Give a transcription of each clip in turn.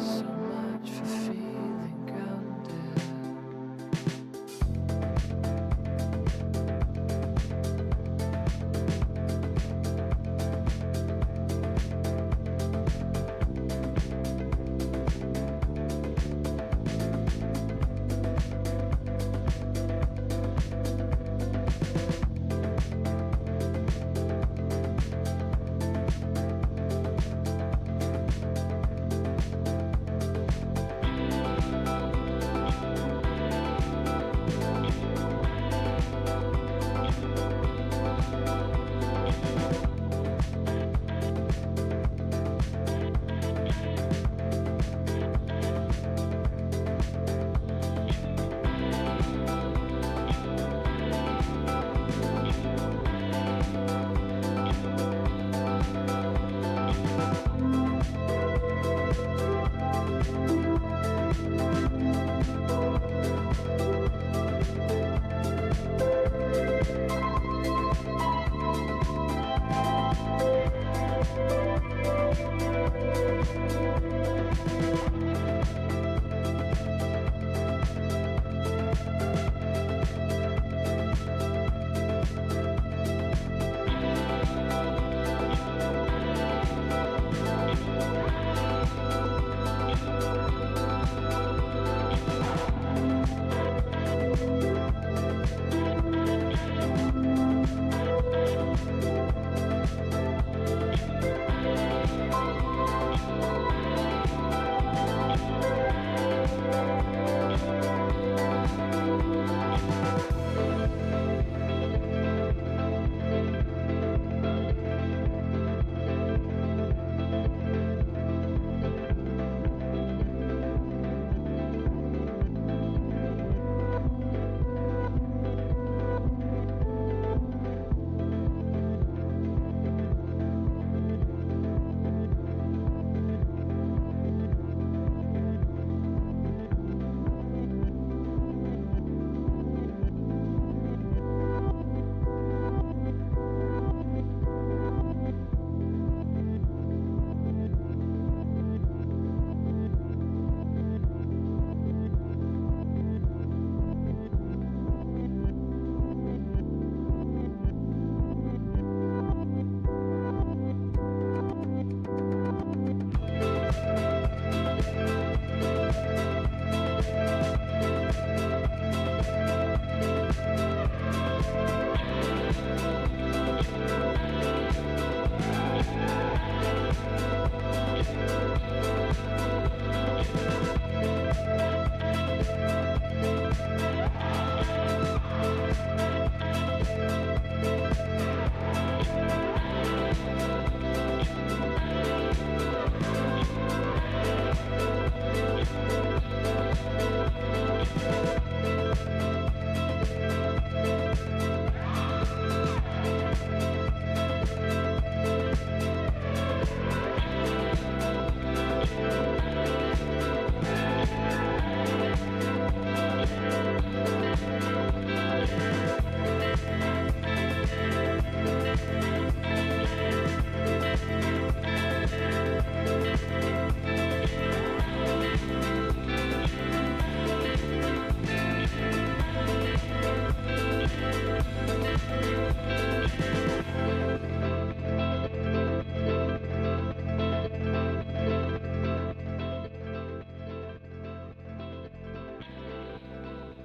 So much for feeling grounded.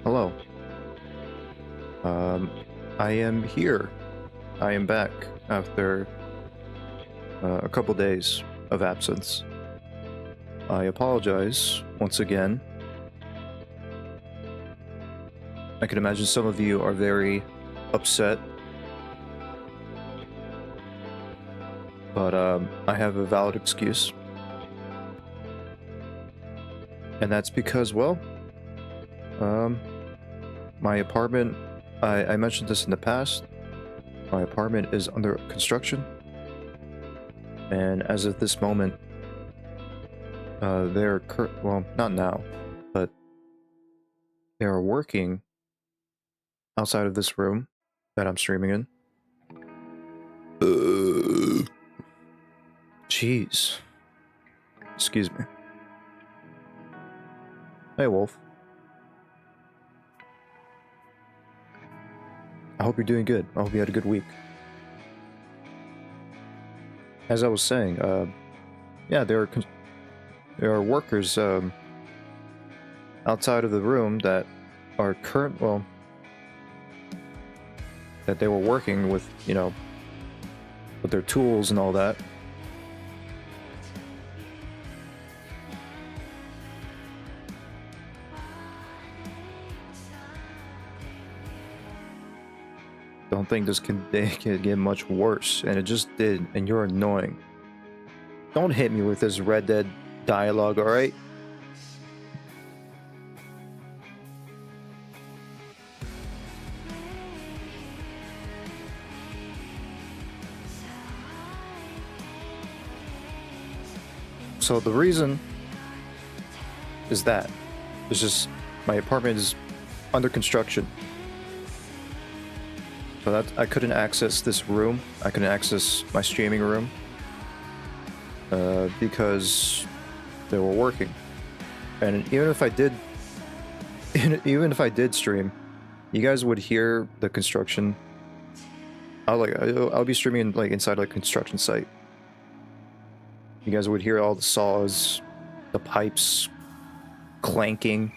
Hello. I am here. I am back after a couple days of absence. I apologize once again. I can imagine some of you are very upset, but I have a valid excuse. And that's because, well, my apartment, I mentioned this in the past, my apartment is under construction, and as of this moment, well, not now, but they are working outside of this room that I'm streaming in. Jeez. Excuse me. Hey, Wolf. I hope you're doing good. I hope you had a good week. As I was saying, yeah, there are workers outside of the room that are that they were working with, you know, with their tools and all that. Don't think this can get much worse, and it just did, and you're annoying. Don't hit me with this Red Dead dialogue, alright? So the reason is that it's just my apartment is under construction. So that I couldn't access this room. I couldn't access my streaming room because they were working. And even if I did stream, you guys would hear the construction. I'll be streaming like inside like a construction site. You guys would hear all the saws, the pipes clanking,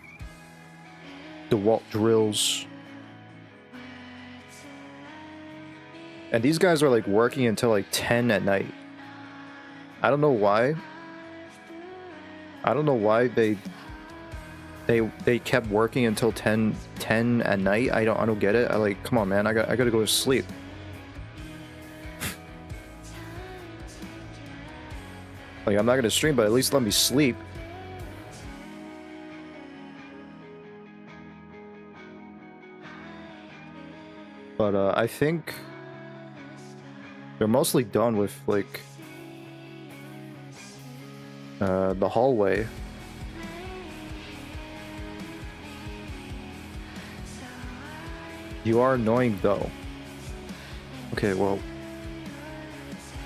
dewalt drills. And these guys are like working until like 10 at night. I don't know why. I don't know why they kept working until 10 at night. I don't get it. I like, come on, man. I gotta go to sleep. Like, I'm not gonna stream, but at least let me sleep. But I think they're mostly done with like the hallway. You are annoying though. Okay, well,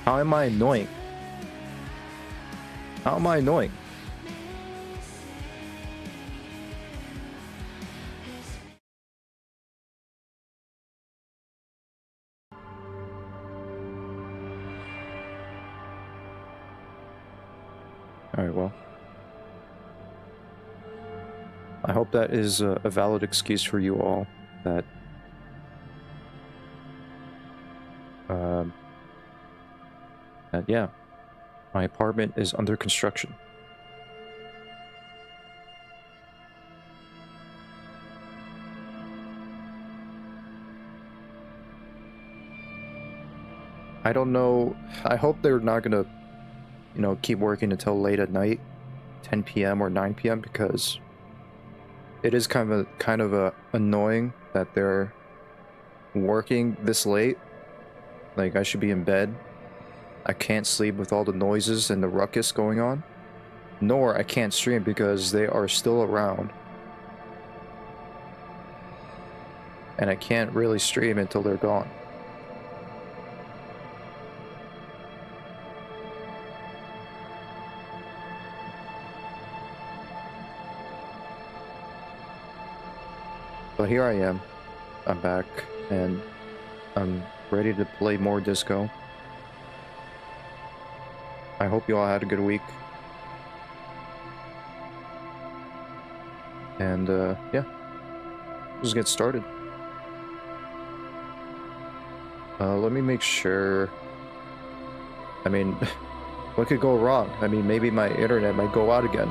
how am I annoying? How am I annoying? Alright, well. I hope that is a valid excuse for you all that yeah, my apartment is under construction. I don't know. I hope they're not gonna, you know, keep working until late at night, 10 p.m. or 9 p.m. because it is kind of annoying that they're working this late. Like, I should be in bed. I can't sleep with all the noises and the ruckus going on. Nor I can't stream because they are still around. And I can't really stream until they're gone. But here I am. I'm back, and I'm ready to play more disco. I hope you all had a good week. And yeah, let's get started. Let me make sure. I mean, what could go wrong? I mean, maybe my internet might go out again.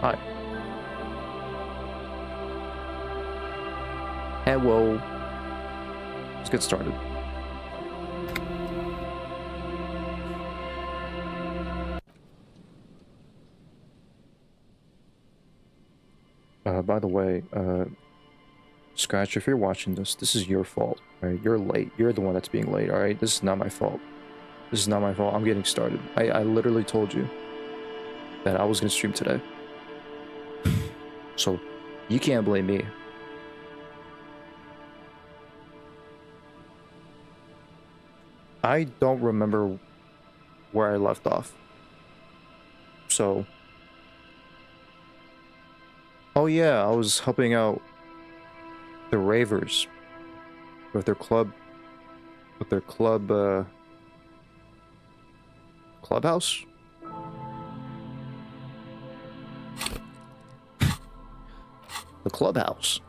Hi. Hello. Let's get started. By the way, Scratch, if you're watching this is your fault. Alright, you're late. You're the one that's being late, alright? This is not my fault. This is not my fault. I'm getting started. I literally told you that I was gonna stream today. So, you can't blame me. I don't remember where I left off. So... Oh yeah, I was helping out the ravers with their club... clubhouse? The clubhouse.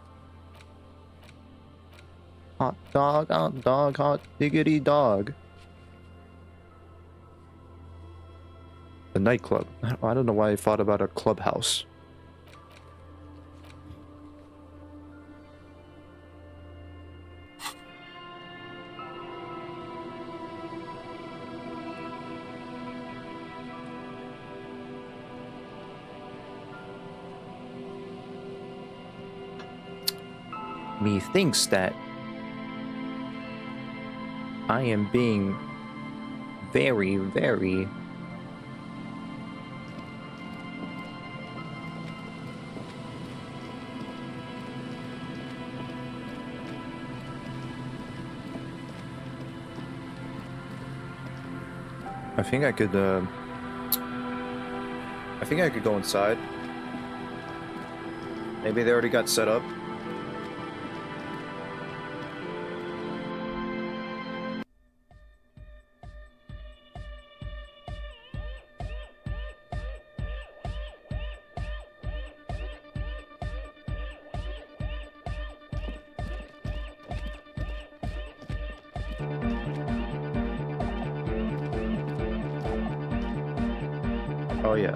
Hot dog, hot diggity dog. The nightclub. I don't know why I thought about a clubhouse. Methinks that I am being very, very I think I could go inside. Maybe they already got set up. Oh yeah.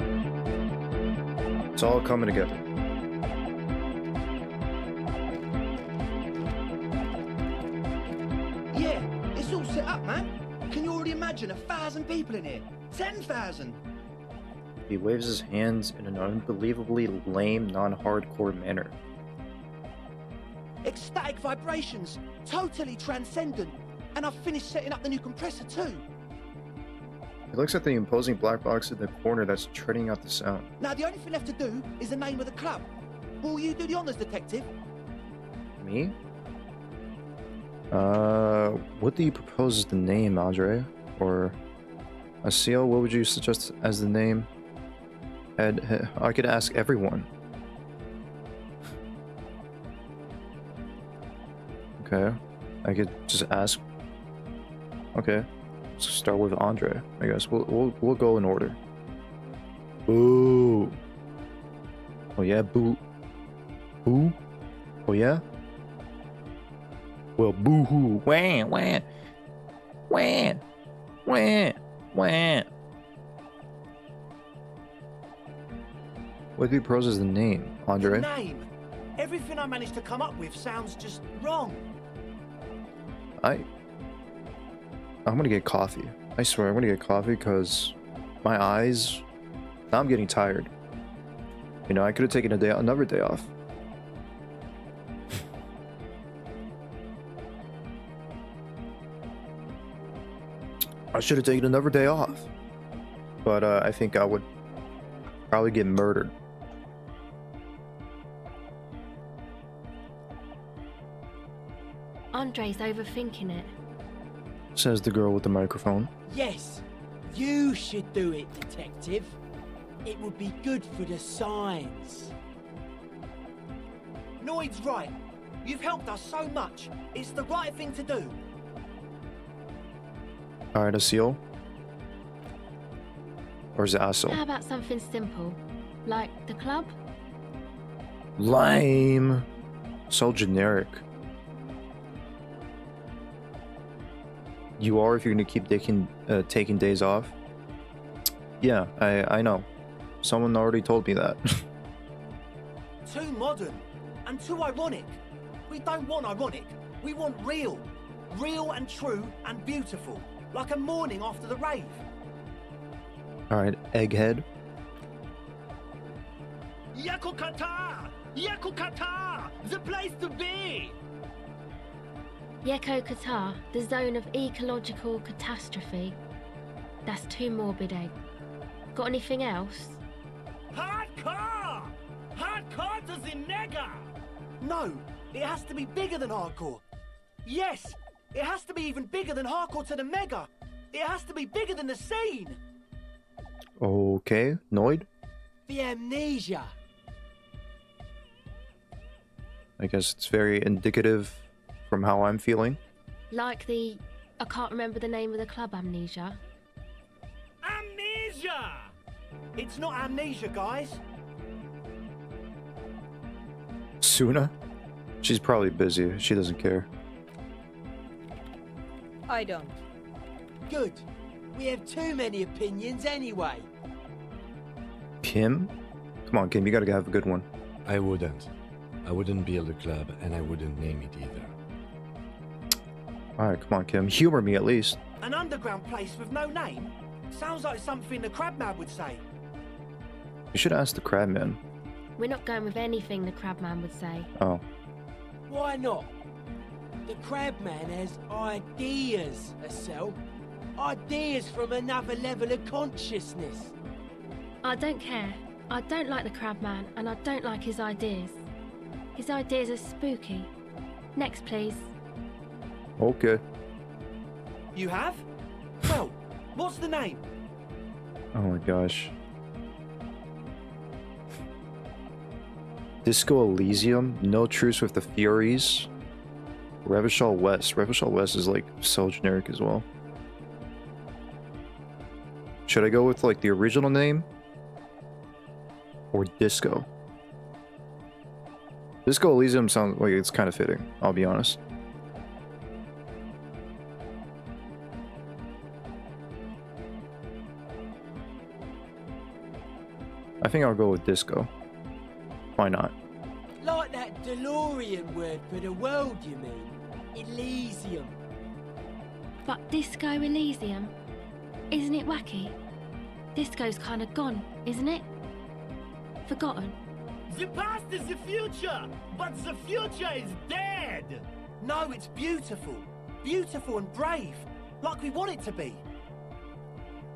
It's all coming together. Yeah, it's all set up, man. Can you already imagine 1,000 people in here? 10,000! He waves his hands in an unbelievably lame, non-hardcore manner. Ecstatic vibrations, totally transcendent. And I've finished setting up the new compressor too. He looks at the imposing black box in the corner that's treading out the sound. Now the only thing left to do is the name of the club. Will you do the honors, detective? Me? What do you propose as the name, Andre? Or Asil, what would you suggest as the name? And I could ask everyone. Okay, I could just ask. Okay, let's start with Andre. I guess we'll go in order. Boo. Oh yeah, boo. Boo. Oh yeah. Well, boo-hoo. Wah, wah. Wah. Wah. Wah. What do you propose as the name, Andre? The name. Everything I managed to come up with sounds just wrong. I'm gonna get coffee. I swear, I'm gonna get coffee because my eyes. Now I'm getting tired. You know, I could have taken another day off. I should have taken another day off. But I think I would probably get murdered. Andre's overthinking it. Says the girl with the microphone. Yes, you should do it, detective. It would be good for the signs. Noid's right. You've helped us so much. It's the right thing to do. Alright, Asil. Or is it Asil? How about something simple? Like the club? Lame. So generic. You are if you're gonna keep taking days off. Yeah, I know. Someone already told me that. Too modern and too ironic. We don't want ironic. We want real. Real and true and beautiful. Like a morning after the rave. Alright, egghead. Yakukata! Yakukata! The place to be! Yeko Qatar, the zone of ecological catastrophe. That's too morbid, Egg. Got anything else? Hardcore! Hardcore to the nigger! No, it has to be bigger than hardcore. Yes, It has to be even bigger than Hardcore to the Mega. It has to be bigger than the scene. Okay, Noid? The amnesia. I guess it's very indicative from how I'm feeling. Like the, I can't remember the name of the club, Amnesia. Amnesia! It's not amnesia, guys. Suna? She's probably busy. She doesn't care. I don't. Good. We have too many opinions anyway. Kim? Come on, Kim, you gotta have a good one. I wouldn't. I wouldn't build a club, and I wouldn't name it either. Alright, come on, Kim. Humor me at least. An underground place with no name? Sounds like something the Crabman would say. You should ask the Crabman. We're not going with anything the Crabman would say. Oh. Why not? The Crabman has ideas, Estelle. Ideas from another level of consciousness. I don't care. I don't like the Crabman, and I don't like his ideas. His ideas are spooky. Next, please. Okay. You have? Well, what's the name? Oh my gosh. Disco Elysium, No Truce with the Furies, Revachol West. Revachol West is like so generic as well. Should I go with like the original name? Or Disco? Disco Elysium sounds like it's kind of fitting, I'll be honest. I think I'll go with Disco. Why not? Like that DeLorean word for the world, you mean? Elysium. But Disco Elysium? Isn't it wacky? Disco's kind of gone, isn't it? Forgotten. The past is the future, but the future is dead. No, it's beautiful. Beautiful and brave. Like we want it to be.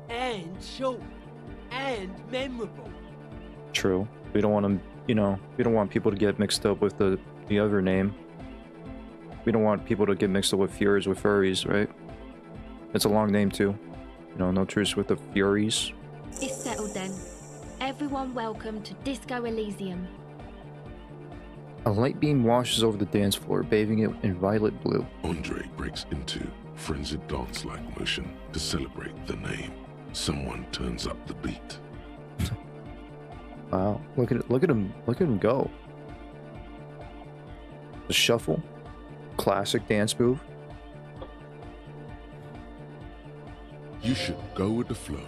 And short. And memorable. True. We don't want them, you know, we don't want people to get mixed up with the other name. We don't want people to get mixed up with Furies with Furries, right? It's a long name too. You know, No Truce with the Furies. It's settled then. Everyone welcome to Disco Elysium. A light beam washes over the dance floor, bathing it in violet blue. Andre breaks into frenzied dance-like motion to celebrate the name. Someone turns up the beat. Wow, look at him go. The shuffle, classic dance move. You should go with the flow.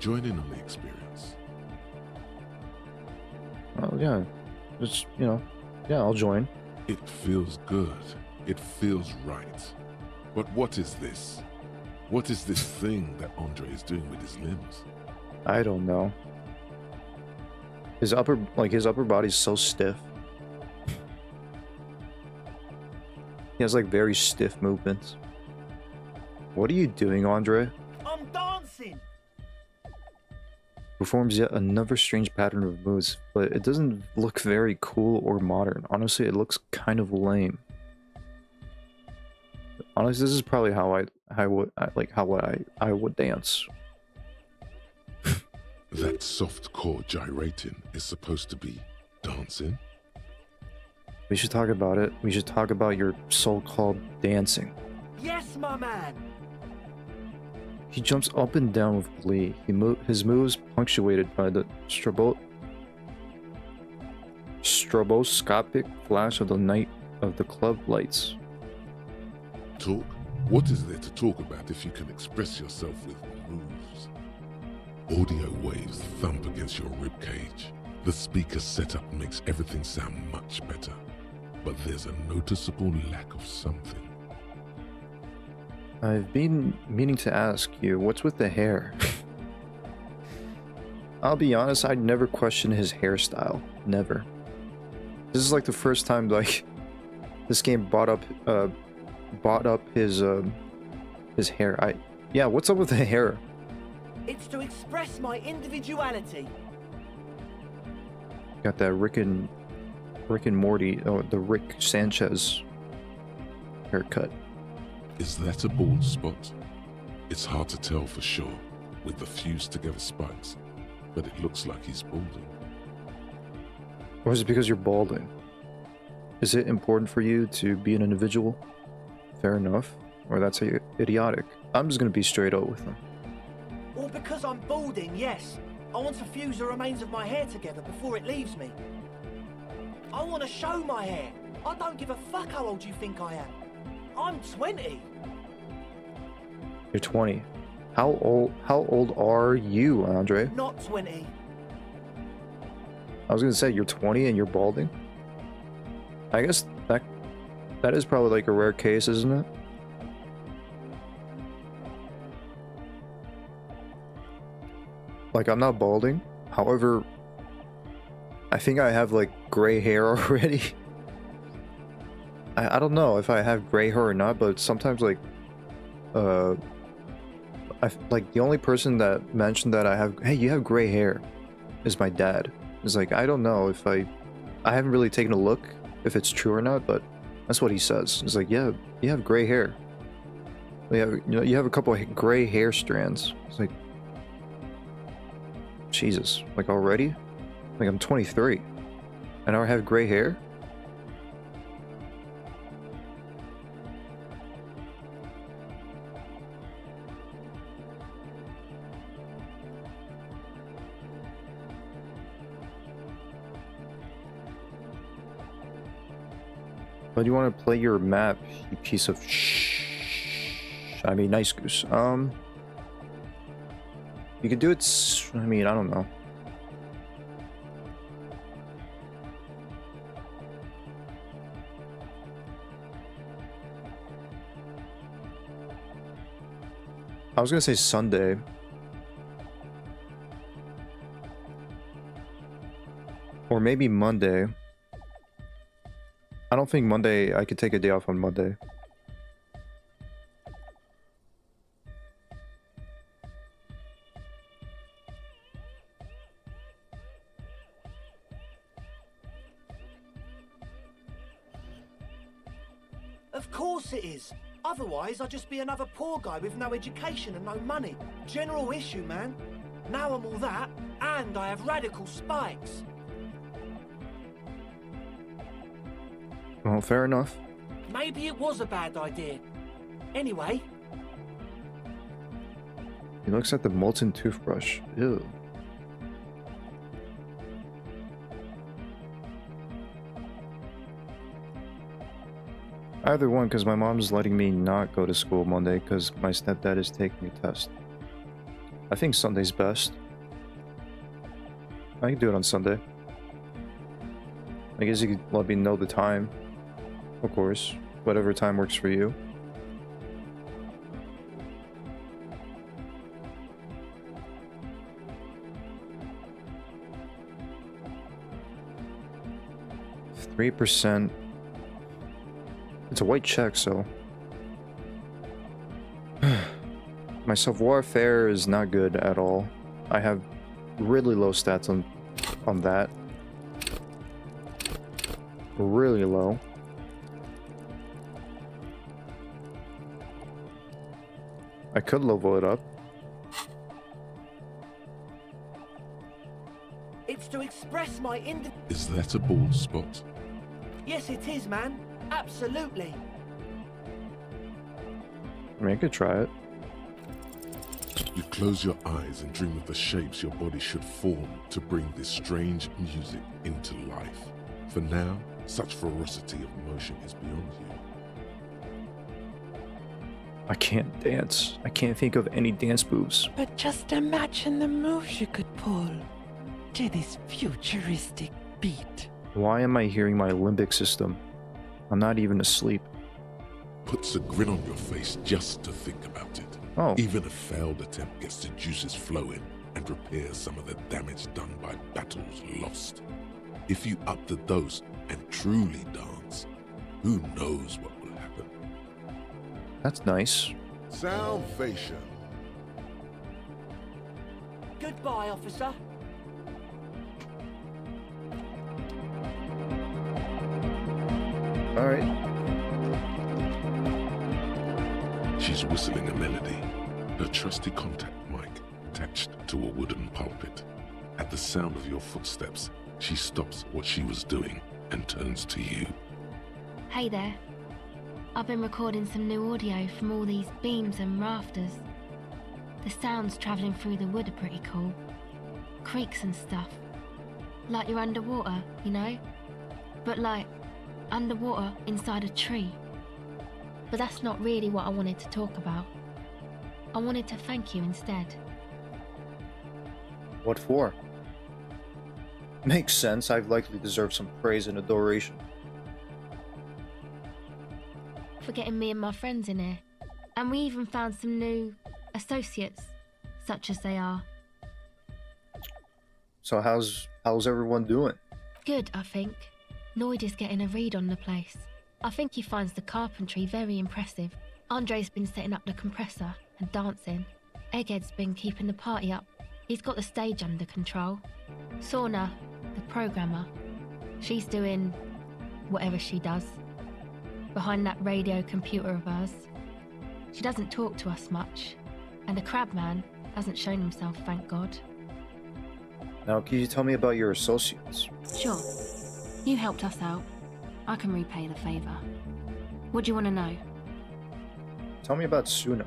Join in on the experience. Oh yeah, just yeah, I'll join. It feels good. It feels right. But what is this? What is this thing that Andre is doing with his limbs? I don't know. His upper body's so stiff. He has like very stiff movements. What are you doing, Andre? I'm dancing. Performs yet another strange pattern of moves, but it doesn't look very cool or modern. Honestly, it looks kind of lame. Honestly, this is probably how I would dance. That soft core gyrating is supposed to be dancing? We should talk about it. We should talk about your so-called dancing. Yes, my man. He jumps up and down with glee. His moves punctuated by the stroboscopic flash of the night of the club lights. Talk? What is there to talk about if you can express yourself with moves? Audio waves thump against your ribcage. The speaker setup makes everything sound much better. But there's a noticeable lack of something. I've been meaning to ask you, what's with the hair? I'll be honest, I'd never questioned his hairstyle. Never. This is like the first time like this game brought up his hair. Yeah, what's up with the hair? It's to express my individuality. Got that Rick and Morty, the Rick Sanchez haircut. Is that a bald spot? It's hard to tell for sure with the fused together spikes, but it looks like he's balding. Or is it because you're balding? Is it important for you to be an individual? Fair enough. Or that's idiotic. I'm just gonna be straight up with them. Or because I'm balding, yes. I want to fuse the remains of my hair together before it leaves me. I want to show my hair. I don't give a fuck how old you think I am. I'm 20. You're 20. How old are you, Andre? Not 20. I was gonna say you're 20 and you're balding. I guess that is probably like a rare case, isn't it? Like, I'm not balding. However, I think I have like gray hair already. I don't know if I have gray hair or not, but sometimes like like the only person that mentioned that I have, hey, you have gray hair, is my dad. It's like, I don't know if I haven't really taken a look if it's true or not, but that's what he says. It's like, yeah, you have gray hair. You have a couple of gray hair strands. It's like, Jesus, like already? Like, I'm 23 and I have gray hair? But you want to play your map, you piece of I mean, nice goose. You could do it. I mean, I don't know. I was gonna say Sunday. Or maybe Monday. I don't think Monday, I could take a day off on Monday. Of course it is. Otherwise, I'd just be another poor guy with no education and no money. General issue, man. Now I'm all that, and I have radical spikes. Well, fair enough. Maybe it was a bad idea. Anyway. He looks at the molten toothbrush. Ew. Either one, because my mom's letting me not go to school Monday because my stepdad is taking a test. I think Sunday's best. I can do it on Sunday. I guess you could let me know the time. Of course, whatever time works for you. %. It's a white check, so my savoir-faire is not good at all. I have really low stats on that. Really low. I could level it up. It's to express my Is that a bald spot? Yes, it is, man. Absolutely. I mean, I could try it. You close your eyes and dream of the shapes your body should form to bring this strange music into life. For now, such ferocity of motion is beyond you. I can't dance. I can't think of any dance moves. But just imagine the moves you could pull to this futuristic beat. Why am I hearing my limbic system? I'm not even asleep. Puts a grin on your face just to think about it. Oh. Even a failed attempt gets the juices flowing and repairs some of the damage done by battles lost. If you up the dose and truly dance, who knows what will happen? That's nice. Salvation. Goodbye, officer. Alright. She's whistling a melody, her trusty contact mic attached to a wooden pulpit. At the sound of your footsteps, she stops what she was doing and turns to you. Hey there. I've been recording some new audio from all these beams and rafters. The sounds travelling through the wood are pretty cool. Creaks and stuff. Like you're underwater, you know? But like, underwater inside a tree. But that's not really what I wanted to talk about. I wanted to thank you instead. What for? Makes sense. I likely deserve some praise and adoration. For getting me and my friends in here. And we even found some new associates, such as they are. So how's everyone doing? Good, I think. Noid is getting a read on the place. I think he finds the carpentry very impressive. Andre's been setting up the compressor and dancing. Egghead's been keeping the party up. He's got the stage under control. Sauna, the programmer, she's doing whatever she does. Behind that radio computer of hers. She doesn't talk to us much. And the crabman hasn't shown himself, thank God. Now, can you tell me about your associates? Sure. You helped us out. I can repay the favour. What do you want to know? Tell me about Suna.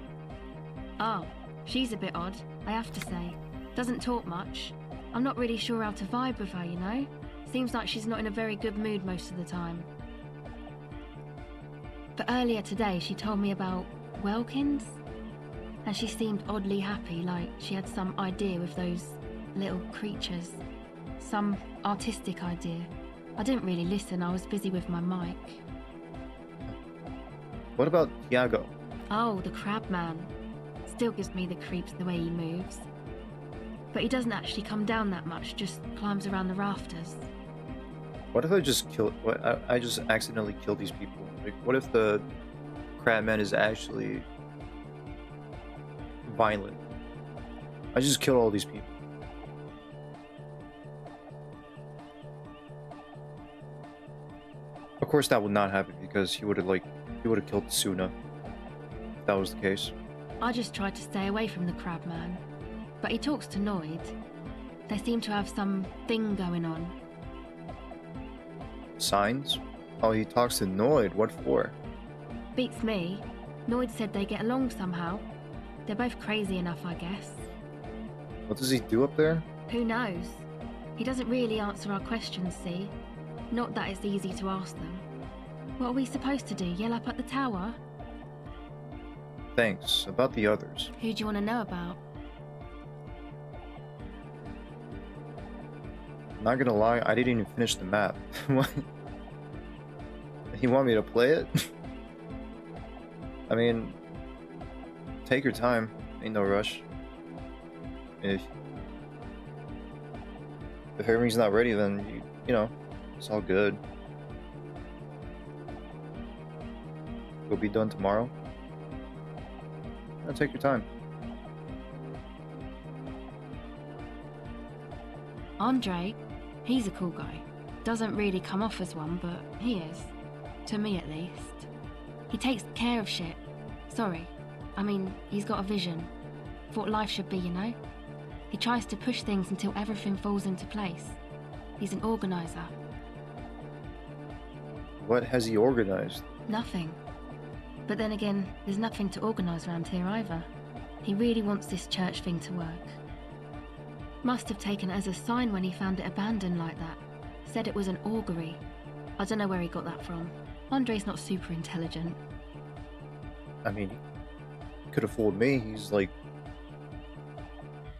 Oh, she's a bit odd, I have to say. Doesn't talk much. I'm not really sure how to vibe with her, you know? Seems like she's not in a very good mood most of the time. But earlier today she told me about Welkins. And she seemed oddly happy, like she had some idea with those little creatures. Some artistic idea. I didn't really listen, I was busy with my mic. What about Tiago? Oh, the crab man. Still gives me the creeps the way he moves. But he doesn't actually come down that much, just climbs around the rafters. What if I just kill? What I just accidentally kill these people? Like, what if the crabman is actually violent? I just killed all these people. Of course, that would not happen because he would have killed Suna. If that was the case. I just tried to stay away from the crab man. But he talks to Noid. They seem to have some thing going on. Signs? Oh, he talks to Noid. What for? Beats me. Noid said they get along somehow. They're both crazy enough, I guess. What does he do up there? Who knows? He doesn't really answer our questions, see? Not that it's easy to ask them. What are we supposed to do? Yell up at the tower? Thanks. About the others. Who do you want to know about? Not gonna lie, I didn't even finish the map. What? You want me to play it? I mean, take your time. Ain't no rush. If everything's not ready, then you know, it's all good. We'll be done tomorrow. Take your time. Andre, he's a cool guy. Doesn't really come off as one, but he is. To me, at least. He takes care of shit. Sorry. I mean, he's got a vision. For what life should be, you know? He tries to push things until everything falls into place. He's an organizer. What has he organized? Nothing. But then again, there's nothing to organise around here either. He really wants this church thing to work. Must have taken it as a sign when he found it abandoned like that. Said it was an augury. I don't know where he got that from. Andre's not super intelligent. I mean, he could have fooled me. He's like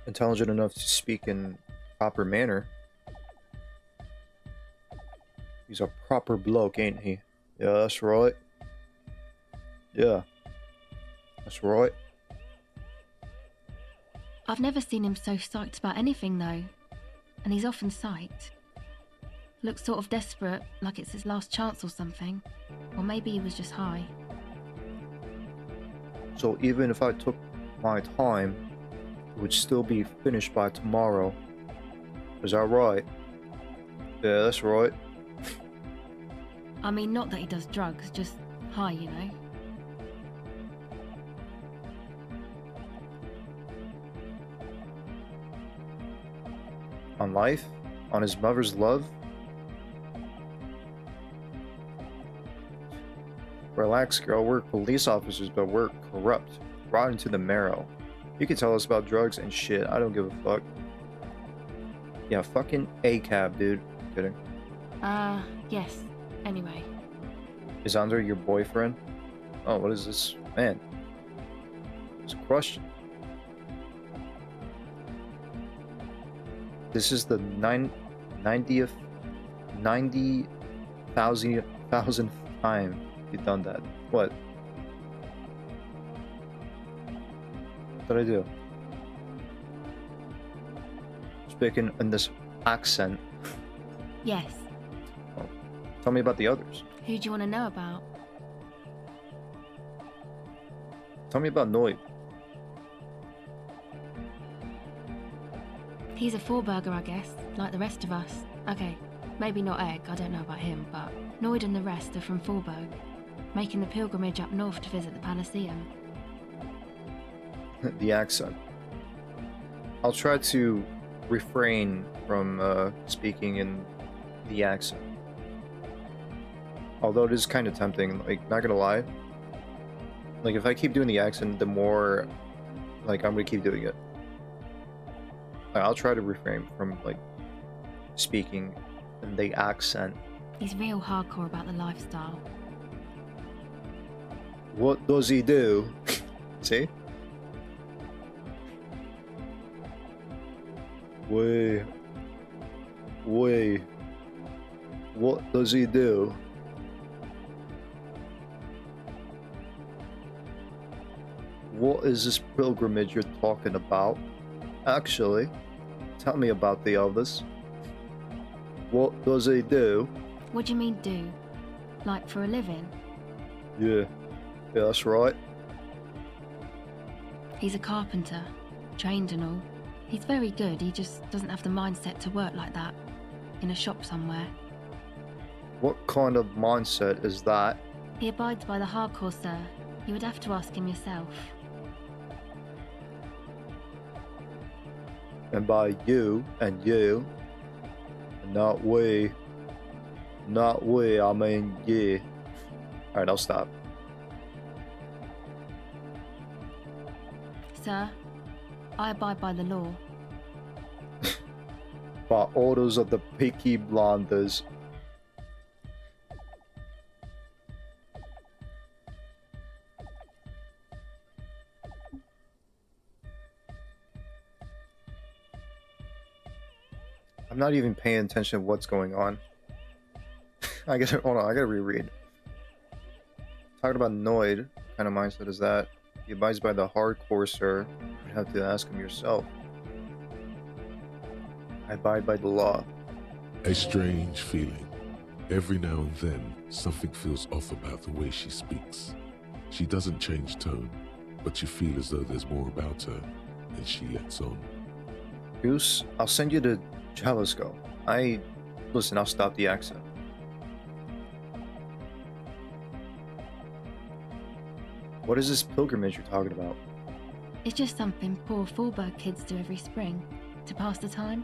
intelligent enough to speak in proper manner. He's a proper bloke, ain't he? Yeah, that's right. Yeah, that's right. I've never seen him so psyched about anything though. And he's often psyched. Looks sort of desperate, like it's his last chance or something. Or maybe he was just high. So even if I took my time, it would still be finished by tomorrow. Is that right? Yeah, that's right. I mean, not that he does drugs, just high, you know. On life? On his mother's love? Relax, girl. We're police officers, but we're corrupt. Rotten to the marrow. You can tell us about drugs and shit. I don't give a fuck. Yeah, fucking A-cab, dude. Kidding. Yes. Anyway. Is Andre your boyfriend? Oh, what is this? Man. It's a question. This is the 90,000th time you've done that. What? What did I do? Speaking in this accent. Yes. Tell me about the others. Who do you want to know about? Tell me about Noid. He's a four-burger, I guess, like the rest of us. Okay, maybe not Egg, I don't know about him, but Noid and the rest are from Forburg, making the pilgrimage up north to visit the Elysium. The accent. I'll try to refrain from speaking in the accent. Although it is kind of tempting, like, not gonna lie. Like, if I keep doing the accent, the more, like, I'm gonna keep doing it. I'll try to refrain from, like, speaking in the accent. He's real hardcore about the lifestyle. What does he do? See? Wait. What does he do? What is this pilgrimage you're talking about? Actually, tell me about the others. What does he do? What do you mean do? Like for a living? Yeah, that's right. He's a carpenter, trained and all. He's very good, he just doesn't have the mindset to work like that. In a shop somewhere. What kind of mindset is that? He abides by the hardcore, sir. You would have to ask him yourself. And by you, and you, not we, I mean you. Alright, I'll stop. Sir, I abide by the law. By orders of the Peaky Blinders. I'm not even paying attention to what's going on. Hold on, I gotta reread. Talking about Noid, what kind of mindset is that? He abides by the hardcore, sir. You'd have to ask him yourself. I abide by the law. A strange feeling. Every now and then, something feels off about the way she speaks. She doesn't change tone, but you feel as though there's more about her, and she lets on. Goose, I'll send you to Jalisco. Listen, I'll stop the accent. What is this pilgrimage you're talking about? It's just something poor Forburg kids do every spring. To pass the time,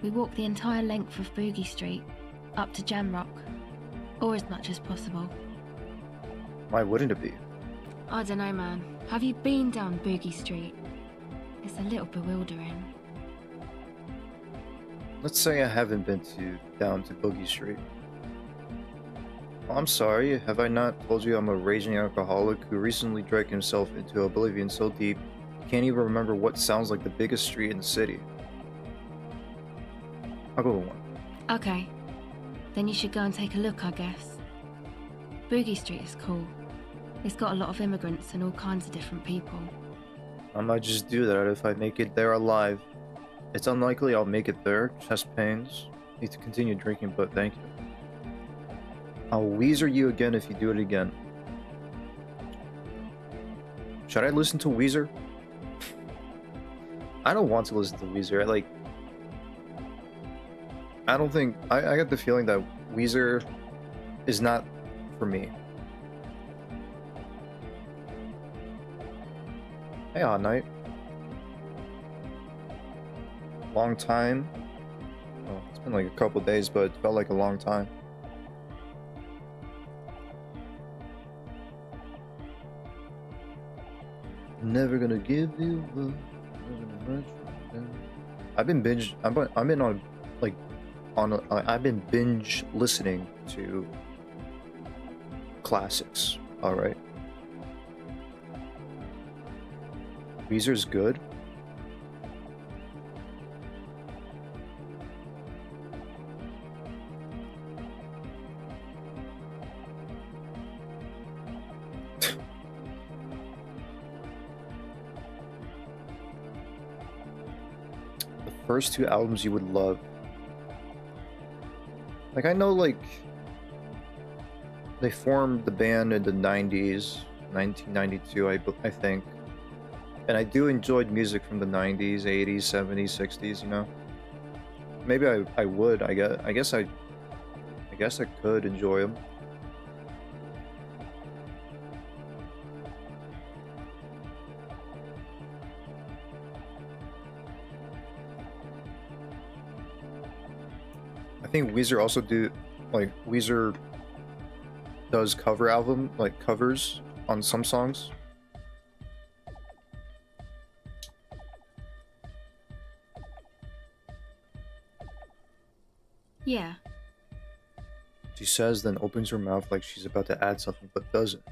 we walk the entire length of Boogie Street, up to Jamrock, or as much as possible. Why wouldn't it be? I don't know, man. Have you been down Boogie Street? It's a little bewildering. Let's say I haven't been down to Boogie Street. I'm sorry, have I not told you I'm a raging alcoholic who recently drank himself into oblivion so deep he can't even remember what sounds like the biggest street in the city? I'll go with one. Okay. Then you should go and take a look, I guess. Boogie Street is cool. It's got a lot of immigrants and all kinds of different people. I might just do that if I make it there alive. It's unlikely I'll make it there. Chest pains. Need to continue drinking, but thank you. I'll Weezer you again if you do it again. Should I listen to Weezer? I don't want to listen to Weezer. I don't think... I get the feeling that Weezer is not for me. Hey, Odd Night. Long time. It's been like a couple days, but it felt like a long time. Never gonna give you up. Never gonna let you down. I've been binge. I've been on, like, I've been binge listening to classics. All right. Weezer's good. First two albums you would love. Like, I know, like, they formed the band in the 90s, 1992, I think. And I do enjoy music from the 90s, 80s, 70s, 60s, you know? Maybe I would, I guess I could enjoy them. I think Weezer also Weezer does cover album, like covers on some songs. Yeah. She says, then opens her mouth like she's about to add something, but doesn't.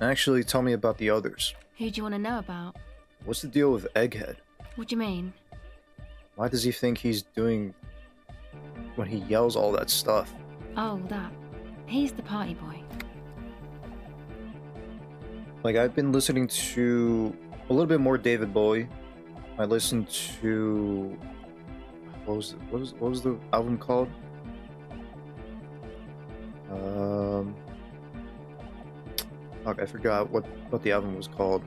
Actually, tell me about the others. Who do you want to know about? What's the deal with Egghead? What do you mean? Why does he think he's doing when he yells all that stuff? Oh, that. He's the party boy. Like, I've been listening to a little bit more David Bowie. I listened to what was the album called? Fuck, I forgot what the album was called.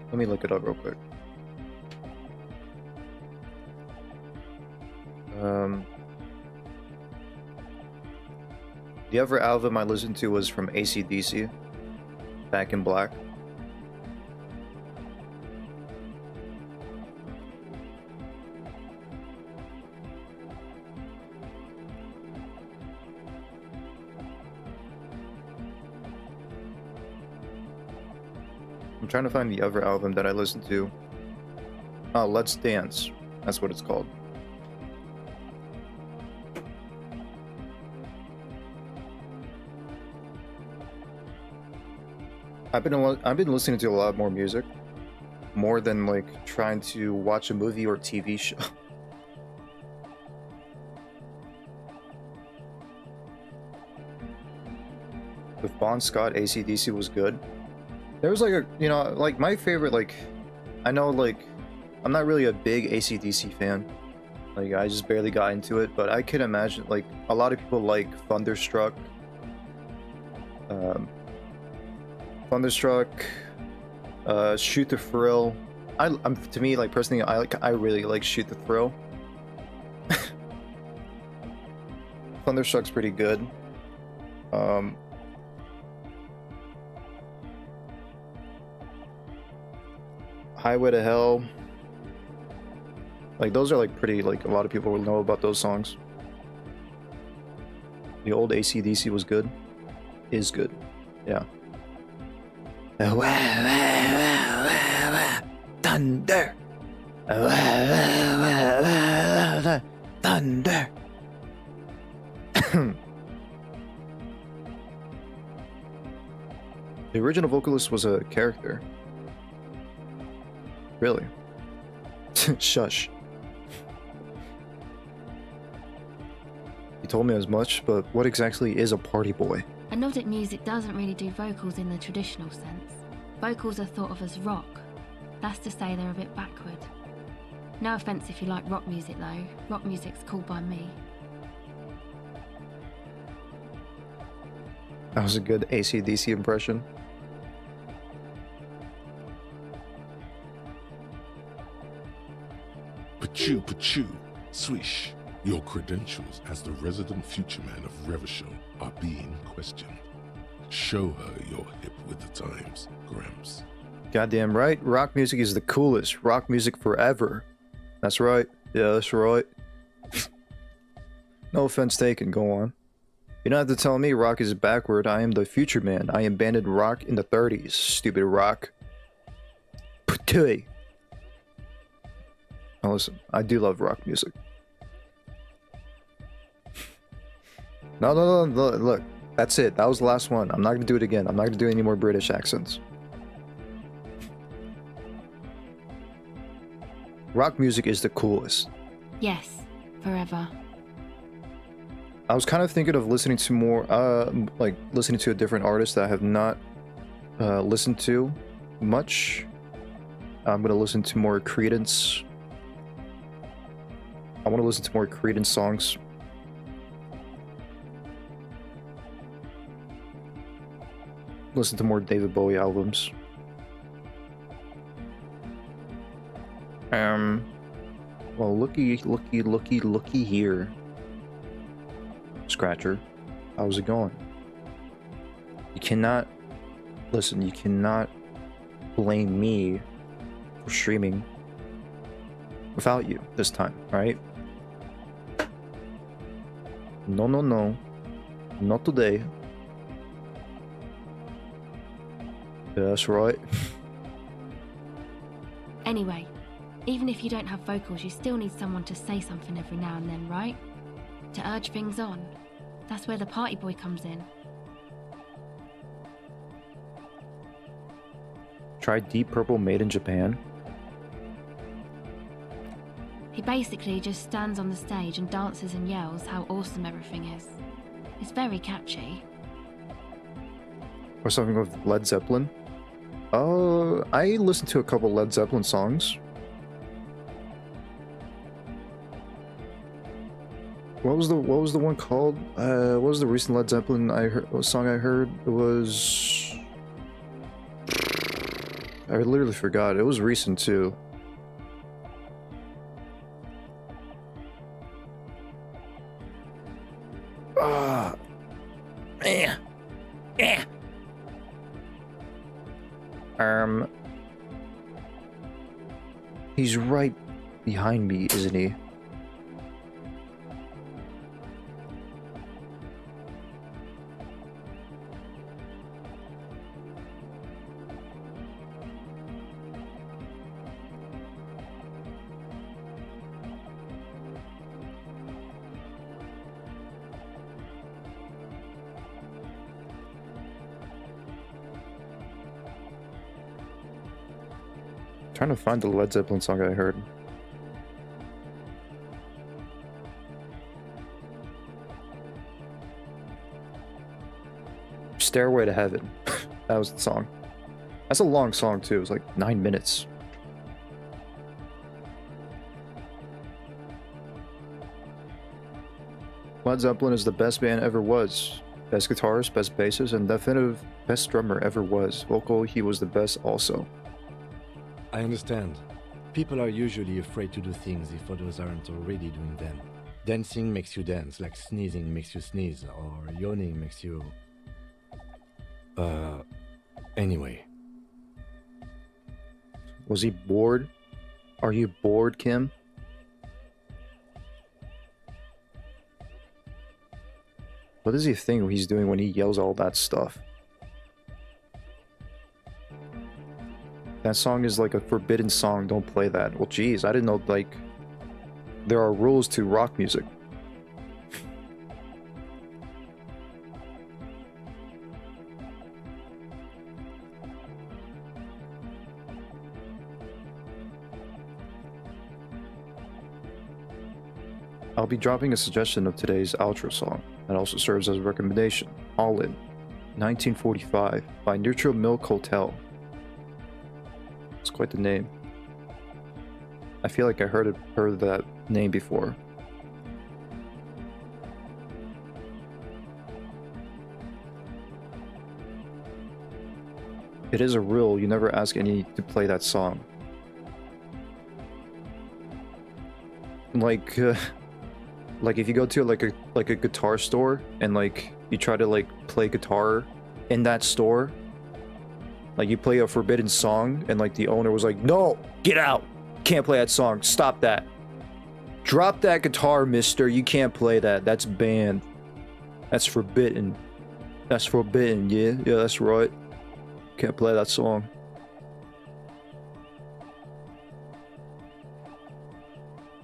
Let me look it up real quick. The other album I listened to was from AC/DC, Back in Black. I'm trying to find the other album that I listened to. Oh, Let's Dance. That's what it's called. I've been listening to a lot more music, more than like trying to watch a movie or TV show. With Bon Scott, AC/DC was good. There was like a, you know, like my favorite, like, I know, like, I'm not really a big AC/DC fan. Like, I just barely got into it, but I can imagine, like, a lot of people like Thunderstruck. Shoot the Thrill. To me, like, personally, I really like Shoot the Thrill. Thunderstruck's pretty good. Highway to Hell. Like, those are like pretty, like, a lot of people will know about those songs. The old AC/DC was good. Is good. Yeah. Thunder. Thunder. The original vocalist was a character. Really? Shush. You told me as much, but what exactly is a party boy? Melodic music doesn't really do vocals in the traditional sense. Vocals are thought of as rock. That's to say they're a bit backward. No offence if you like rock music though. Rock music's cool by me. That was a good AC/DC impression. Pachoo, pachoo, swish. Your credentials as the resident future man of Revachol are being questioned. Show her you're hip with the times, Gramps. Goddamn right. Rock music is the coolest. Rock music forever. That's right. Yeah, that's right. No offense taken. Go on. You don't have to tell me rock is backward. I am the future man. I invented rock in the 30s. Stupid rock. Putui. Now listen, I do love rock music. No, look. That's it. That was the last one. I'm not gonna do it again. I'm not gonna do any more British accents. Rock music is the coolest. Yes, forever. I was kind of thinking of listening to more, like listening to a different artist that I have not listened to much. I'm gonna listen to more Creedence. I want to listen to more Creedence songs. Listen to more David Bowie albums. Well, looky here. Scratcher, how's it going? You cannot, listen, you cannot blame me for streaming without you this time, alright? No, not today. That's right. Anyway, even if you don't have vocals, you still need someone to say something every now and then, right? To urge things on. That's where the party boy comes in. Try Deep Purple made in Japan. He basically just stands on the stage and dances and yells how awesome everything is. It's very catchy. Or something with Led Zeppelin. I listened to a couple Led Zeppelin songs. What was the one called? What was the recent Led Zeppelin song I heard? It was, I literally forgot. It was recent too. He's right behind me, isn't he? Trying to find the Led Zeppelin song I heard. Stairway to Heaven. That was the song. That's a long song too. It was like 9 minutes. Led Zeppelin is the best band ever was. Best guitarist, best bassist, and definitive best drummer ever was. Vocal, he was the best also. I understand. People are usually afraid to do things if others aren't already doing them. Dancing makes you dance, like sneezing makes you sneeze, or yawning makes you... Anyway. Was he bored? Are you bored, Kim? What does he think he's doing when he yells all that stuff? That song is like a forbidden song, don't play that. Well, geez, I didn't know, like, there are rules to rock music. I'll be dropping a suggestion of today's outro song that also serves as a recommendation. All In, 1945, by Neutral Milk Hotel. It's quite the name. I feel like I heard that name before. It is a rule, you never ask any to play that song. Like if you go to like a guitar store and like you try to like play guitar in that store, Like you play a forbidden song and like the owner was like, no, get out. Can't play that song. Stop that. Drop that guitar, mister. You can't play that. That's banned. That's forbidden. That's forbidden, yeah. Yeah, that's right. Can't play that song.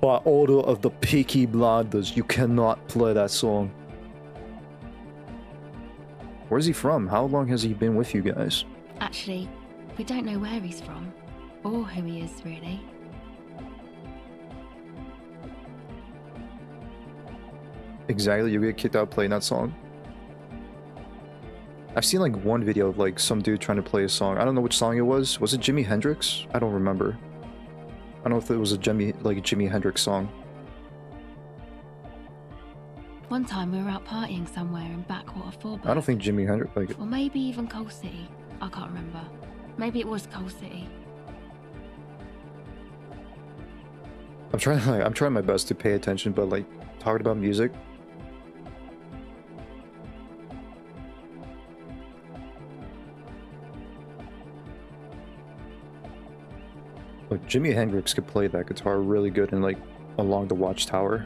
By order of the Peaky Blinders, you cannot play that song. Where's he from? How long has he been with you guys? Actually, we don't know where he's from, or who he is, really. Exactly, you get kicked out playing that song? I've seen like one video of like some dude trying to play a song. I don't know which song it was. Was it Jimi Hendrix? I don't remember. I don't know if it was a Jimi Hendrix song. One time we were out partying somewhere in Backwater 4. I don't think Jimi Hendrix like. Or maybe even Coal City. I can't remember. Maybe it was Coal City. I'm trying my best to pay attention, but like talking about music. Like Jimi Hendrix could play that guitar really good and like Along the Watchtower.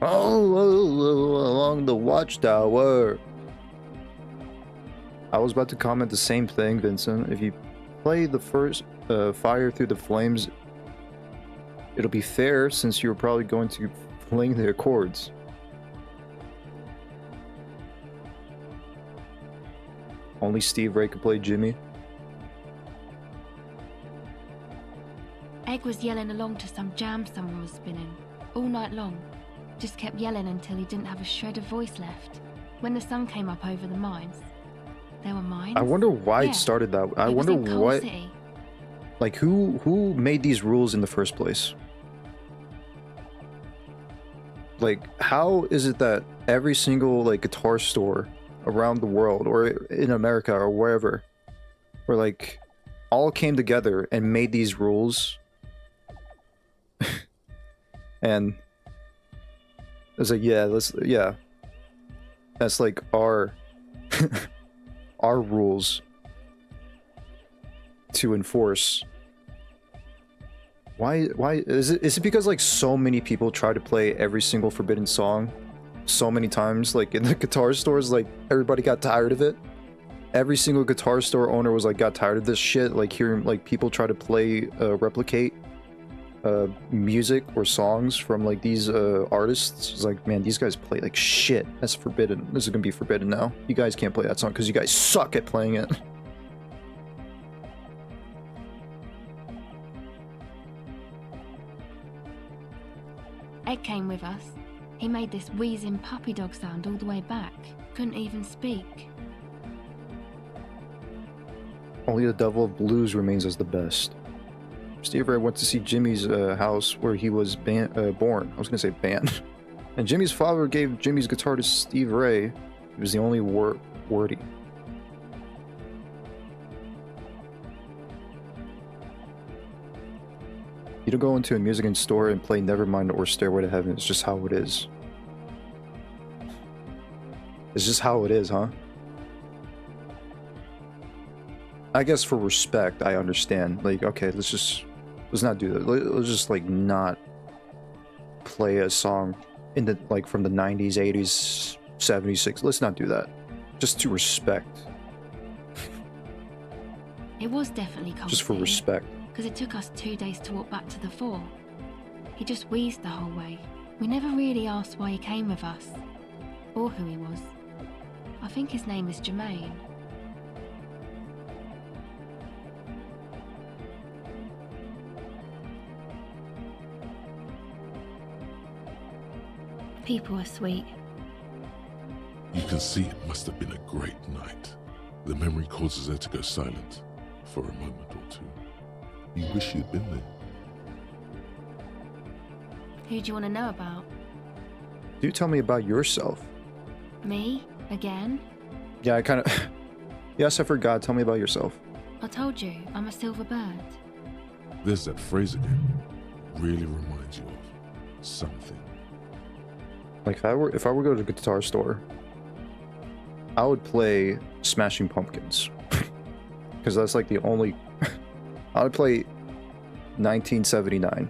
Oh, along the Watchtower. I was about to comment the same thing, Vincent. If you play the first Fire Through the Flames, it'll be fair since you're probably going to fling the chords. Only Steve Ray could play Jimmy. Egg was yelling along to some jam someone was spinning, all night long. Just kept yelling until he didn't have a shred of voice left. When the sun came up over the mines. There were mines? I wonder why it started that way. I wonder what... City. Like, who made these rules in the first place? Like, how is it that every single, like, guitar store around the world, or in America, or wherever, where, like, all came together and made these rules? And it's like, yeah, that's like our our rules to enforce. Why is it because like so many people try to play every single forbidden song so many times, like in the guitar stores, like everybody got tired of it? Every single guitar store owner was like got tired of this shit, like hearing like people try to play replicate music or songs from like these artists. It's like, man, these guys play like shit. That's forbidden. This is gonna be forbidden now. You guys can't play that song because you guys suck at playing it. Ed came with us. He made this wheezing puppy dog sound all the way back. Couldn't even speak. Only the Devil of Blues remains as the best. Steve Ray went to see Jimmy's house where he was born. I was gonna say banned. And Jimmy's father gave Jimmy's guitar to Steve Ray. It was the only wordy. You don't go into a music store and play Nevermind or Stairway to Heaven. It's just how it is. It's just how it is, huh? I guess for respect, I understand. Like, okay, let's not do that. Let's just like not play a song in the like from the 90s, 80s, 76. Let's not do that. Just to respect. It was definitely cold. Just for respect. Because it took us 2 days to walk back to the fort. He just wheezed the whole way. We never really asked why he came with us. Or who he was. I think his name is Jermaine. People are sweet. You can see it must have been a great night. The memory causes her to go silent for a moment or two. You wish you'd been there. Who do you want to know about? Do tell me about yourself. Me? Again? Yeah, I kind of... Yes, I forgot. Tell me about yourself. I told you, I'm a silver bird. There's that phrase again. Really reminds you of something. Like if I were to go to a guitar store, I would play Smashing Pumpkins. because that's like the only. I would play 1979.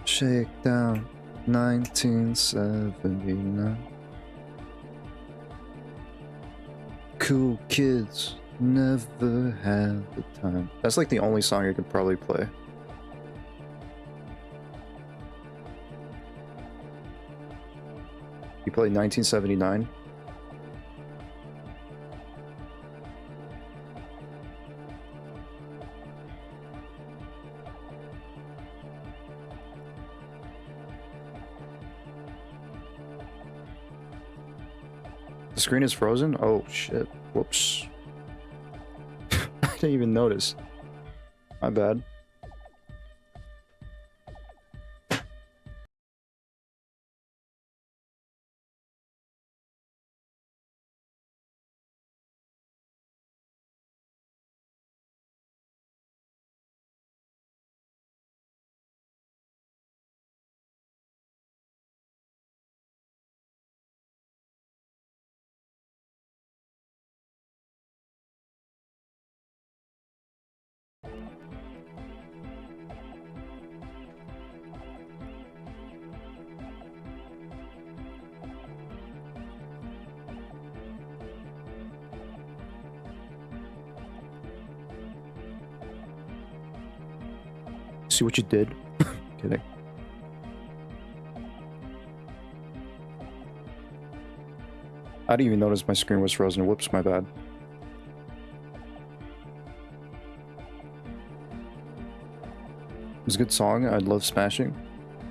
Shakedown 1979. Cool kids never had the time. That's like the only song I could probably play. You played 1979? The screen is frozen? Oh shit. Whoops. I didn't even notice. My bad. See what you did? Kidding. I didn't even notice my screen was frozen. Whoops, my bad. It was a good song. I love Smashing.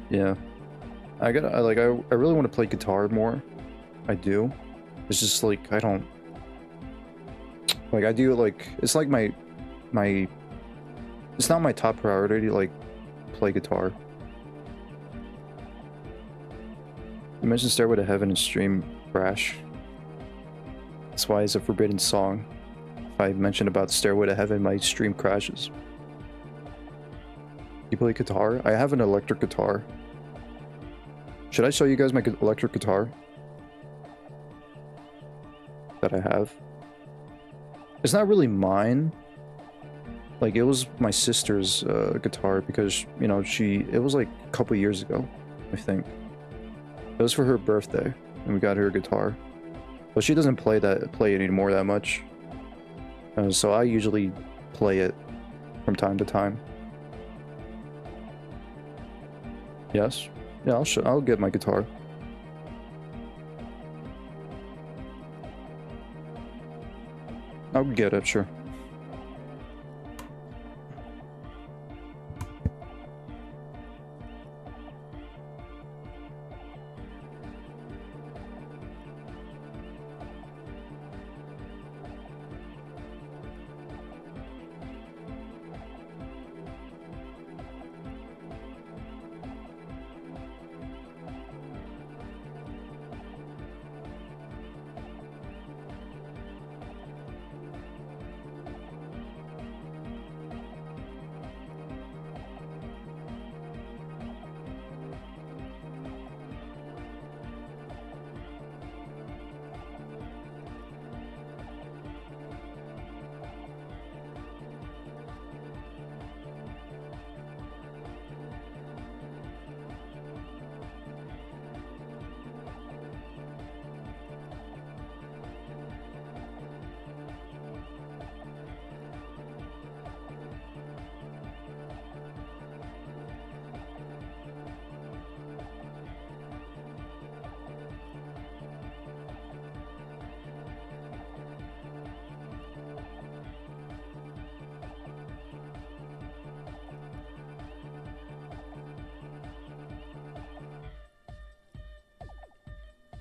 Yeah. I really want to play guitar more. I do. It's just like, I don't... Like, I do, like... It's like my... It's not my top priority to, like, play guitar. You mentioned Stairway to Heaven and stream crash. That's why it's a forbidden song. If I mention about Stairway to Heaven, my stream crashes. You play guitar? I have an electric guitar. Should I show you guys my electric guitar? That I have? It's not really mine. Like, it was my sister's guitar because, you know, it was like a couple years ago, I think. It was for her birthday, and we got her a guitar. But she doesn't play it anymore that much. So I usually play it from time to time. Yes? Yeah, I'll get my guitar. I'll get it, sure.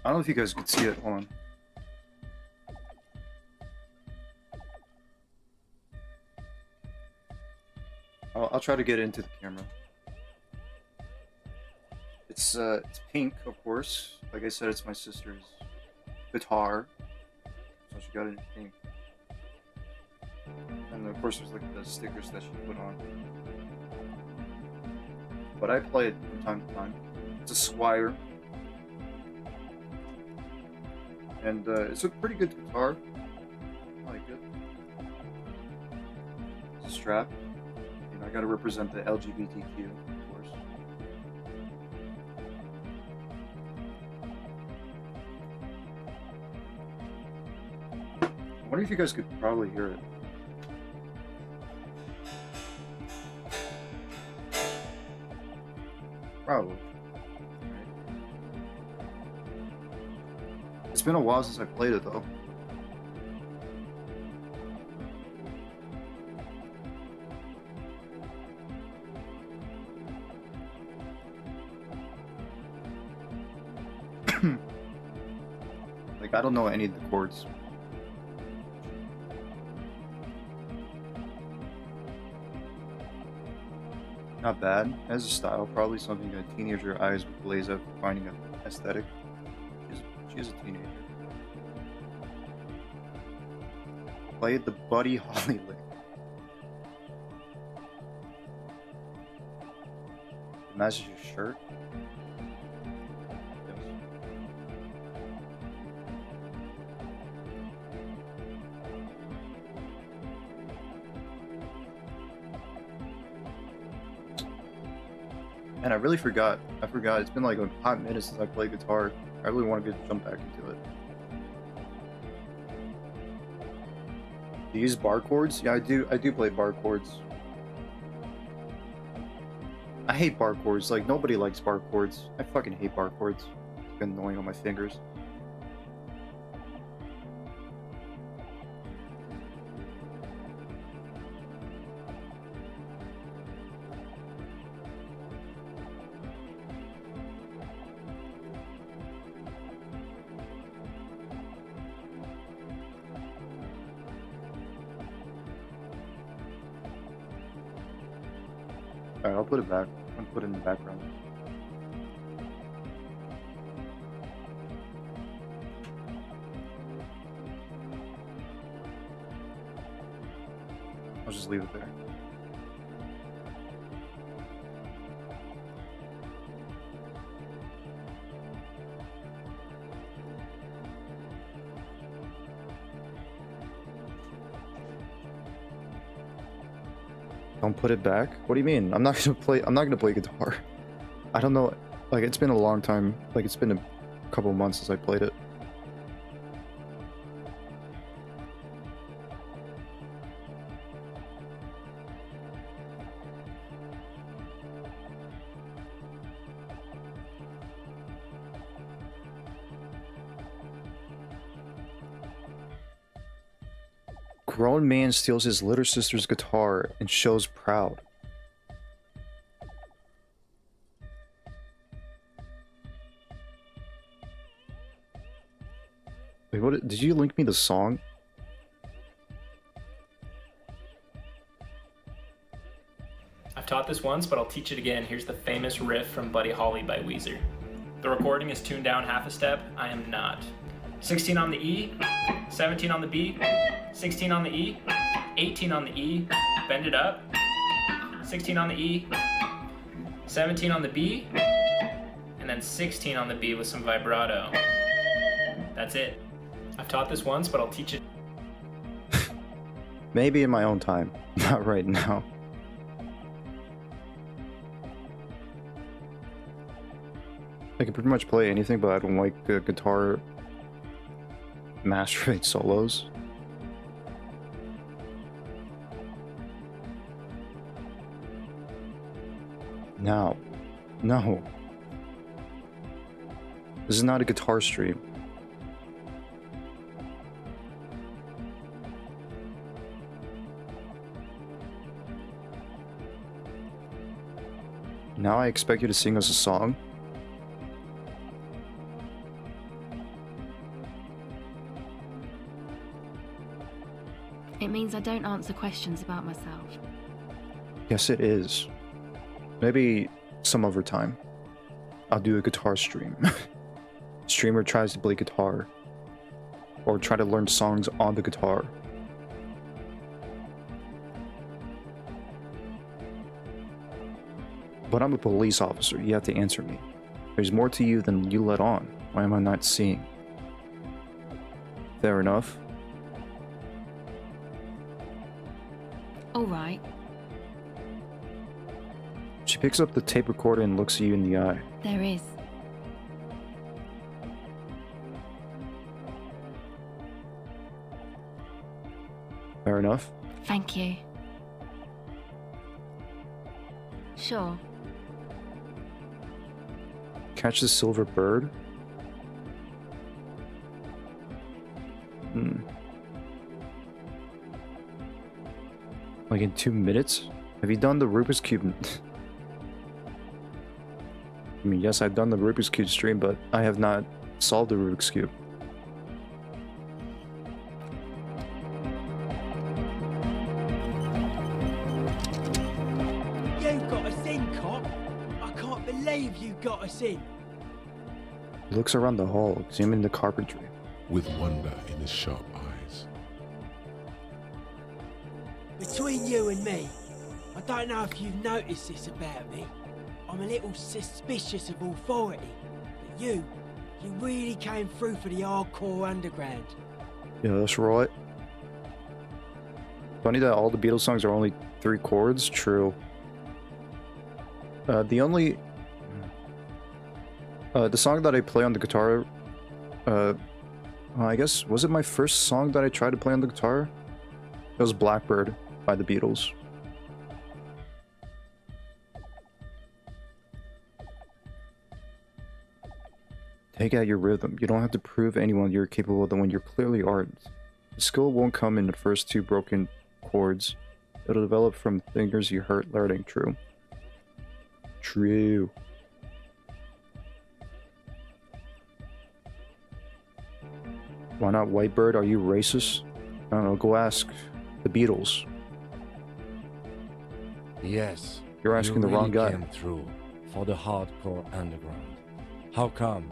I don't know if you guys could see it. Hold on. I'll try to get into the camera. It's pink, of course. Like I said, it's my sister's guitar, so she got it in pink. And of course, there's like the stickers that she put on. But I play it from time to time. It's a Squire. And it's a pretty good guitar. I like it. the strap. You know, I gotta represent the LGBTQ, of course. I wonder if you guys could probably hear it. Probably. It's been a while since I played it though. Like, I don't know any of the chords. Not bad. As a style, probably something a teenager eyes would glaze up finding an aesthetic. She is a teenager. Played the Buddy Holly lick. Matches your shirt. And I really forgot. It's been like a hot minute since I played guitar. I really want to jump back into it. Do you use bar chords? Yeah, I do play bar chords. I hate bar chords. Like, nobody likes bar chords. I fucking hate bar chords. It's been annoying on my fingers. Alright, I'll put it back. I'm gonna put it in the background. I'll just leave it there. Don't put it back? What do you mean? I'm not gonna play guitar. I don't know, like, it's been a long time. Like, it's been a couple months since I played it. Grown man steals his little sister's guitar and shows proud. Wait, what? Did you link me the song? I've taught this once, but I'll teach it again. Here's the famous riff from Buddy Holly by Weezer. The recording is tuned down half a step. I am not. 16 on the E, 17 on the B, 16 on the E, 18 on the E, bend it up, 16 on the E, 17 on the B, and then 16 on the B with some vibrato. That's it. I've taught this once, but I'll teach it. Maybe in my own time, not right now. I can pretty much play anything, but I don't like the guitar masturbate solos. No. No. This is not a guitar stream. Now I expect you to sing us a song? It means I don't answer questions about myself. Yes, it is. Maybe some other time. I'll do a guitar stream. Streamer tries to play guitar. Or try to learn songs on the guitar. But I'm a police officer. You have to answer me. There's more to you than you let on. Why am I not seeing? Fair enough. All right. She picks up the tape recorder and looks you in the eye. There is. Fair enough. Thank you. Sure. Catch the silver bird? Like in 2 minutes? Have you done the Rubik's Cube? I mean, yes, I've done the Rubik's Cube stream, but I have not solved the Rubik's Cube. You got us in, cop. I can't believe you got us in. He looks around the hall, examining the carpentry. With wonder in his sharp eyes. Between you and me, I don't know if you've noticed this about me. I'm a little suspicious of authority. But you really came through for the hardcore underground. Yeah, that's right. Funny that all the Beatles songs are only 3 chords. True. The song that I play on the guitar, I guess, was it my first song that I tried to play on the guitar? It was Blackbird by the Beatles. Take out your rhythm. You don't have to prove anyone you're capable of when you clearly aren't. The skill won't come in the first 2 broken chords. It'll develop from fingers you hurt learning. True. True. Why not Whitebird? Are you racist? I don't know, go ask the Beatles. Yes. You're asking you the wrong really guy. Came through for the hardcore underground. How come?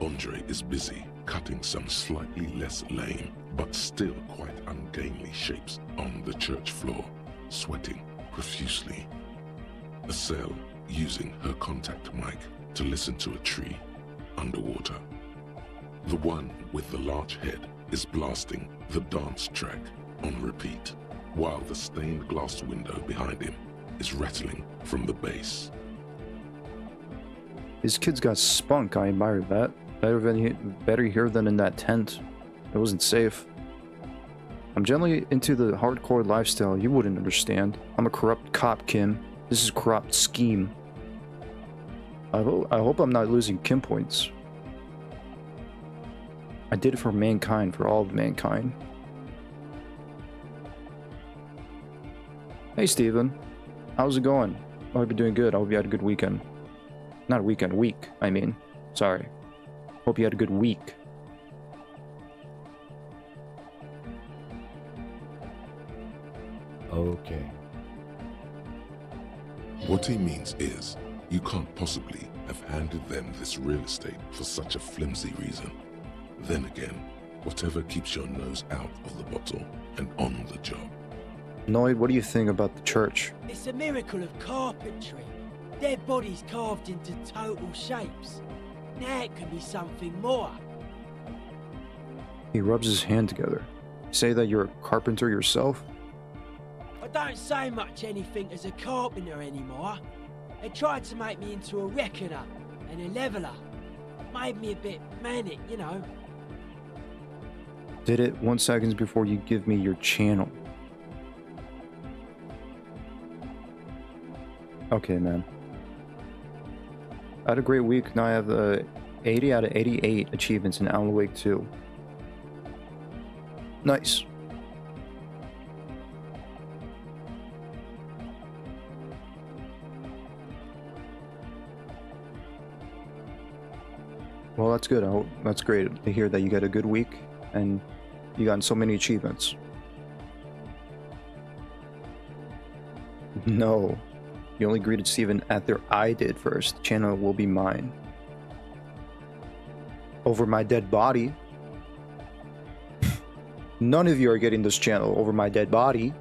Andre is busy cutting some slightly less lame, but still quite ungainly shapes on the church floor, sweating profusely. Estelle using her contact mic to listen to a tree underwater. The one with the large head is blasting the dance track on repeat, while the stained glass window behind him is rattling from the bass. His kids got spunk, I admire that. Better here than in that tent. It wasn't safe. I'm generally into the hardcore lifestyle, you wouldn't understand. I'm a corrupt cop, Kim. This is a corrupt scheme. I hope I'm not losing Kim points. I did it for mankind, for all of mankind. Hey Steven, how's it going? I hope you're doing good. I hope you had a good weekend. Not a weekend, week, I mean. Sorry. Hope you had a good week. Okay. What he means is, you can't possibly have handed them this real estate for such a flimsy reason. Then again, whatever keeps your nose out of the bottle and on the job. Noid, what do you think about the church? It's a miracle of carpentry. Dead bodies carved into total shapes. Now it can be something more. He rubs his hand together. Say that you're a carpenter yourself? I don't say much anything as a carpenter anymore. They tried to make me into a reckoner and a leveler. Made me a bit manic, you know. Did it 1 second before you give me your channel. Okay, man. I had a great week. Now I have 80 out of 88 achievements in Alan Wake 2. Nice. Well, that's good. That's great to hear that you got a good week and you got so many achievements. No. You only greeted Steven after I did first. Channel will be mine. Over my dead body. None of you are getting this channel over my dead body.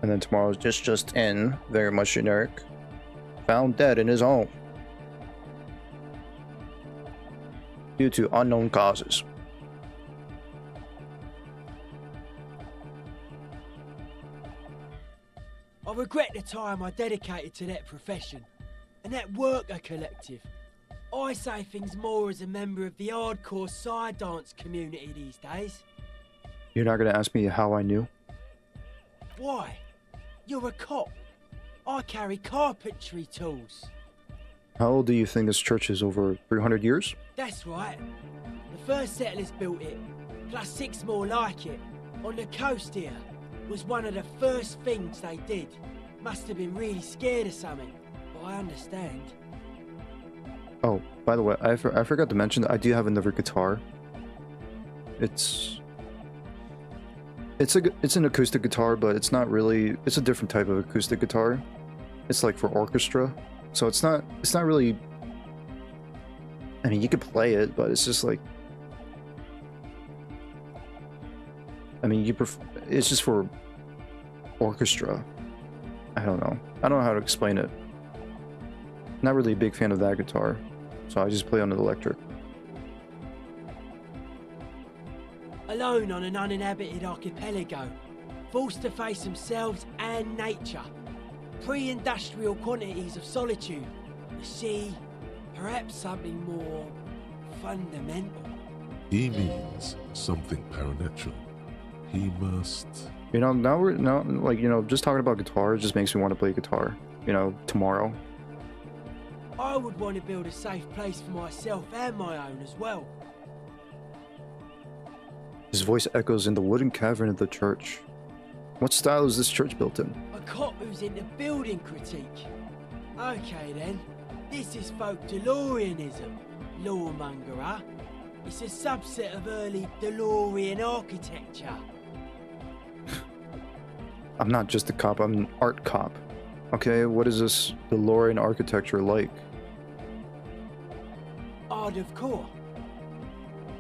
And then tomorrow's just in. Very much generic. Found dead in his home. due to unknown causes. I regret the time I dedicated to that profession and that worker collective. I say things more as a member of the hardcore side dance community these days. You're not gonna ask me how I knew? Why? You're a cop. I carry carpentry tools. How old do you think this church is? Over 300 years? That's right. The first settlers built it, plus 6 more like it, on the coast here. Was one of the first things they did. Must have been really scared of something, but I understand. Oh, by the way, I forgot to mention that I do have another guitar. It's an acoustic guitar, but it's not really. It's a different type of acoustic guitar. It's like for orchestra, so it's not really. I mean, you could play it, but it's just like. I mean, it's just for orchestra. I don't know how to explain it. Not really a big fan of that guitar, so I just play on the electric. Alone on an uninhabited archipelago, forced to face themselves and nature. Pre-industrial quantities of solitude. The sea, perhaps something more fundamental. He means something paranatural. He must... You know, just talking about guitar just makes me want to play guitar, tomorrow. I would want to build a safe place for myself and my own as well. His voice echoes in the wooden cavern of the church. What style is this church built in? A cop who's into building critique. Okay then, this is folk DeLoreanism, lawmonger, huh? It's a subset of early DeLorean architecture. I'm not just a cop, I'm an art cop. Okay, what is this DeLorean architecture like? Art of core.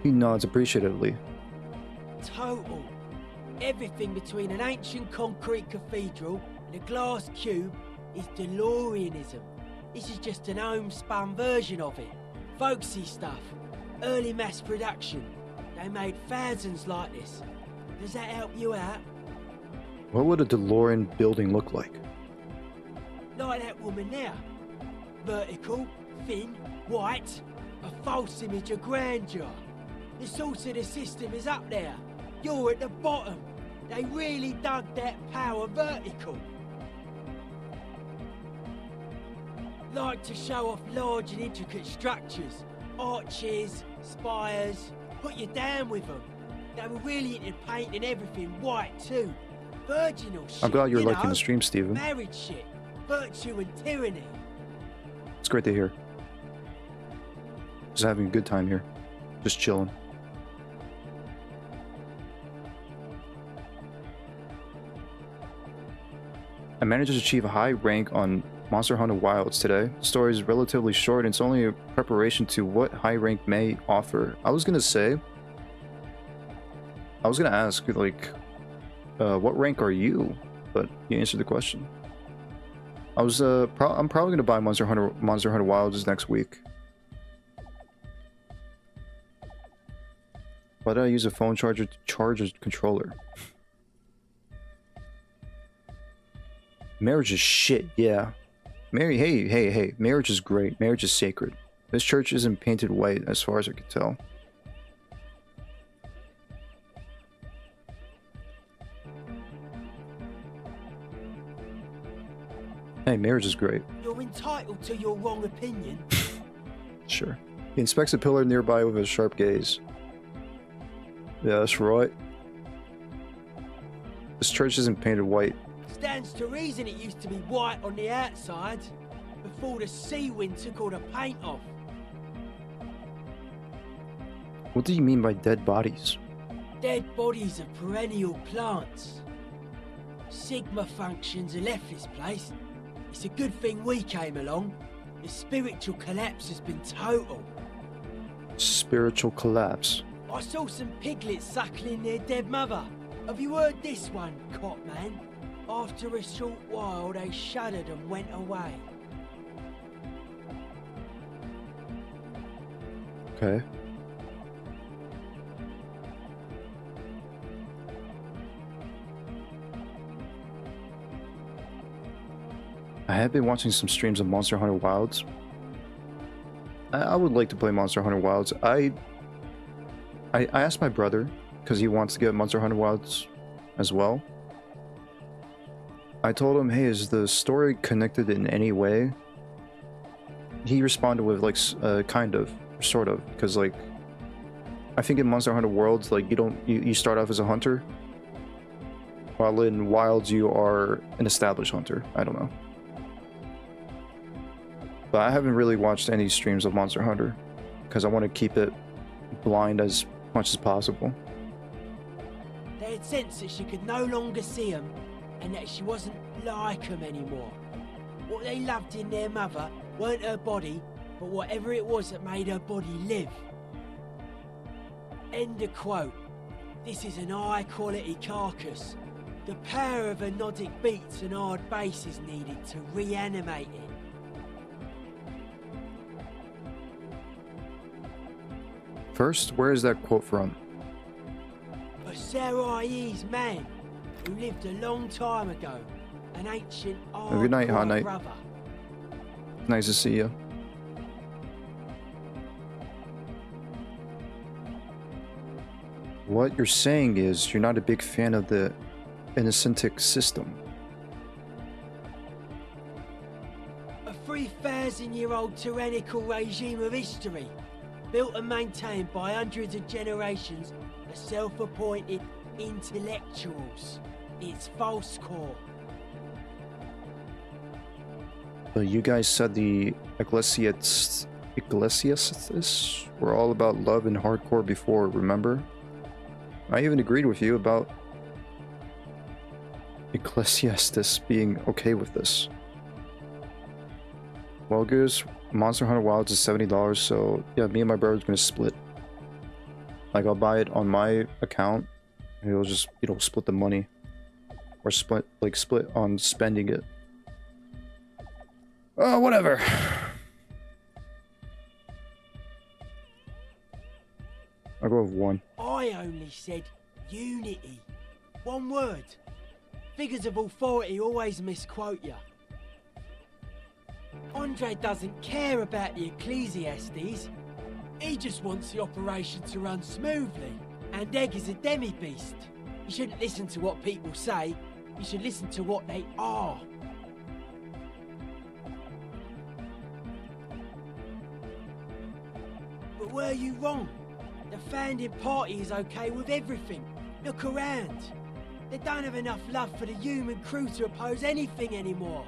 He nods appreciatively. Total. Everything between an ancient concrete cathedral and a glass cube is DeLoreanism. This is just an homespun version of it. Folksy stuff. Early mass production. They made thousands like this. Does that help you out? What would a DeLorean building look like? Like that woman now. Vertical, thin, white. A false image of grandeur. The source of the system is up there. You're at the bottom. They really dug that power vertical. Like to show off large and intricate structures. Arches, spires. Put you down with them. They were really into painting everything white too. Virginal shit. I'm glad you're you liking know? the stream, Steven. Married shit. Virtue and tyranny. It's great to hear. Just having a good time here. Just chilling. I managed to achieve a high rank on Monster Hunter Wilds today. The story is relatively short and it's only a preparation to what high rank may offer. I was gonna ask, like, what rank are you? But you answered the question. I'm probably gonna buy Monster Hunter Wilds next week. Why did I use a phone charger to charge a controller? Marriage is shit, yeah. Hey, marriage is great. Marriage is sacred. This church isn't painted white as far as I can tell. Hey, marriage is great. You're entitled to your wrong opinion. Sure. He inspects a pillar nearby with a sharp gaze. Yeah, that's right. This church isn't painted white. Stands to reason it used to be white on the outside, before the sea wind took all the paint off. What do you mean by dead bodies? Dead bodies of perennial plants. Sigma functions have left this place. It's a good thing we came along. The spiritual collapse has been total. Spiritual collapse. I saw some piglets suckling their dead mother. Have you heard this one, cop man? After a short while, they shuddered and went away. Okay. I have been watching some streams of Monster Hunter Wilds. I would like to play Monster Hunter Wilds. I asked my brother, because he wants to get Monster Hunter Wilds as well. I told him, hey, is the story connected in any way? He responded with, like, kind of, sort of, because, like, I think in Monster Hunter Worlds, like, you start off as a hunter, while in Wilds you are an established hunter. I don't know. But I haven't really watched any streams of Monster Hunter, because I want to keep it blind as much as possible. They had sensed that she could no longer see him, and that she wasn't like him anymore. What they loved in their mother weren't her body, but whatever it was that made her body live. End of quote. This is an high-quality carcass. The power of anodic beats and hard bass is needed to reanimate it. First, where is that quote from? A Sarais man who lived a long time ago. An ancient Good night, Hot Knight. brother. Nice to see you. What you're saying is you're not a big fan of the Innocentic system. A 3,000-year-old tyrannical regime of history, built and maintained by hundreds of generations of self-appointed intellectuals. It's false core. But you guys said the Iglesias were all about love and hardcore before, remember? I even agreed with you about Ecclesiastes being okay with this. Well, Goose, Monster Hunter Wilds is $70, so yeah, me and my brother's gonna split. Like, I'll buy it on my account, and we'll just, split the money. Or split on spending it. Oh, whatever. I'll go with 1. I only said unity. One word. Figures of authority always misquote you. Andre doesn't care about the Ecclesiastes. He just wants the operation to run smoothly. And Egg is a demi-beast. You shouldn't listen to what people say. You should listen to what they are. But were you wrong? The founding party is okay with everything. Look around. They don't have enough love for the human crew to oppose anything anymore.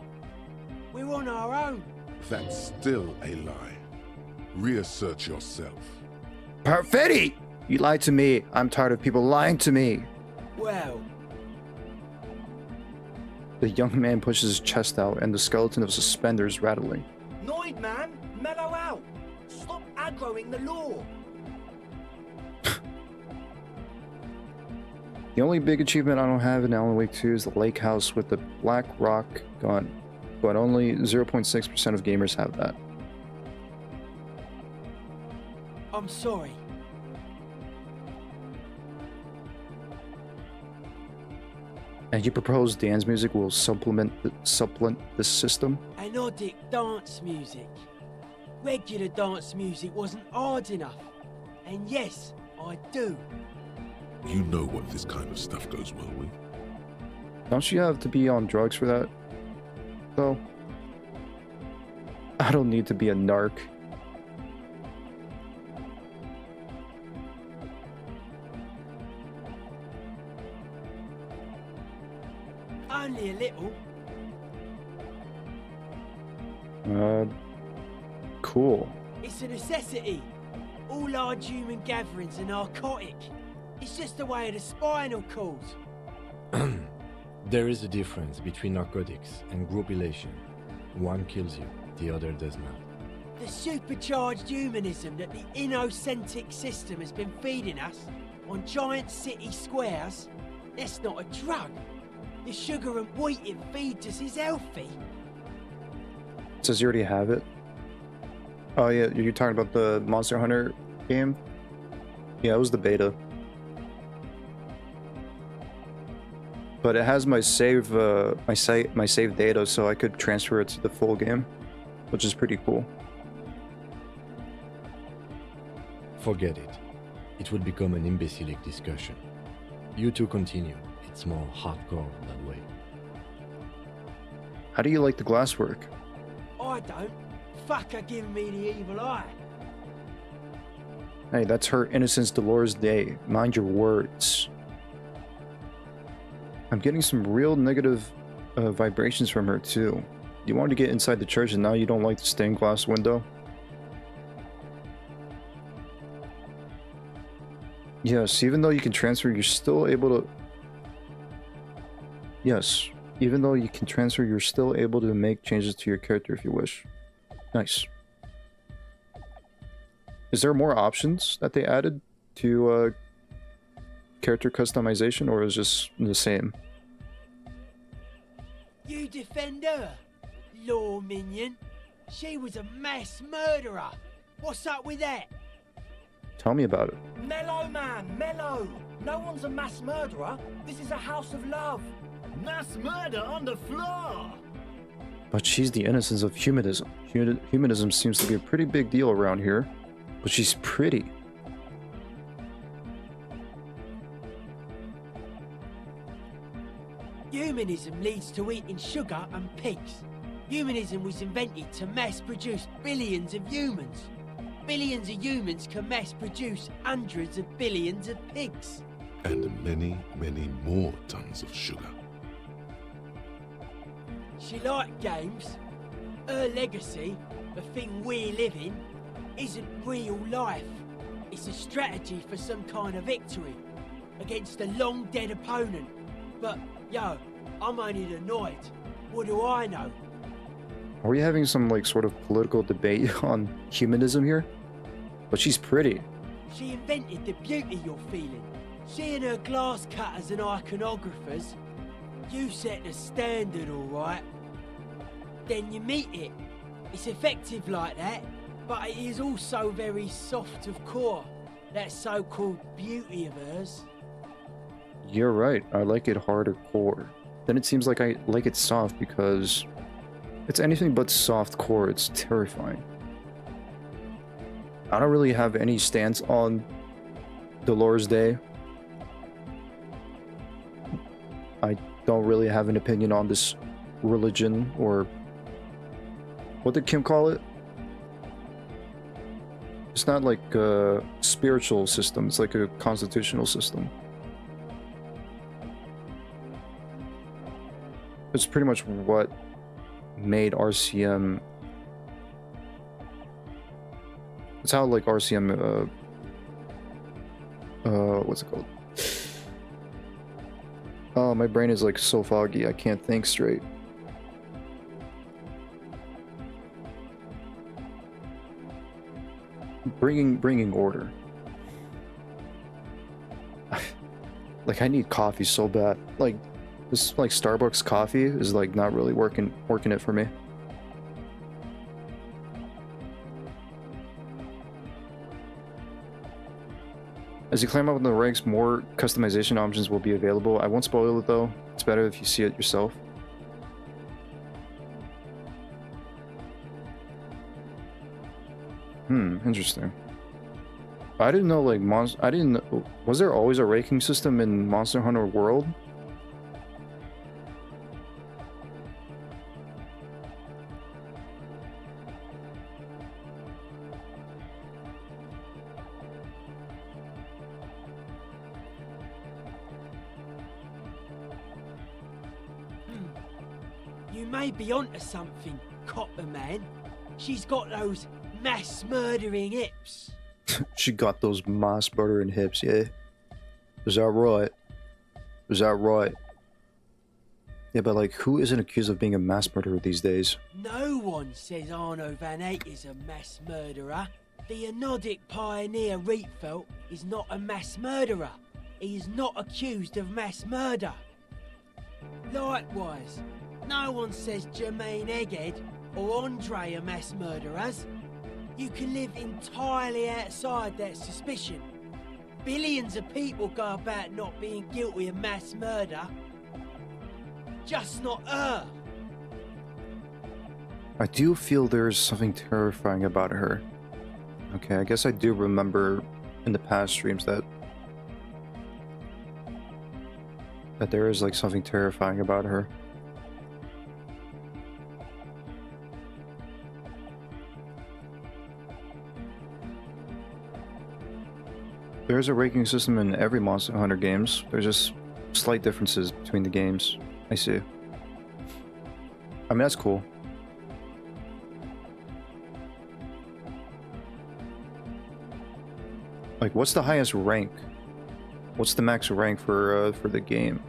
We're on our own. That's still a lie. Reassert yourself. Perfetti! You lied to me. I'm tired of people lying to me. Well, The young man pushes his chest out and the skeleton of suspenders rattling. Noid, man! Mellow out! Stop aggroing the law! The only big achievement I don't have in Alan Wake 2 is the lake house with the black rock gun, but only 0.6% of gamers have that. I'm sorry. And you propose dance music will supplement this system? Anodic dance music. Regular dance music wasn't hard enough. And yes, I do. You know what this kind of stuff goes well with. Don't you have to be on drugs for that, though? I don't need to be a narc. Only a little. Cool. It's a necessity. All large human gatherings are narcotic. It's just the way of the spinal cord. There is a difference between narcotics and group elation. One kills you, the other does not. The supercharged humanism that the innocentic system has been feeding us on giant city squares, that's not a drug. The sugar and wheat it feeds us is healthy. Says you already have it. Oh yeah, you're talking about the Monster Hunter game? Yeah, it was the beta. But it has my save, my save data, so I could transfer it to the full game, which is pretty cool. Forget it. It would become an imbecilic discussion. You two continue. It's more hardcore that way. How do you like the glasswork? I don't. Fuck her giving me the evil eye. Hey, that's her Innocence Dolores Day. Mind your words. I'm getting some real negative vibrations from her too. You wanted to get inside the church and now you don't like the stained glass window? Yes, even though you can transfer, you're still able to... Yes, even though you can transfer, you're still able to make changes to your character if you wish. Nice. Is there more options that they added to character customization, or is it just the same? You defend her, law minion. She was a mass murderer. What's up with that? Tell me about it. Mellow, man, mellow. No one's a mass murderer. This is a house of love. Mass murder on the floor! But she's the innocence of humanism. Humanism seems to be a pretty big deal around here. But she's pretty. Humanism leads to eating sugar and pigs. Humanism was invented to mass produce billions of humans. Billions of humans can mass produce hundreds of billions of pigs. And many, many more tons of sugar. She liked games. Her legacy, the thing we live in, isn't real life. It's a strategy for some kind of victory against a long dead opponent. But, yo, I'm only annoyed. What do I know? Are we having some, like, sort of political debate on humanism here? But she's pretty. She invented the beauty you're feeling. She and her glass cutters and iconographers. You set the standard, alright? Then you meet it. It's effective like that, but it is also very soft of core. That so-called beauty of hers. You're right. I like it harder core. Then it seems like I like it soft because it's anything but soft core. It's terrifying. I don't really have any stance on Dolores Day. I don't really have an opinion on this religion, or what did Kim call it? It's not like a spiritual system, it's like a constitutional system. It's pretty much what made RCM. It's how like RCM what's it called? Oh, my brain is like so foggy, I can't think straight. Bringing order. Like, I need coffee so bad. Like, this like Starbucks coffee is like not really working it for me. As you climb up in the ranks, more customization options will be available. I won't spoil it though. It's better if you see it yourself. Interesting. I didn't know like was there always a ranking system in Monster Hunter World? You may be onto something, Copperman. She's got those mass murdering hips. She got those mass murdering hips, yeah? Is that right? Is that right? Yeah, but like, who isn't accused of being a mass murderer these days? No one says Arno Van Eyck is a mass murderer. The Anodic pioneer Rietveld is not a mass murderer. He is not accused of mass murder. Likewise, no one says Jermaine Egghead or Andre are mass murderers. You can live entirely outside that suspicion. Billions of people go about not being guilty of mass murder. just not her. I do feel there's something terrifying about her. Okay, I guess I do remember in the past streams that there is like something terrifying about her. There's a ranking system in every Monster Hunter games. There's just slight differences between the games. I see. I mean, that's cool. Like, what's the highest rank? What's the max rank for the game?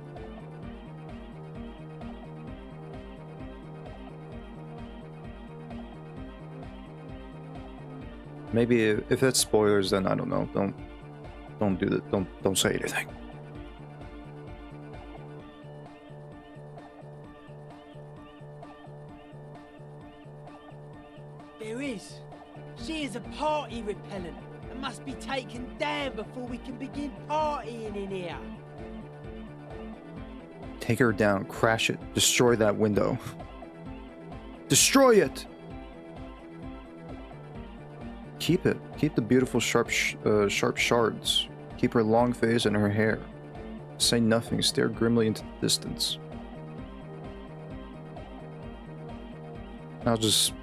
Maybe if that's spoilers, then I don't know. Don't do that. Don't say anything. There is. She is a party repellent and must be taken down before we can begin partying in here. Take her down, crash it, destroy that window. Destroy it! Keep it. Keep the beautiful sharp shards. Keep her long face and her hair. Say nothing, stare grimly into the distance. I'll just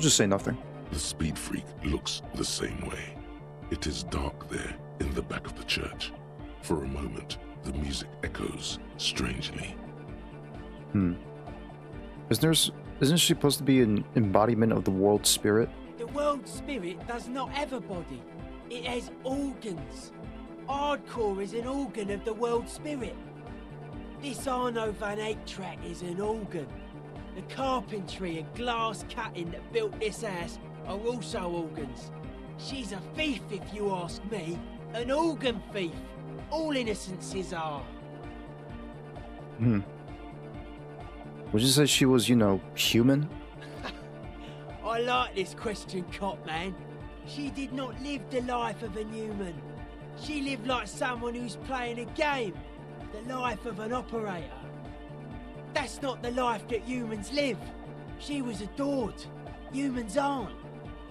say nothing. The speed freak looks the same way. It is dark there in the back of the church. For a moment, the music echoes strangely. Isn't she supposed to be an embodiment of the world spirit? The world spirit does not have a body. It has organs. Hardcore is an organ of the world spirit. This Arno van Eyck track is an organ. The carpentry and glass cutting that built this house are also organs. She's a thief, if you ask me. An organ thief. All innocences are. Would you say she was, human? I like this question, cop man. She did not live the life of a human. She lived like someone who's playing a game. The life of an operator. That's not the life that humans live. She was adored. Humans aren't.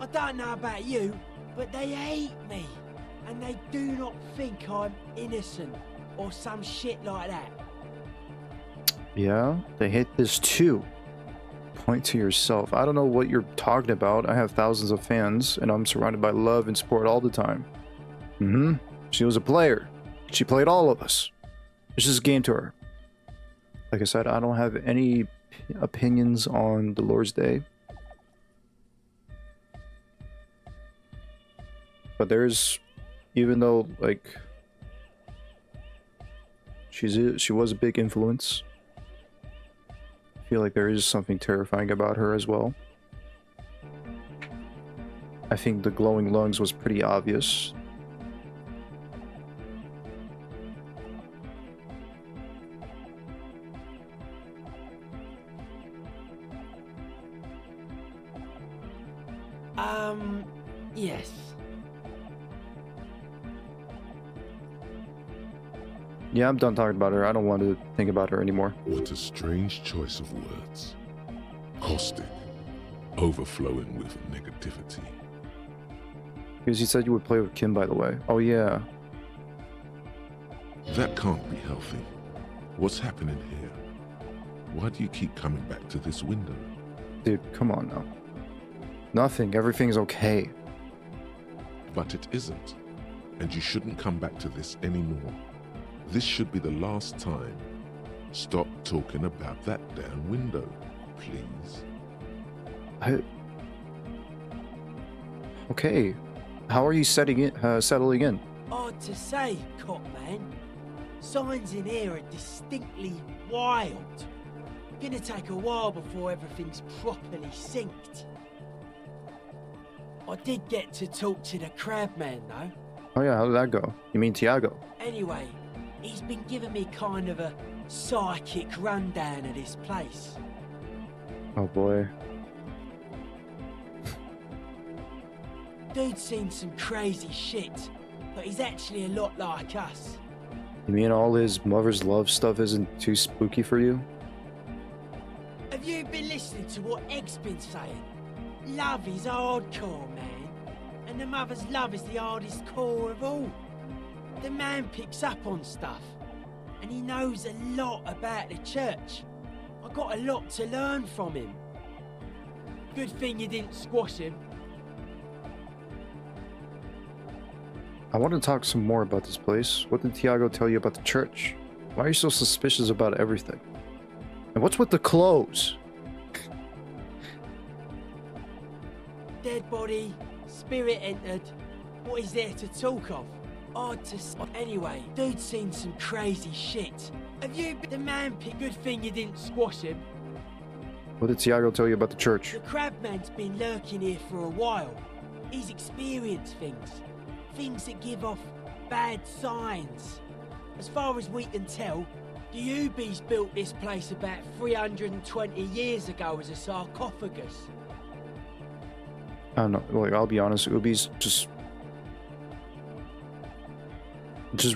I don't know about you, but they hate me. And they do not think I'm innocent or some shit like that. Yeah, they hate this too. Point to yourself. I don't know what you're talking about. I have thousands of fans, and I'm surrounded by love and support all the time. She was a player. She played all of us. It's just a game to her. Like I said, I don't have any opinions on the Lord's Day. But there's, even though, like, she was a big influence, I feel like there is something terrifying about her as well. I think the glowing lungs was pretty obvious. Yes. Yeah, I'm done talking about her. I don't want to think about her anymore. What a strange choice of words. Caustic, overflowing with negativity. Because you said you would play with Kim, by the way. Oh, yeah. That can't be healthy. What's happening here? Why do you keep coming back to this window? Dude, come on now. Nothing. Everything's okay. But it isn't. And you shouldn't come back to this anymore. This should be the last time. Stop talking about that damn window, please. Okay. How are you settling in? Hard to say, cop man. Signs in here are distinctly wild. Gonna take a while before everything's properly synced. I did get to talk to the crab man, though. Oh yeah, how did that go? You mean Tiago? Anyway, he's been giving me kind of a psychic rundown of this place. Oh boy. Dude's seen some crazy shit, but he's actually a lot like us. You mean all his mother's love stuff isn't too spooky for you? listening to what Egg's been saying. Love is hardcore, man. And the mother's love is the hardest core of all. The man picks up on stuff. And he knows a lot about the church. I got a lot to learn from him. Good thing you didn't squash him. I want to talk some more about this place. What did Tiago tell you about the church? Why are you so suspicious about everything? And what's with the clothes? Dead body, spirit entered. What is there to talk of? Hard to say. Anyway, dude's seen some crazy shit. Have you been the man pick? Good thing you didn't squash him. What did Tiago tell you about the church? The crabman's been lurking here for a while. He's experienced things. Things that give off bad signs. As far as we can tell, the Ubies built this place about 320 years ago as a sarcophagus. I don't know, like, I'll be honest, Ubi's just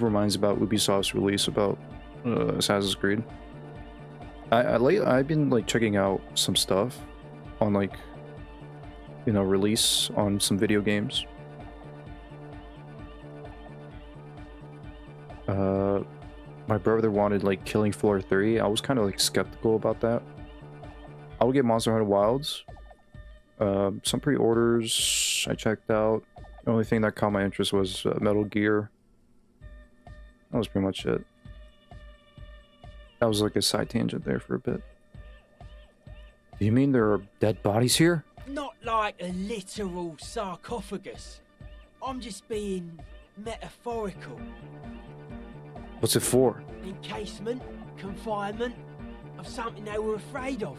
reminds about Ubisoft's release about Assassin's Creed. I've been like checking out some stuff on like, you know, release on some video games. My brother wanted like Killing Floor 3. I was kind of like skeptical about that. I would get Monster Hunter Wilds. Some pre-orders I checked out. The only thing that caught my interest was Metal Gear. That was pretty much it. That was like a side tangent there for a bit. Do you mean there are dead bodies here? Not like a literal sarcophagus. I'm just being metaphorical. What's it for? Encasement, confinement of something they were afraid of.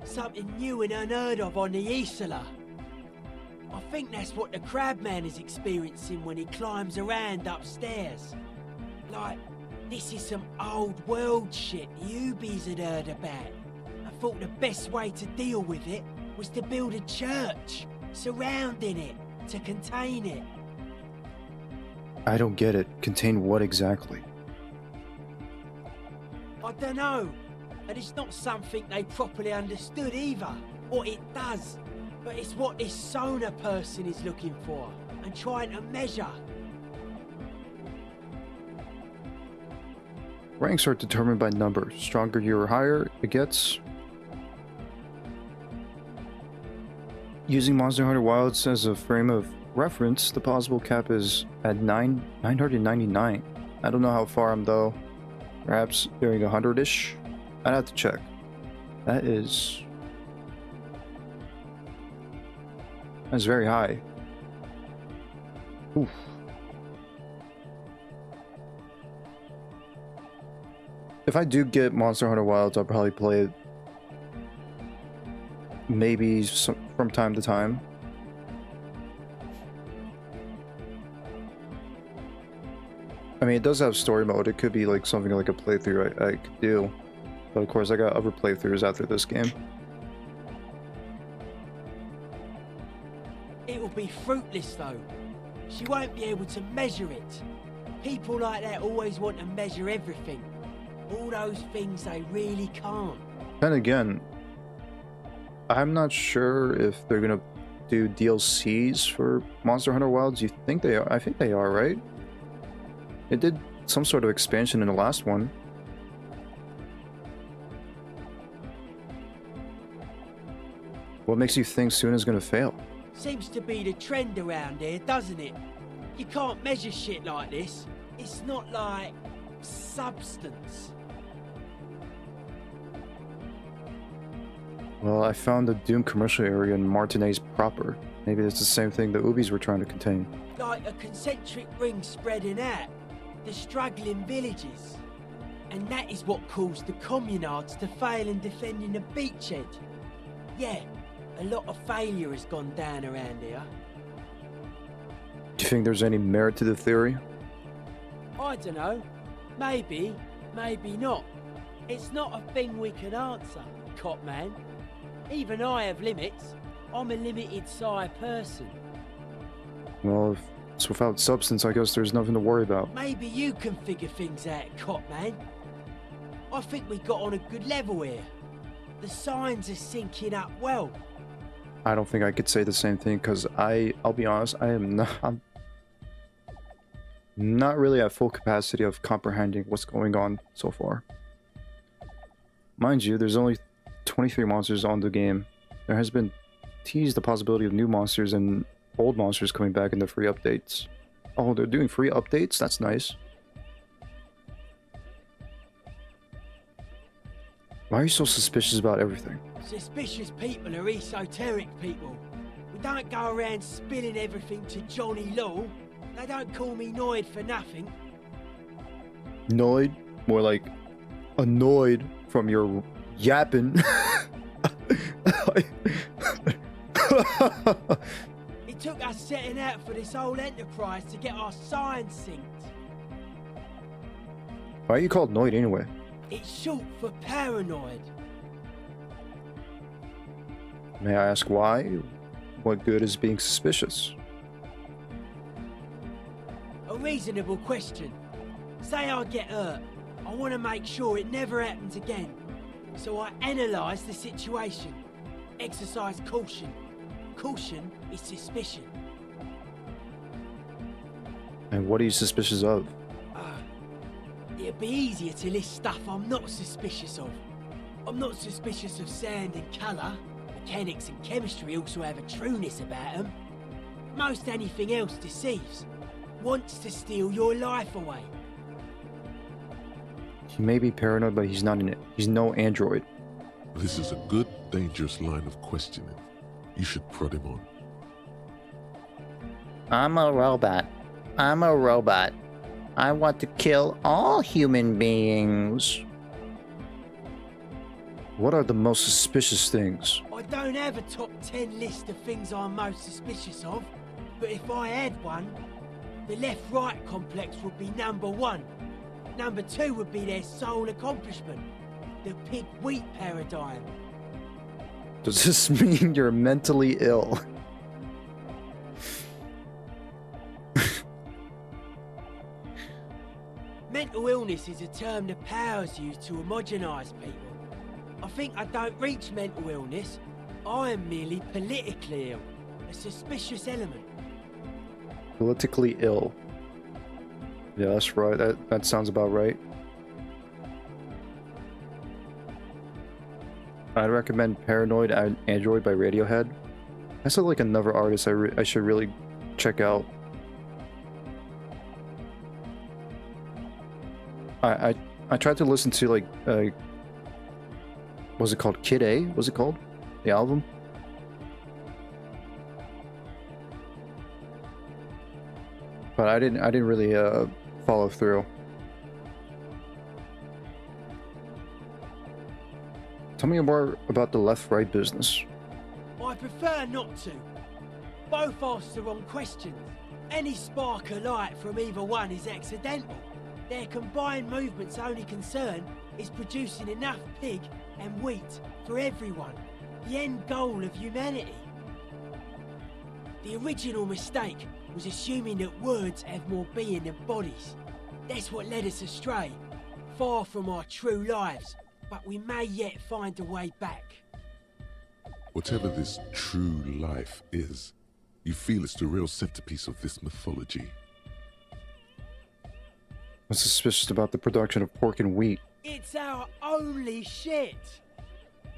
Something new and unheard of on the Isla. I think that's what the crabman is experiencing when he climbs around upstairs. Like, this is some old world shit the Ubies had heard about. I thought the best way to deal with it was to build a church surrounding it to contain it. I don't get it. Contain what exactly? I don't know, and it's not something they properly understood either, what it does, but it's what this Sona person is looking for and trying to measure. Ranks are determined by number. Stronger you or higher it gets. Using Monster Hunter Wilds as a frame of reference, the possible cap is at 999. I don't know how far I'm though. Perhaps doing 100-ish? I'd have to check. That's very high. Oof. If I do get Monster Hunter Wilds, I'll probably play it maybe from time to time. I mean, it does have story mode. It could be like something like a playthrough I could do. But of course, I got other playthroughs after this game. It will be fruitless though. She won't be able to measure it. People like that always want to measure everything. All those things they really can't. Then again, I'm not sure if they're gonna do DLCs for Monster Hunter Wilds. You think they are? I think they are, right? It did some sort of expansion in the last one. What makes you think Suna's gonna fail? Seems to be the trend around here, doesn't it? You can't measure shit like this. It's not like substance. Well, I found the Doom commercial area in Martinez proper. Maybe it's the same thing the Ubies were trying to contain. Like a concentric ring spreading out. The struggling villages. And that is what caused the communards to fail in defending the beachhead. Yeah, a lot of failure has gone down around here. Do you think there's any merit to the theory? I don't know. Maybe, maybe not. It's not a thing we can answer, Copman. Even I have limits. I'm a limited-size person. Well, if it's without substance, I guess there's nothing to worry about. Maybe you can figure things out, Copman. I think we got on a good level here. the signs are syncing up well. I don't think I could say the same thing because I'll be honest, I'm not really at full capacity of comprehending what's going on so far. Mind you, there's only 23 monsters on the game. There has been teased the possibility of new monsters and old monsters coming back in the free updates. Oh, they're doing free updates? That's nice. Why are you so suspicious about everything? Suspicious people are esoteric people. We don't go around spilling everything to Johnny Law. They don't call me Noid for nothing. Noid? More like annoyed from your yapping. It took us setting out for this whole enterprise to get our signs synced. Why are you called Noid anyway? It's short for paranoid. May I ask why? What good is being suspicious? A reasonable question. Say I get hurt. I want to make sure it never happens again. So I analyse the situation. Exercise caution. Caution is suspicion. And what are you suspicious of? It'd be easier to list stuff I'm not suspicious of. I'm not suspicious of sound and colour. Mechanics and chemistry also have a trueness about them. Most anything else deceives. Wants to steal your life away. He may be paranoid, but he's not in it. He's no android. This is a good, dangerous line of questioning. You should prod him on. I'm a robot. I'm a robot. I want to kill all human beings. What are the most suspicious things? I don't have a top 10 list of things I'm most suspicious of, but if I had one, the left-right complex would be number 1. Number 2 would be their sole accomplishment, the pig-wheat paradigm. Does this mean you're mentally ill? Mental illness is a term the powers use to homogenise people. I think I don't reach mental illness. I am merely politically ill, a suspicious element. Politically ill. Yeah, that's right. That sounds about right. I'd recommend Paranoid Android by Radiohead. That's like another artist I should really check out. I tried to listen to like what was it called? Kid A? Was it called? The album? But I didn't really follow through. Tell me more about the left-right business. I prefer not to. Both ask the wrong questions. Any spark of light from either one is accidental. Their combined movement's only concern is producing enough pig and wheat for everyone. The end goal of humanity. The original mistake was assuming that words have more being than bodies. That's what led us astray, far from our true lives, but we may yet find a way back. Whatever this true life is, you feel it's the real centerpiece of this mythology. What's suspicious about the production of pork and wheat? It's our only shit.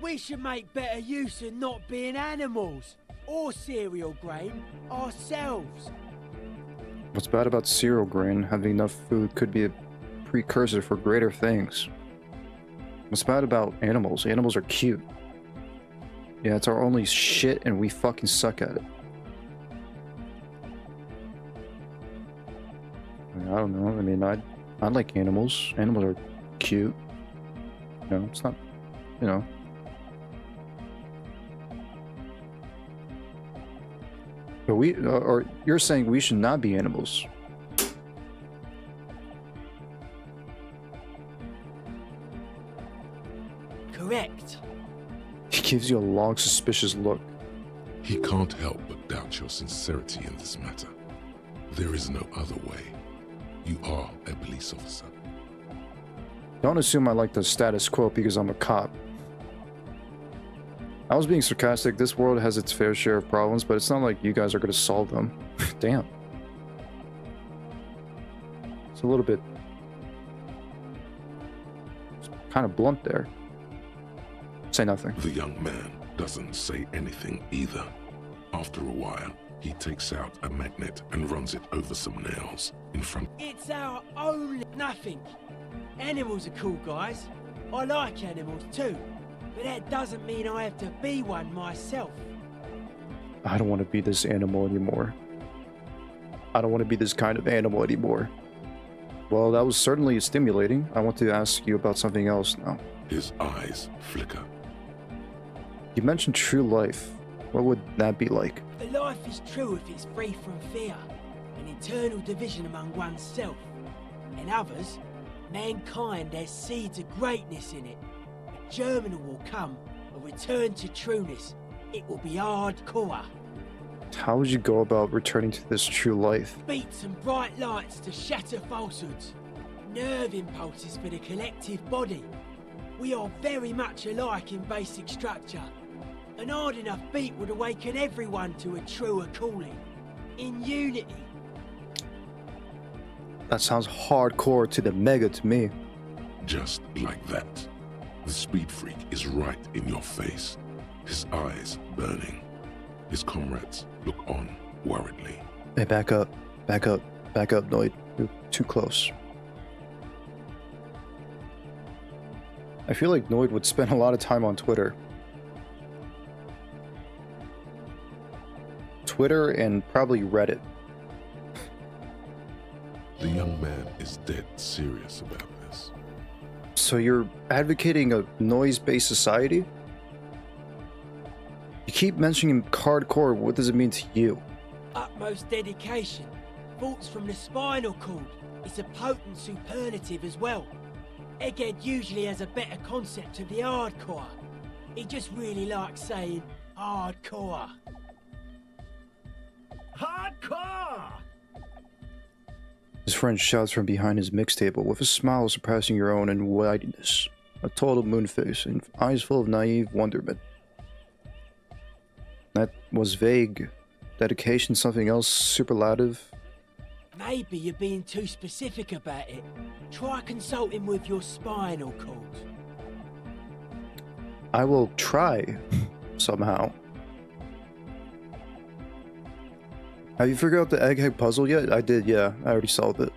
We should make better use of not being animals or cereal grain ourselves. What's bad about cereal grain? Having enough food could be a precursor for greater things. What's bad about animals? Animals are cute. Yeah, it's our only shit and we fucking suck at it. I don't know. I mean, I like animals. Animals are cute. You know, it's not, you know. But or you're saying we should not be animals. Correct. He gives you a long, suspicious look. He can't help but doubt your sincerity in this matter. There is no other way. You are a police officer. Don't assume I like the status quo because I'm a cop. I was being sarcastic. This world has its fair share of problems, but it's not like you guys are going to solve them. Damn. It's a little bit kind of blunt there. Say nothing. The young man doesn't say anything either. After a while, he takes out a magnet and runs it over some nails in front. It's our only nothing. Animals are cool, guys. I like animals too, but that doesn't mean I have to be one myself. I don't want to be this animal anymore. I don't want to be this kind of animal anymore. Well, that was certainly stimulating. I want to ask you about something else now. His eyes flicker. You mentioned true life. What would that be like? The life is true if it's free from fear, an internal division among oneself. And others, mankind has seeds of greatness in it. A germinal will come, a return to trueness. It will be hardcore. How would you go about returning to this true life? Beats and bright lights to shatter falsehoods. Nerve impulses for the collective body. We are very much alike in basic structure. An hard enough beat would awaken everyone to a truer calling. In unity. That sounds hardcore to the mega to me. Just like that. The speed freak is right in your face. His eyes burning. His comrades look on worriedly. Hey, back up. Back up. Back up, Noid. You're too close. I feel like Noid would spend a lot of time on Twitter. Twitter and probably Reddit. The young man is dead serious about this. So you're advocating a noise-based society? You keep mentioning hardcore. What does it mean to you? Utmost dedication. Thoughts from the spinal cord. It's a potent superlative as well. Egghead usually has a better concept of the hardcore. He just really likes saying hardcore. Hardcore! His friend shouts from behind his mix table with a smile surpassing your own in wideness. A total moon face and eyes full of naive wonderment. That was vague. Dedication, something else superlative? Maybe you're being too specific about it. Try consulting with your spinal cord. I will try, somehow. Have you figured out the egghead puzzle yet? I did, yeah. I already solved it.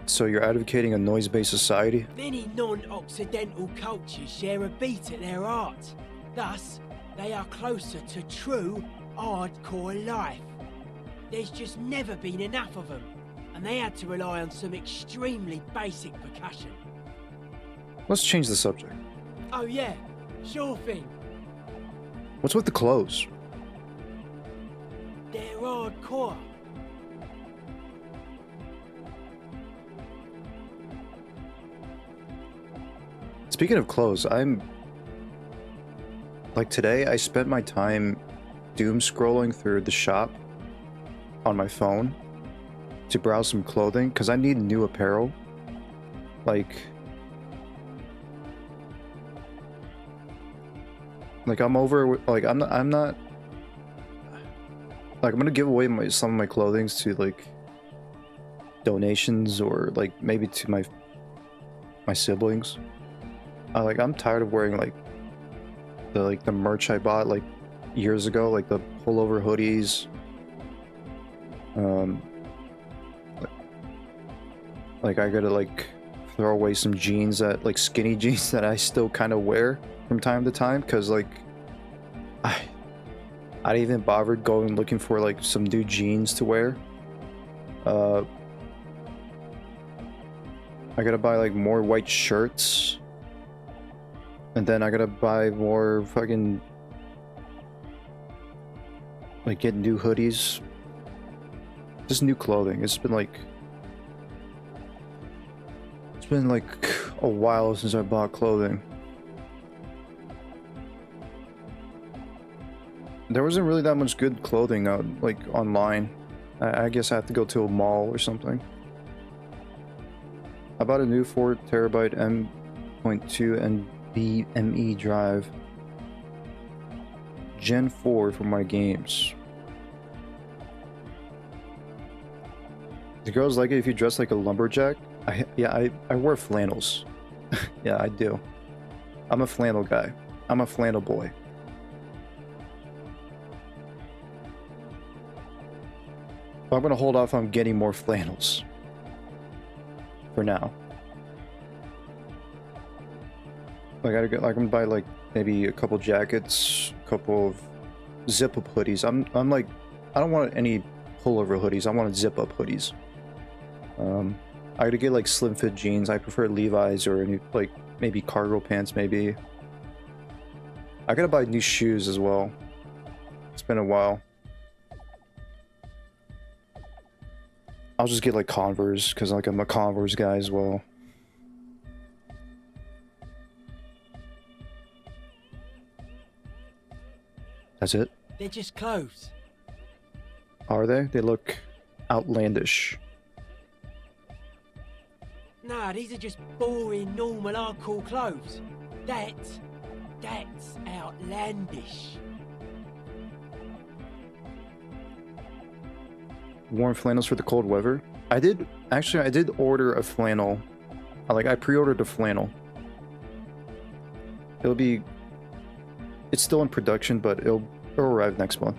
So you're advocating a noise-based society? Many non-Occidental cultures share a beat at their art. Thus, they are closer to true, hardcore life. There's just never been enough of them, and they had to rely on some extremely basic percussion. Let's change the subject. Oh yeah, sure thing. What's with the clothes? They're hardcore. Speaking of clothes, like today, I spent my time doom scrolling through the shop on my phone to browse some clothing because I need new apparel. Like I'm over. Like I'm not. Like I'm gonna give away some of my clothing to like donations or like maybe to my siblings. I'm tired of wearing like the merch I bought like years ago, like the pullover hoodies. Like I gotta like throw away some jeans that like skinny jeans that I still kind of wear from time to time because like I didn't even bother going looking for like some new jeans to wear. I gotta buy like more white shirts. And then I gotta buy more fucking... like, get new hoodies. Just new clothing. It's been like a while since I bought clothing. There wasn't really that much good clothing out, like, online. I guess I have to go to a mall or something. I bought a new 4 terabyte 2.2 NVMe drive. Gen 4 for my games. The girls like it if you dress like a lumberjack. I wear flannels. Yeah, I do. I'm a flannel guy. I'm a flannel boy. But I'm gonna hold off on getting more flannels. For now. I gotta get, like, I'm gonna buy like maybe a couple jackets, a couple of zip-up hoodies. I'm like, I don't want any pullover hoodies. I want zip up hoodies. I gotta get like slim fit jeans. I prefer Levi's or any, like maybe cargo pants maybe. I gotta buy new shoes as well. It's been a while. I'll just get like Converse because like I'm a Converse guy as well. That's it? They're just clothes. Are they? They look outlandish. Nah, these are just boring, normal, hardcore clothes. That's outlandish. Warm flannels for the cold weather. I did order a flannel. I pre-ordered a flannel. It's still in production, but it'll arrive next month.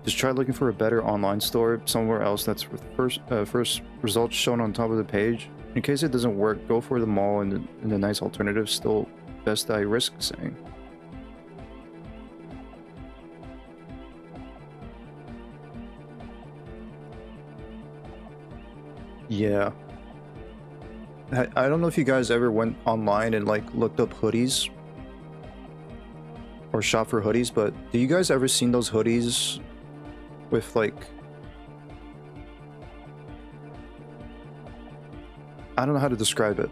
Just try looking for a better online store somewhere else that's first results shown on top of the page. In case it doesn't work, go for the mall and the nice alternative. Still best I risk saying. Yeah. I don't know if you guys ever went online and like looked up hoodies or shop for hoodies, but do you guys ever seen those hoodies with like, I don't know how to describe it.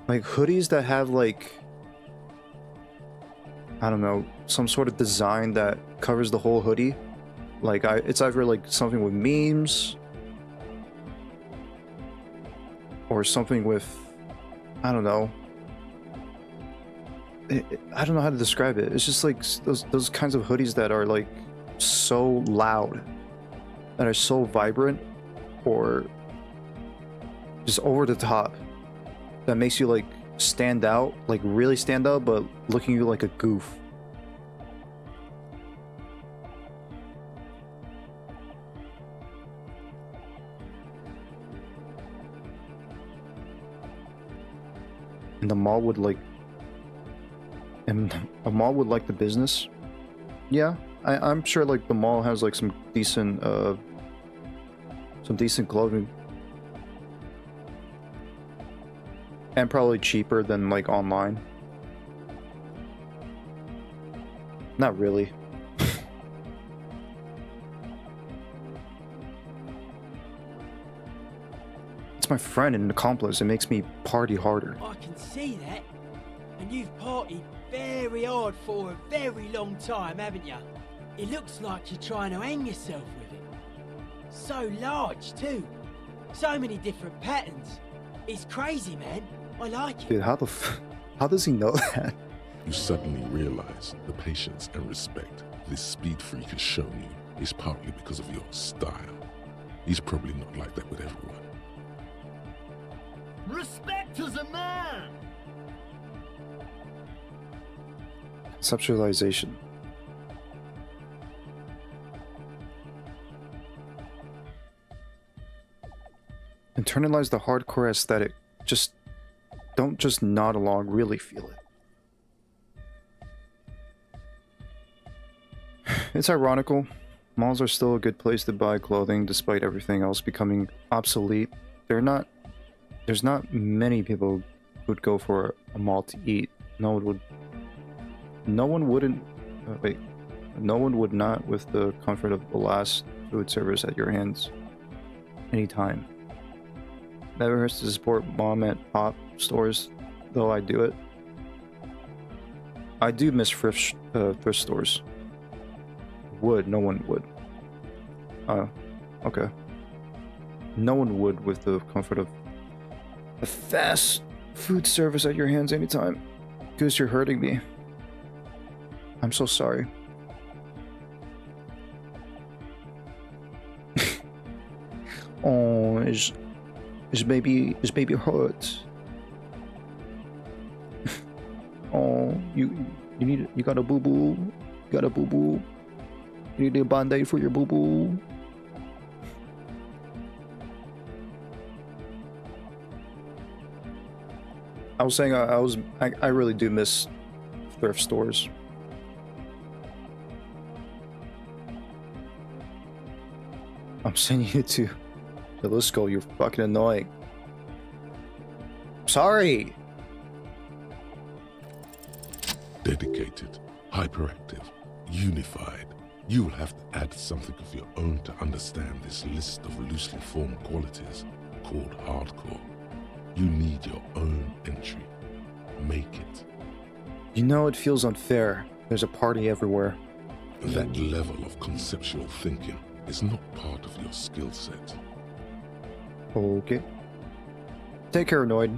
Like hoodies that have like, I don't know, some sort of design that covers the whole hoodie. Like it's either like something with memes or something with, I don't know. I don't know how to describe it. It's just like those kinds of hoodies that are like so loud, that are so vibrant, or just over the top, that makes you like stand out, like really stand out, but looking you like a goof. And the mall would like the business. Yeah, I'm sure like the mall has like some decent clothing, and probably cheaper than like online. Not really. It's my friend and an accomplice. It makes me party harder. I can see that. And you've partied very hard for a very long time, haven't you? It looks like you're trying to hang yourself with it. So large, too. So many different patterns. It's crazy, man. I like it. Dude, how does he know that? You suddenly realize the patience and respect this speed freak has shown you is partly because of your style. He's probably not like that with everyone. Respect as a man! Conceptualization. Internalize the hardcore aesthetic. Don't just nod along, really feel it. It's ironical. Malls are still a good place to buy clothing despite everything else becoming obsolete. There's not many people who'd go for a mall to eat. No one would not with the comfort of the last food service at your hands anytime. Never hurts to support mom and pop stores, though I do it. I do miss thrift stores. Would, no one would. Okay. No one would with the comfort of a fast food service at your hands anytime. Goose, you're hurting me. I'm so sorry. Oh, his baby hurt. Oh, you got a boo boo. You got a boo boo. You need a band-aid for your boo boo. I was saying I really do miss thrift stores. I'm sending you to Jalisco. You're fucking annoying. Sorry. Dedicated, hyperactive, unified. You will have to add something of your own to understand this list of loosely formed qualities called hardcore. You need your own entry. Make it. You know, it feels unfair. There's a party everywhere. That level of conceptual thinking is not part of your skill set. Okay. Take care, Noid.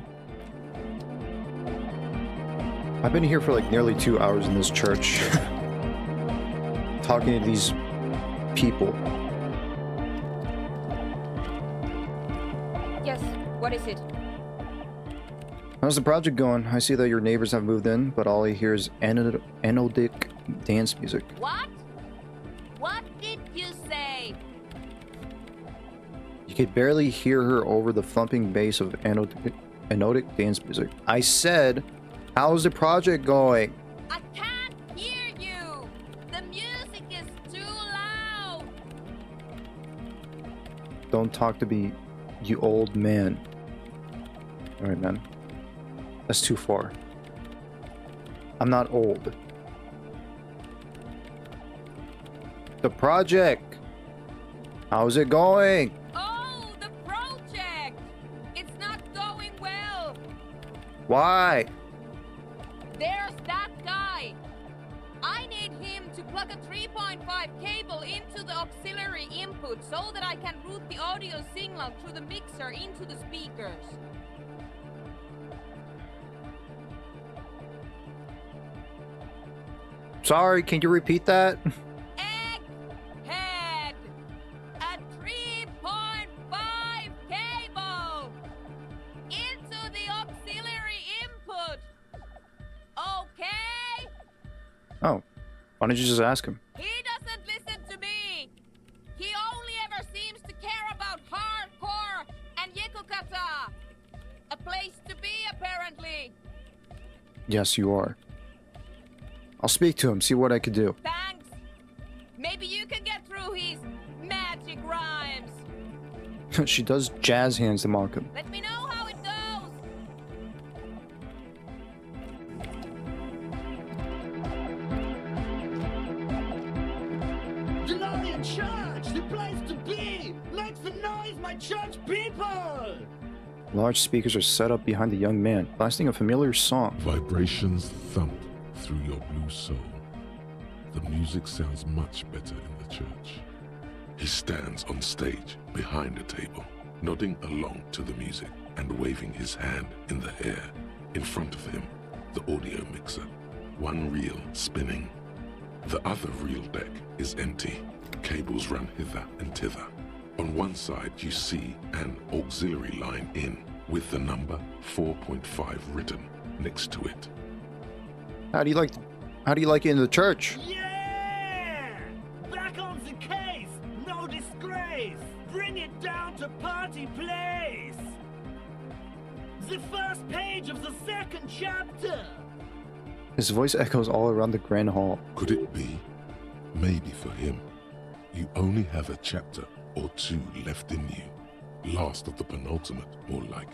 I've been here for like nearly 2 hours in this church. Talking to these people. Yes, what is it? How's the project going? I see that your neighbors have moved in, but all I hear is anodic dance music. What? What did you say? You could barely hear her over the thumping bass of anodic dance music. I said, how's the project going? I can't hear you! The music is too loud! Don't talk to me, you old man. Alright, man. That's too far. I'm not old. The project! How's it going? Oh, the project! It's not going well! Why? There's that guy! I need him to plug a 3.5 cable into the auxiliary input so that I can route the audio signal through the mixer into the speakers. Sorry, can you repeat that? Egghead! A 3.5 cable! Into the auxiliary input! Okay? Oh, why don't you just ask him? He doesn't listen to me! He only ever seems to care about hardcore and yekukata! A place to be, apparently! Yes, you are. I'll speak to him, see what I could do. Thanks! Maybe you can get through his magic rhymes! She does jazz hands to mock him. Let me know how it goes! The Lion Church, the place to be! Make some noise, my church people! Large speakers are set up behind the young man, blasting a familiar song. Vibrations thump through your blue soul. The music sounds much better in the church. He stands on stage behind a table, nodding along to the music and waving his hand in the air. In front of him, the audio mixer, one reel spinning. The other reel deck is empty. Cables run hither and thither. On one side, you see an auxiliary line in with the number 4.5 written next to it. How do you like it in the church? Yeah! Back on the case! No disgrace! Bring it down to party place! The first page of the second chapter! His voice echoes all around the grand hall. Could it be? Maybe for him, you only have a chapter or two left in you. Last of the penultimate, more like.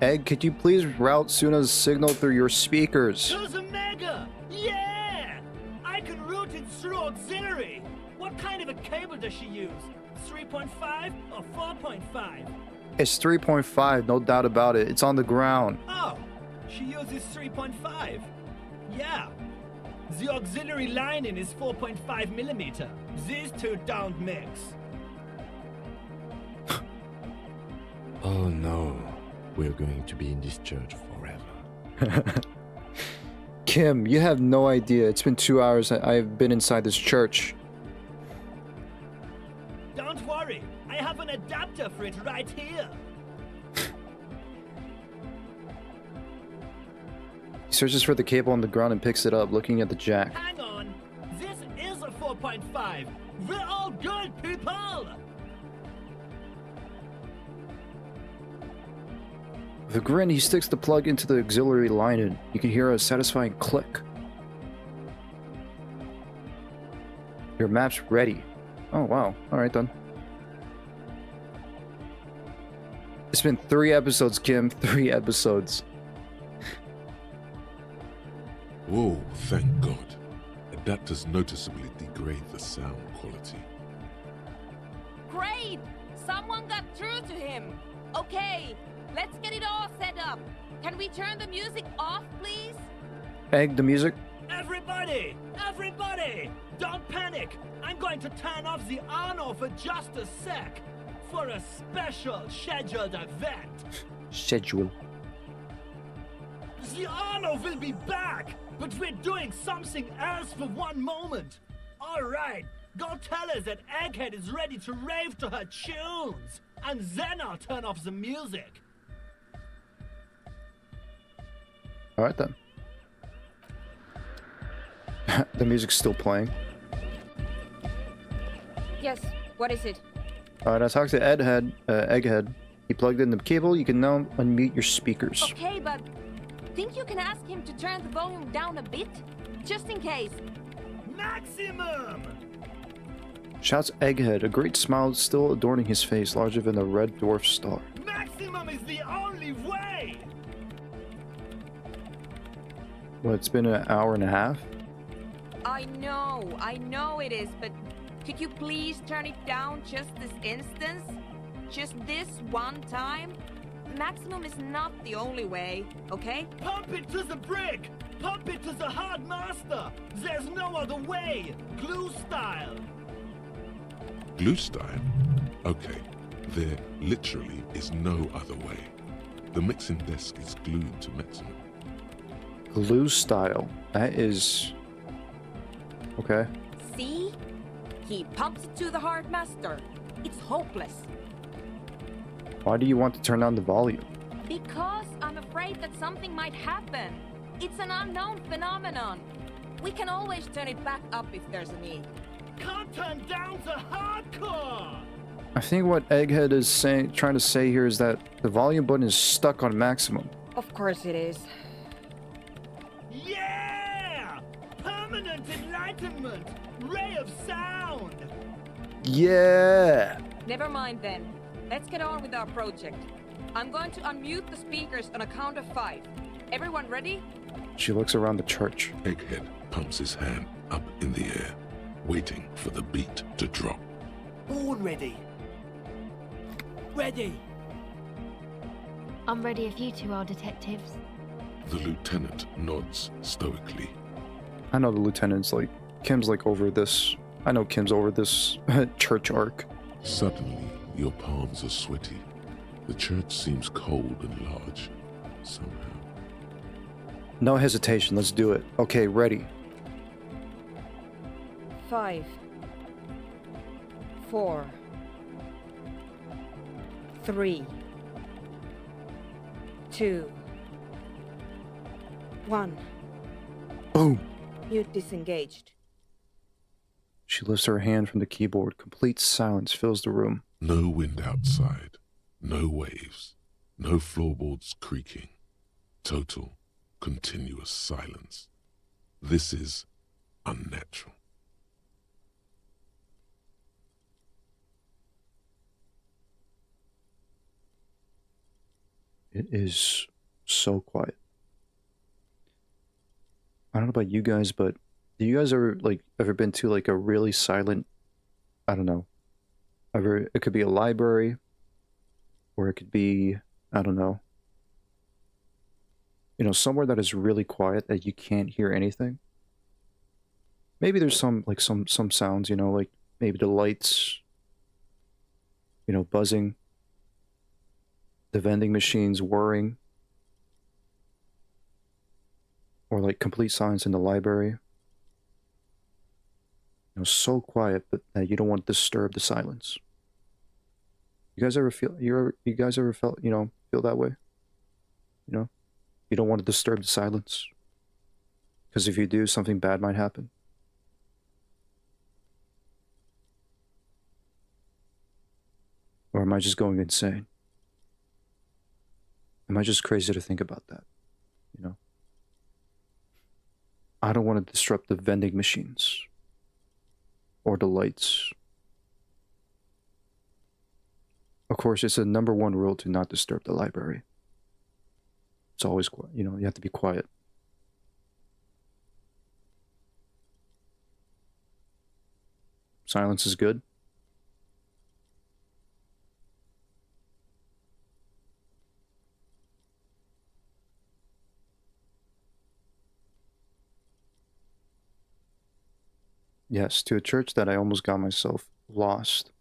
Egg, could you please route Suna's signal through your speakers? To the mega! Yeah! I can route it through auxiliary! What kind of a cable does she use? 3.5 or 4.5? It's 3.5, no doubt about it. It's on the ground. Oh, she uses 3.5. Yeah. The auxiliary lining is 4.5 millimeter. These two don't mix. Oh no, we're going to be in this church forever. Kim, you have no idea. It's been 2 hours I've been inside this church. Don't worry, I have an adapter for it right here. He searches for the cable on the ground and picks it up, looking at the jack. Hang on, this is a 4.5. We're all good people. With a grin, he sticks the plug into the auxiliary line and you can hear a satisfying click. Your map's ready. Oh wow, alright then. It's been 3 episodes, Kim. 3 episodes. Whoa, thank God. Adapters noticeably degrade the sound quality. Great! Someone got through to him. Okay, let's get it all set up. Can we turn the music off, please? Egg, the music? Everybody! Everybody! Don't panic! I'm going to turn off the Arno for just a sec. For a special scheduled event. Schedule. The Arno will be back, but we're doing something else for one moment. All right, go tell her that Egghead is ready to rave to her tunes, and then I'll turn off the music. All right then. The music's still playing. Yes, what is it? Alright, I talked to Egghead. He plugged in the cable. You can now unmute your speakers. Okay, but think you can ask him to turn the volume down a bit? Just in case. Maximum! Shouts Egghead, a great smile still adorning his face, larger than a red dwarf star. Maximum is the only way! Well, it's been an hour and a half. I know it is, but could you please turn it down just this instance? Just this one time? Maximum is not the only way, okay? Pump it to the brick! Pump it to the hard master! There's no other way! Glue style! Glue style? Okay, there literally is no other way. The mixing desk is glued to maximum. Glue style. That is... okay. See? He pumps it to the hard master. It's hopeless. Why do you want to turn down the volume? Because I'm afraid that something might happen. It's an unknown phenomenon. We can always turn it back up if there's a need. Can't turn down the hardcore! I think what Egghead is trying to say here is that the volume button is stuck on maximum. Of course it is. Yeah! Permanent enlightenment! Ray of sound! Yeah! Never mind then. Let's get on with our project. I'm going to unmute the speakers on a count of 5. Everyone ready? She looks around the church. Egghead pumps his hand up in the air, waiting for the beat to drop. Born ready. Ready! I'm ready if you two are detectives. The lieutenant nods stoically. I know the lieutenant's like... Kim's like over this... I know Kim's over this church arc. Suddenly, your palms are sweaty. The church seems cold and large, somehow. No hesitation, let's do it. Okay, ready. 5, 4, 3, 2, 1. Boom! Mute disengaged. She lifts her hand from the keyboard. Complete silence fills the room. No wind outside, no waves, no floorboards creaking. Total, continuous silence. This is unnatural. It is so quiet. I don't know about you guys, but do you guys ever been to like a really silent, I don't know, it could be a library, Or it could be, I don't know, you know, somewhere that is really quiet that you can't hear anything. Maybe there's some sounds, you know, like maybe the lights, you know, buzzing, the vending machines whirring, or like complete silence in the library. You know, so quiet, but that you don't want to disturb the silence. You guys ever feel you guys ever felt, you know, feel that way? You know, you don't want to disturb the silence because if you do, something bad might happen. Or am I just going insane? Am I just crazy to think about that? You know? I don't want to disrupt the vending machines. Or the lights. Of course, it's a #1 rule to not disturb the library. It's always quiet. You know, you have to be quiet. Silence is good. Yes, to a church that I almost got myself lost.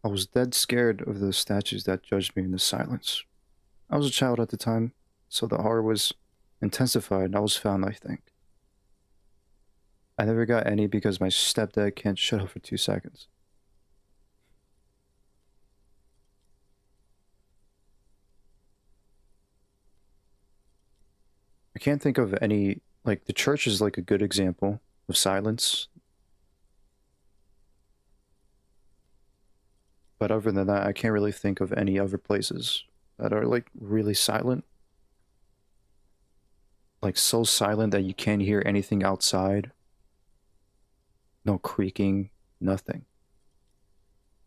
I was dead scared of the statues that judged me in the silence. I was a child at the time, so the horror was intensified and I was found, I think. I never got any because my stepdad can't shut up for 2 seconds. I can't think of any, like, the church is like a good example of silence. But other than that, I can't really think of any other places that are like really silent. Like so silent that you can't hear anything outside. No creaking, nothing.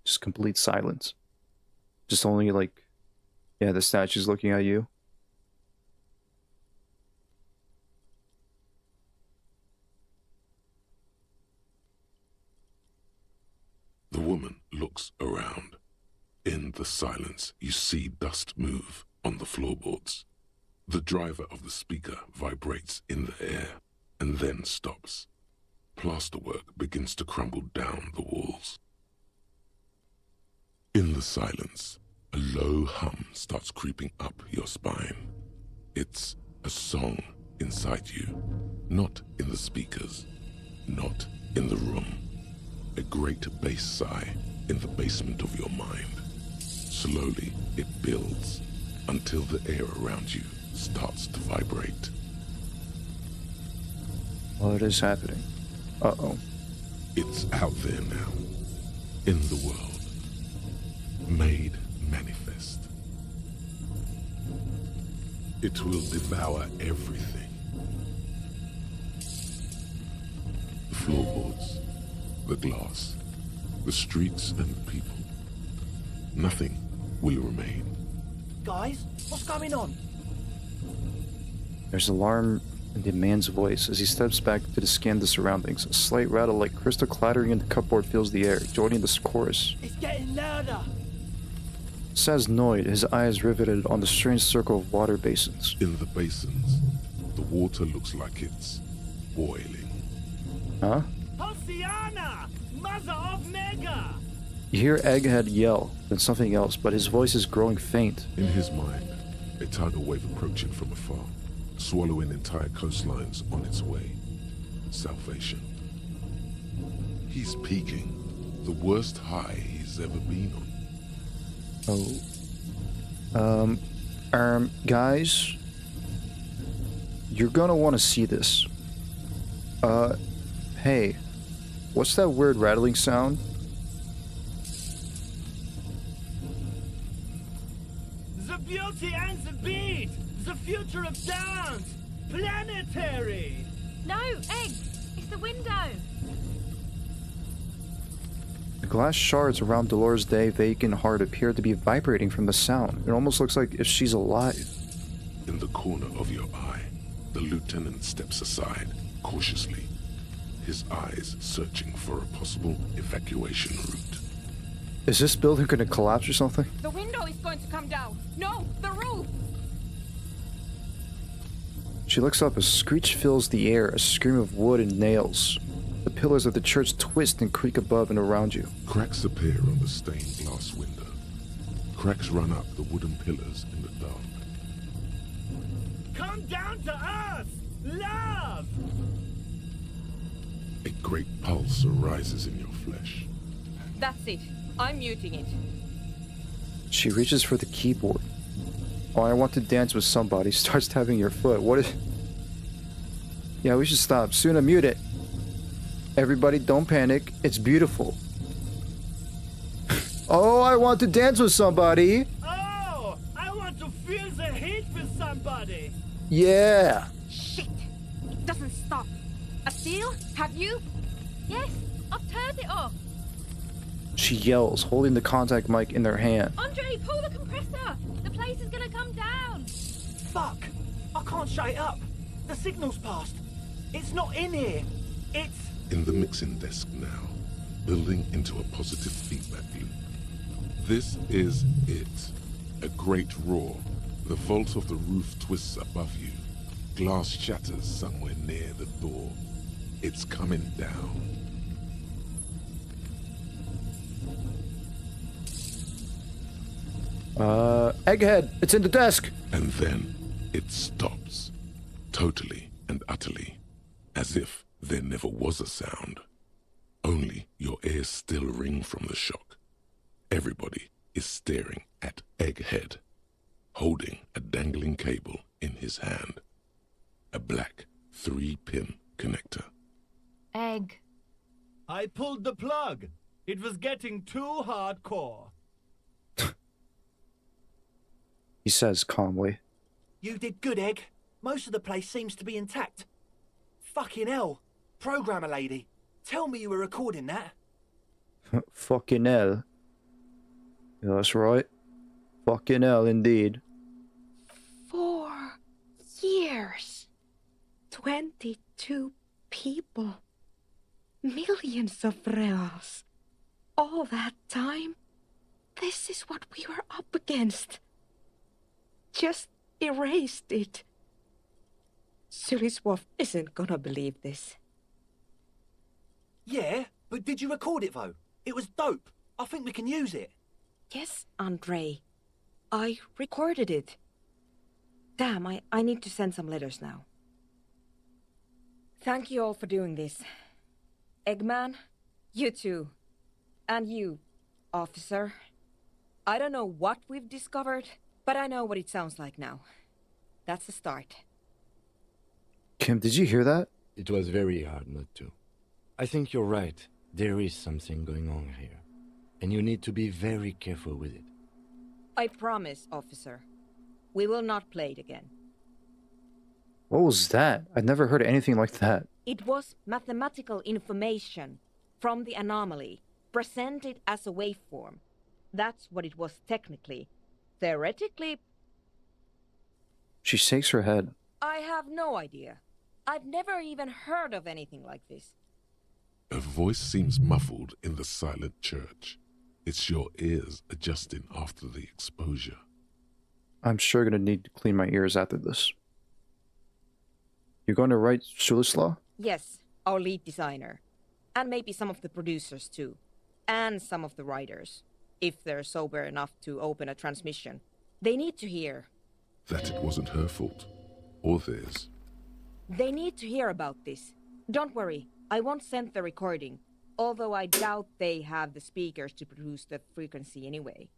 Just complete silence. Just only like, yeah, the statue's looking at you. The woman looks around. In the silence, you see dust move on the floorboards. The driver of the speaker vibrates in the air and then stops. Plasterwork begins to crumble down the walls. In the silence, a low hum starts creeping up your spine. It's a song inside you, not in the speakers, not in the room. A great bass sigh in the basement of your mind. Slowly, it builds until the air around you starts to vibrate. What is happening? Uh-oh. It's out there now, in the world, made manifest. It will devour everything. The floorboards, the glass, the streets and the people. Nothing will remain. Guys, what's going on? There's alarm in the man's voice as he steps back to scan the surroundings. A slight rattle like crystal clattering in the cupboard fills the air, joining the chorus. It's getting louder. Says Noid, his eyes riveted on the strange circle of water basins. In the basins, the water looks like it's boiling. Huh? Hosiana! Mother of Mega! You hear Egghead yell, then something else, but his voice is growing faint. In his mind, a tidal wave approaching from afar, swallowing entire coastlines on its way. Salvation. He's peaking, the worst high he's ever been on. Guys, you're gonna want to see this. Hey, what's that weird rattling sound? The beauty and the beat! The future of dance! Planetary! No, Egg! It's the window! The glass shards around Dolores' vacant heart appear to be vibrating from the sound. It almost looks like if she's alive. In the corner of your eye, the lieutenant steps aside, cautiously, his eyes searching for a possible evacuation route. Is this building gonna collapse or something? The window is going to come down. No, the roof! She looks up. A screech fills the air, a scream of wood and nails. The pillars of the church twist and creak above and around you. Cracks appear on the stained glass window. Cracks run up the wooden pillars in the dark. Come down to us! Love! A great pulse arises in your flesh. That's it. I'm muting it. She reaches for the keyboard. Oh, I want to dance with somebody. Starts tapping your foot. What is... Yeah, we should stop. Suna, mute it. Everybody, don't panic. It's beautiful. Oh, I want to dance with somebody. Oh, I want to feel the heat with somebody. Yeah. Shit! It doesn't stop. Adele, have you? Yes, I've turned it off. She yells, holding the contact mic in their hand. Andre, pull the compressor. The place is gonna come down. Fuck! I can't shut it up. The signal's passed. It's not in here. It's... In the mixing desk now, building into a positive feedback loop. This is it. A great roar. The vault of the roof twists above you. Glass shatters somewhere near the door. It's coming down. Egghead, it's in the desk. And then it stops. Totally and utterly. As if there never was a sound. Only your ears still ring from the shock. Everybody is staring at Egghead, holding a dangling cable in his hand. A black 3-pin connector. Egg. I pulled the plug. It was getting too hardcore. He says calmly. You did good, Egg. Most of the place seems to be intact. Fucking hell. Programmer lady, tell me you were recording that. Fucking hell. Yeah, that's right. Fucking hell, indeed. 4 years. 22 people. Millions of reals. All that time? This is what we were up against. Just erased it. Suliswolf isn't gonna believe this. Yeah, but did you record it though? It was dope. I think we can use it. Yes, Andre. I recorded it. Damn, I need to send some letters now. Thank you all for doing this. Eggman, you too. And you, officer. I don't know what we've discovered, but I know what it sounds like now. That's the start. Kim, did you hear that? It was very hard not to. I think you're right. There is something going on here. And you need to be very careful with it. I promise, officer. We will not play it again. What was that? I'd never heard anything like that. It was mathematical information from the anomaly, presented as a waveform. That's what it was technically. Theoretically... She shakes her head. I have no idea. I've never even heard of anything like this. A voice seems muffled in the silent church. It's your ears adjusting after the exposure. I'm sure gonna need to clean my ears after this. You're going to write Shulislaw? Yes, our lead designer. And maybe some of the producers too. And some of the writers. If they're sober enough to open a transmission. They need to hear. That it wasn't her fault. Or theirs. They need to hear about this. Don't worry, I won't send the recording. Although I doubt they have the speakers to produce the frequency anyway.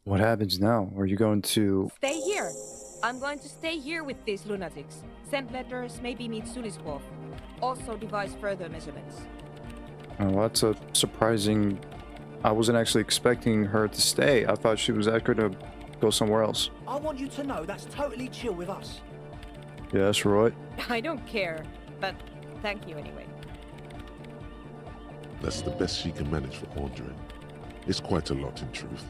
What happens now? Are you going to... Stay here! I'm going to stay here with these lunatics. Send letters, maybe meet Suliswolf. Also devise further measurements. Oh, that's a surprising... I wasn't actually expecting her to stay. I thought she was actually going to go somewhere else. I want you to know that's totally chill with us. Yeah, that's right. I don't care, but thank you anyway. That's the best she can manage for Andrin. It's quite a lot in truth.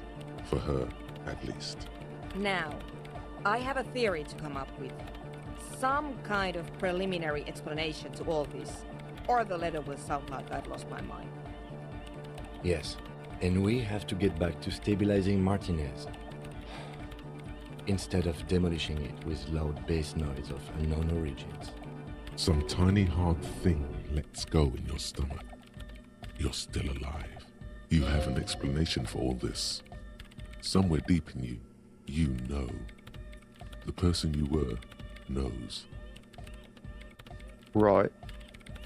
For her, at least. Now, I have a theory to come up with. Some kind of preliminary explanation to all this. Or the letter will sound like I've lost my mind. Yes. And we have to get back to stabilizing Martinez, instead of demolishing it with loud bass noise of unknown origins. Some tiny hard thing lets go in your stomach. You're still alive. You have an explanation for all this. Somewhere deep in you, you know. The person you were knows. Right.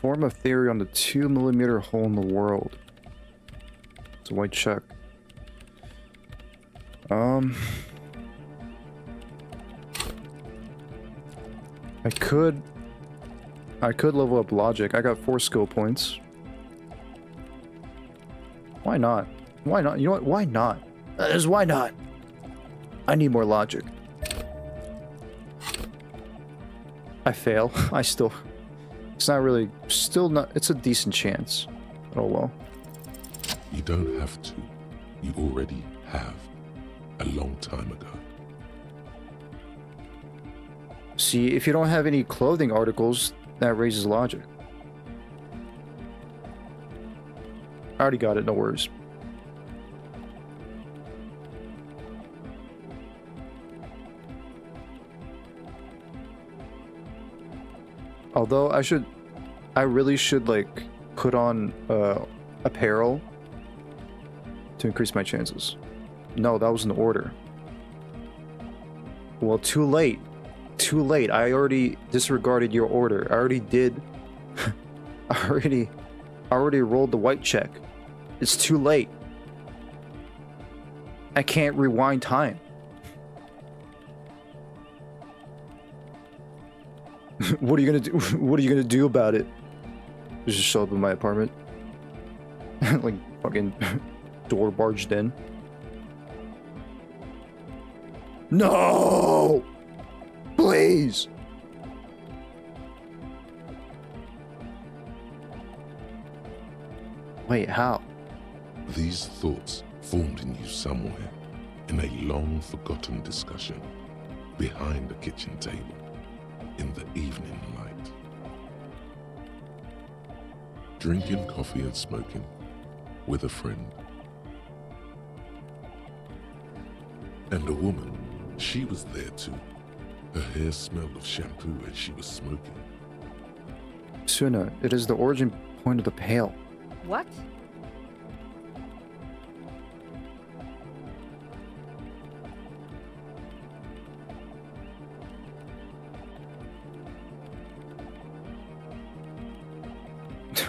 Form a theory on the 2mm hole in the world. It's a white check. I could level up logic. I got 4 skill points. Why not? Why not? You know what? Why not? Just why not? I need more logic. I fail. I still... It's not really... Still not... It's a decent chance. Oh well. You don't have to. You already have. A long time ago. See, if you don't have any clothing articles, that raises logic. I already got it, no worries. Although I really should like put on apparel to increase my chances. No, that was an order. Well, too late. Too late. I already disregarded your order. I already did. I already rolled the white check. It's too late. I can't rewind time. What are you gonna do? What are you gonna do about it? Just show up in my apartment, like fucking door barged in. No, please. Wait, how? These thoughts formed in you somewhere, in a long forgotten discussion, behind the kitchen table, in the evening light. Drinking coffee and smoking, with a friend. And a woman, she was there too. Her hair smelled of shampoo as she was smoking. Suna, it is the origin point of the pail. What?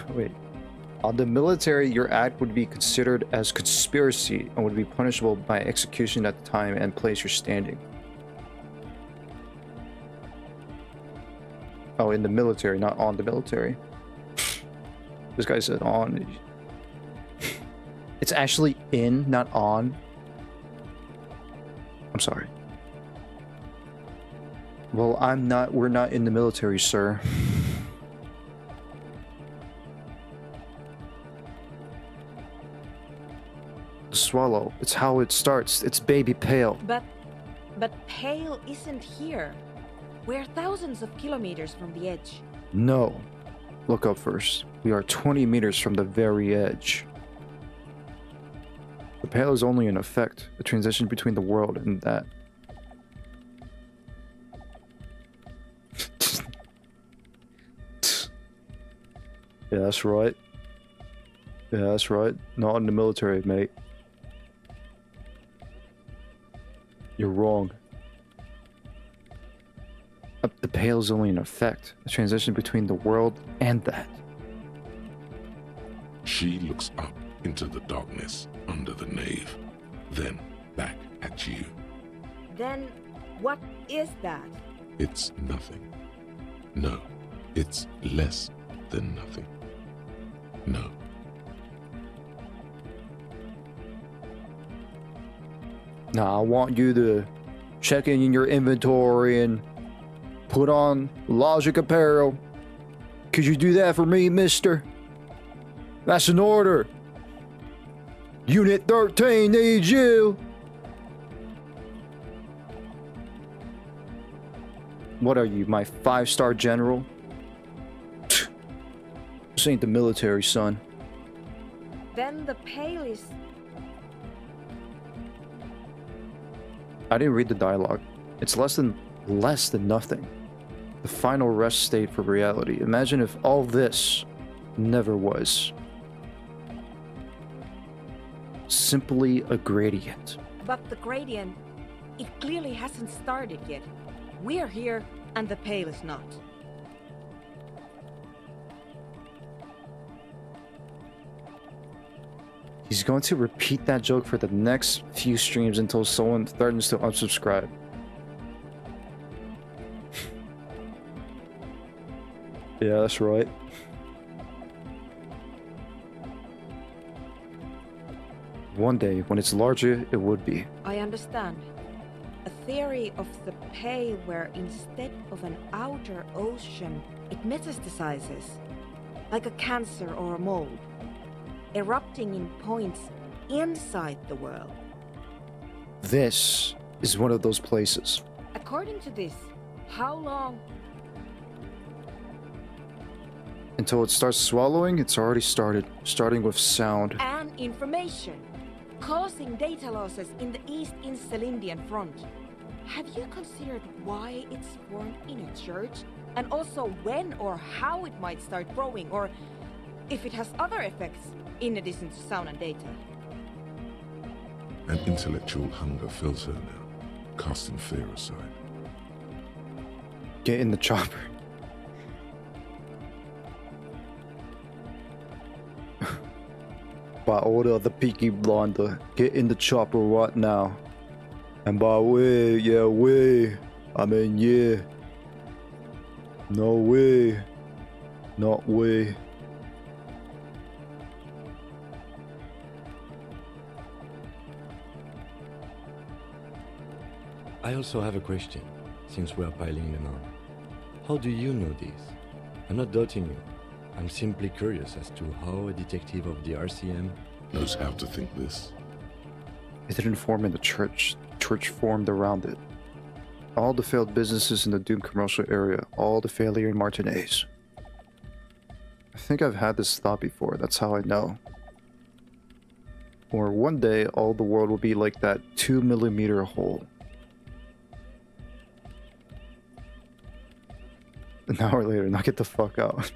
Wait. On the military, your act would be considered as conspiracy and would be punishable by execution at the time and place you're standing. Oh, in the military, not on the military. This guy said on. It's actually in, not on. I'm sorry. Well, we're not in the military, sir. Swallow. It's how it starts. It's baby pale. But Pale isn't here. We're thousands of kilometers from the edge. No. Look up first. We are 20 meters from the very edge. The pale is only an effect, a transition between the world and that. Yeah, that's right. Yeah, that's right. Not in the military, mate. You're wrong. The pale is only an effect, a transition between the world and that. She looks up into the darkness under the nave, then back at you. Then what is that? It's nothing. No, it's less than nothing. No. Now, I want you to check in your inventory and put on logic apparel. Could you do that for me, mister? That's an order. Unit 13 needs you. What are you, my 5-star general? This ain't the military, son. Then the Pale is I didn't read the dialogue. It's less than nothing. The final rest state for reality. Imagine if all this never was. Simply a gradient. But the gradient, it clearly hasn't started yet. We're here, and the Pale is not. He's going to repeat that joke for the next few streams until someone threatens to unsubscribe. Yeah, that's right. One day, when it's larger, it would be. I understand. A theory of the Pale where instead of an outer ocean, it metastasizes. Like a cancer or a mold. Erupting in points inside the world. This is one of those places. According to this, how long? Until it starts swallowing, it's already started. Starting with sound. And information. Causing data losses in the East Insulindian front. Have you considered why it's formed in a church? And also when or how it might start growing, or if it has other effects, in addition to sound and data? An intellectual hunger fills her now, casting fear aside. Get in the chopper. By order of the Peaky Blinder, get in the chopper right now. And by way, yeah, way, I mean yeah. No way. Not way. I also have a question, since we are piling them on. How do you know this? I'm not doubting you. I'm simply curious as to how a detective of the RCM knows how to think this. It didn't form in the church. The church formed around it. All the failed businesses in the doomed commercial area. All the failure in Martinez. I think I've had this thought before. That's how I know. Or one day, all the world will be like that 2mm hole. An hour later, now get the fuck out.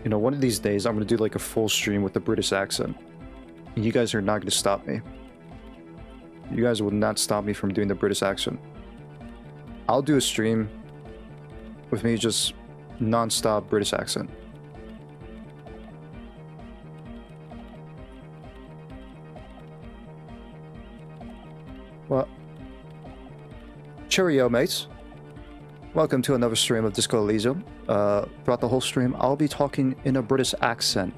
You know, one of these days, I'm gonna do like a full stream with the British accent. And you guys are not gonna stop me. You guys will not stop me from doing the British accent. I'll do a stream with me just non-stop British accent. Well, cheerio, mates. Welcome to another stream of Disco Elysium. Throughout the whole stream, I'll be talking in a British accent.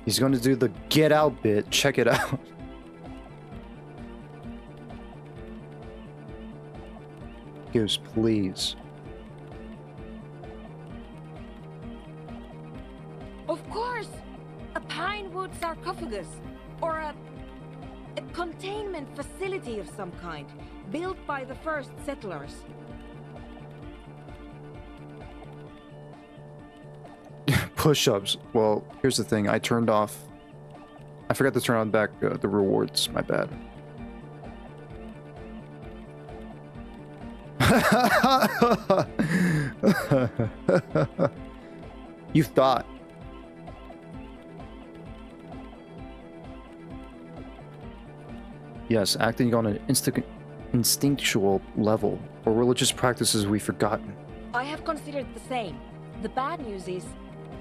He's going to do the get out bit. Check it out. Goose, please. Of course! A pinewood sarcophagus, or a containment facility of some kind, built by the first settlers. Push-ups. Well, here's the thing. I forgot to turn on back the rewards. My bad. You thought. Yes, acting on an instinctual level, or religious practices we've forgotten. I have considered the same. The bad news is,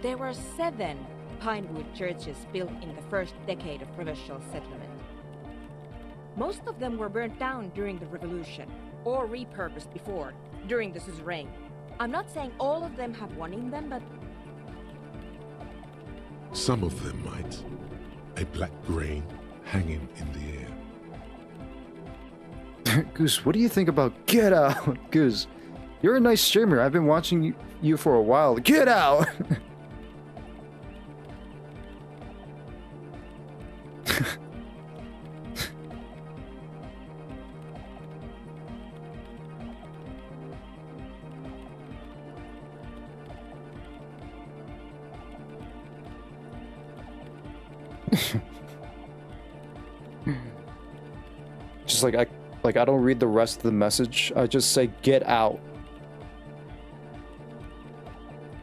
there were 7 pinewood churches built in the first decade of provincial settlement. Most of them were burnt down during the revolution, or repurposed before, during the suzerain. I'm not saying all of them have one in them, but... Some of them might. A black grain hanging in the air. Goose, what do you think about get out? Goose, you're a nice streamer. I've been watching you for a while. Get out! Just like I don't read the rest of the message. I just say get out.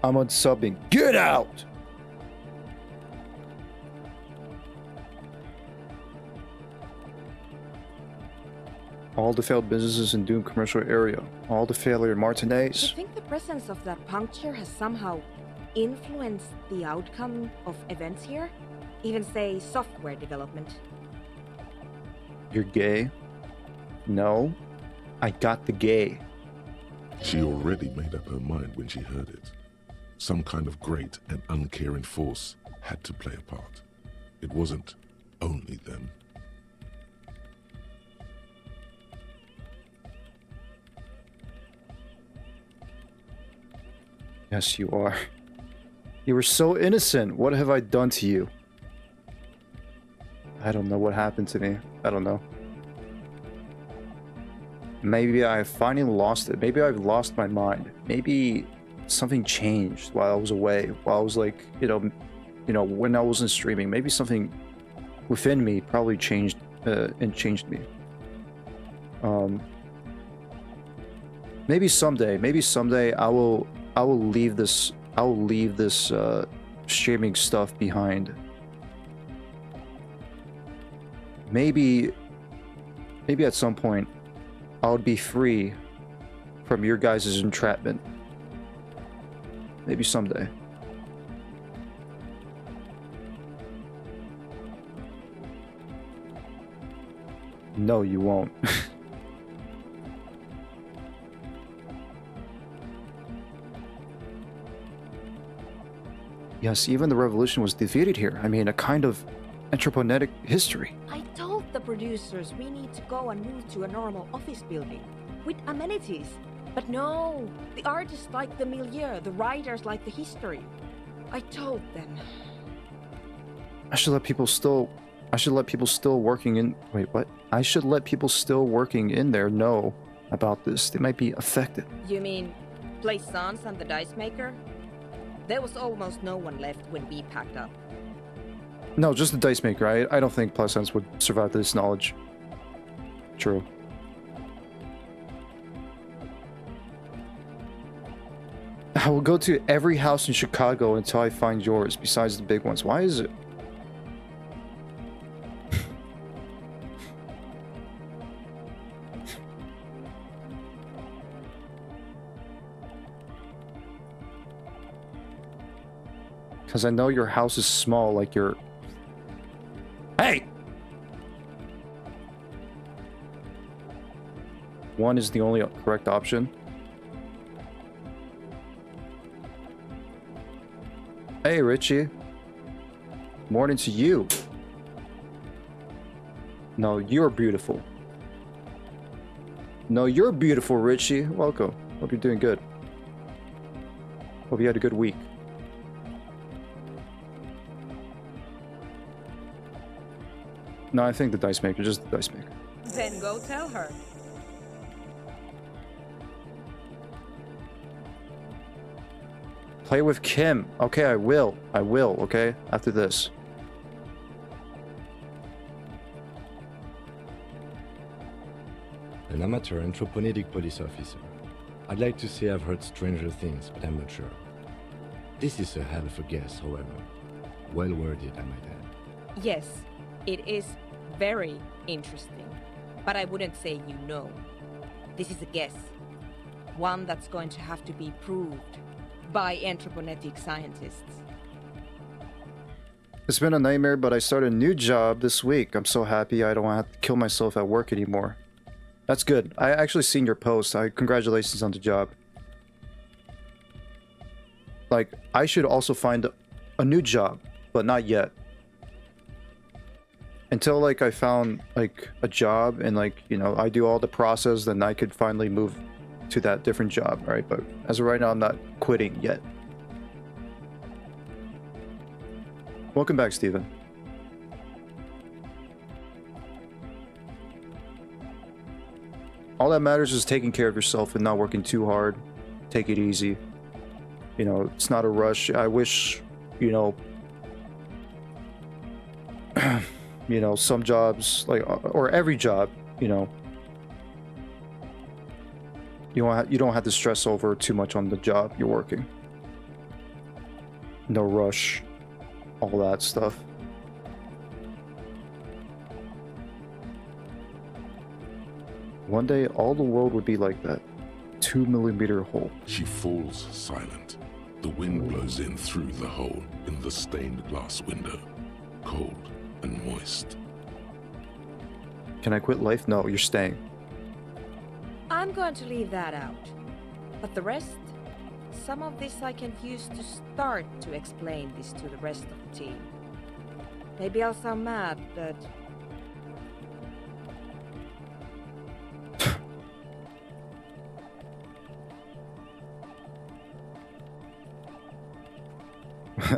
I'm unsubbing. Get out. All the failed businesses in Doom commercial area. All the failure Martinez. Do you think the presence of that puncture has somehow influenced the outcome of events here? Even say software development? You're gay? No. I got the gay. She already made up her mind when she heard it. Some kind of great and uncaring force had to play a part. It wasn't only them. Yes, you are. You were so innocent. What have I done to you? I don't know what happened to me. I don't know. Maybe I finally lost it. Maybe I've lost my mind. Maybe something changed while I was away. While I was like, you know, when I wasn't streaming. Maybe something within me probably changed and changed me. Maybe someday I will leave this. I will leave this streaming stuff behind. Maybe at some point I would be free from your guys' entrapment. Maybe someday. No, you won't. Yes, even the revolution was defeated here. I mean, a kind of anthropogenic history. I told the producers we need to go and move to a normal office building with amenities. But no, the artists like the milieu, the writers like the history. I told them. I should let people still working in. Wait, what? I should let people still working in there know about this. They might be affected. You mean Plaisance and the Dice Maker? There was almost no one left when we packed up. No, just the Dice Maker. I don't think Plaisance would survive this knowledge. True. I will go to every house in Chicago until I find yours, besides the big ones. Why is it? Because I know your house is small, like your... Hey! One is the only correct option. Hey, Richie. Morning to you. No, you're beautiful. No, you're beautiful, Richie. Welcome. Hope you're doing good. Hope you had a good week. No, I think the Dice Maker, just the Dice Maker. Then go tell her. Play with Kim. Okay, I will, okay? After this. An amateur anthropogenic police officer. I'd like to say I've heard stranger things, but I'm not sure. This is a hell of a guess, however. Well worded, I might add. Yes, it is very interesting, but I wouldn't say you know. This is a guess. One that's going to have to be proved by anthropogenetic scientists. It's been a nightmare, but I started a new job this week. I'm so happy I don't have to kill myself at work anymore. That's good. I actually seen your post. Congratulations on the job. Like, I should also find a new job, but not yet. Until, like, I found, like, a job and, like, you know, I do all the process, then I could finally move to that different job, right? But as of right now, I'm not quitting yet. Welcome back, Steven. All that matters is taking care of yourself and not working too hard. Take it easy. You know, it's not a rush. I wish, you know, you know, some jobs, like, or every job, you know, you don't have to stress over too much on the job you're working. No rush, all that stuff. One day, all the world would be like that 2-millimeter hole. She falls silent. The wind blows in through the hole in the stained glass window, cold and moist. Can I quit life? No, you're staying. I'm going to leave that out. But the rest, some of this I can use to start to explain this to the rest of the team. Maybe I'll sound mad, but...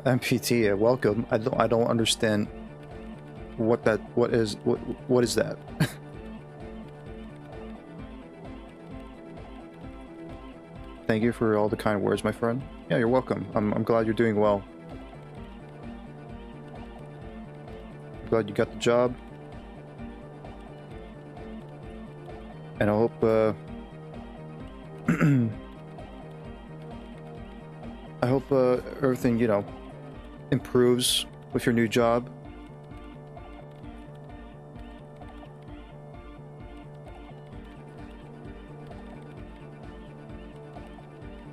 MPT, welcome. I don't understand what is that? Thank you for all the kind words, my friend. Yeah, you're welcome. I'm glad you're doing well. I'm glad you got the job. And I hope I hope everything, you know, improves with your new job.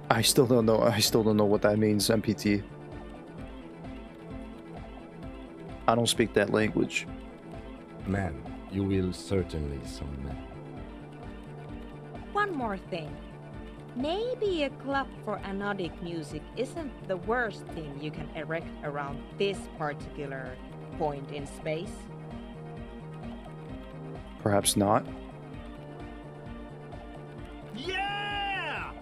I still don't know what that means, MPT. I don't speak that language. Man, you will certainly some man. One more thing. Maybe a club for anodic music isn't the worst thing you can erect around this particular point in space. Perhaps not. Yeah!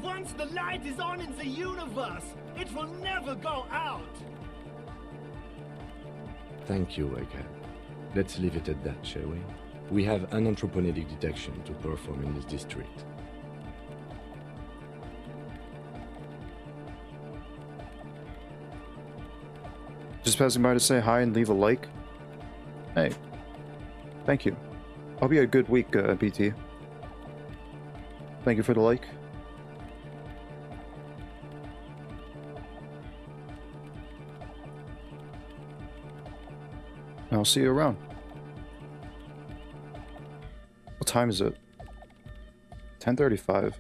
Once the light is on in the universe, it will never go out! Thank you, Egghead. Let's leave it at that, shall we? We have anthroponetic detection to perform in this district. Just passing by to say hi and leave a like. Hey, thank you. Hope you had a good week, MPT. Thank you for the like. I'll see you around. What time is it? 10:35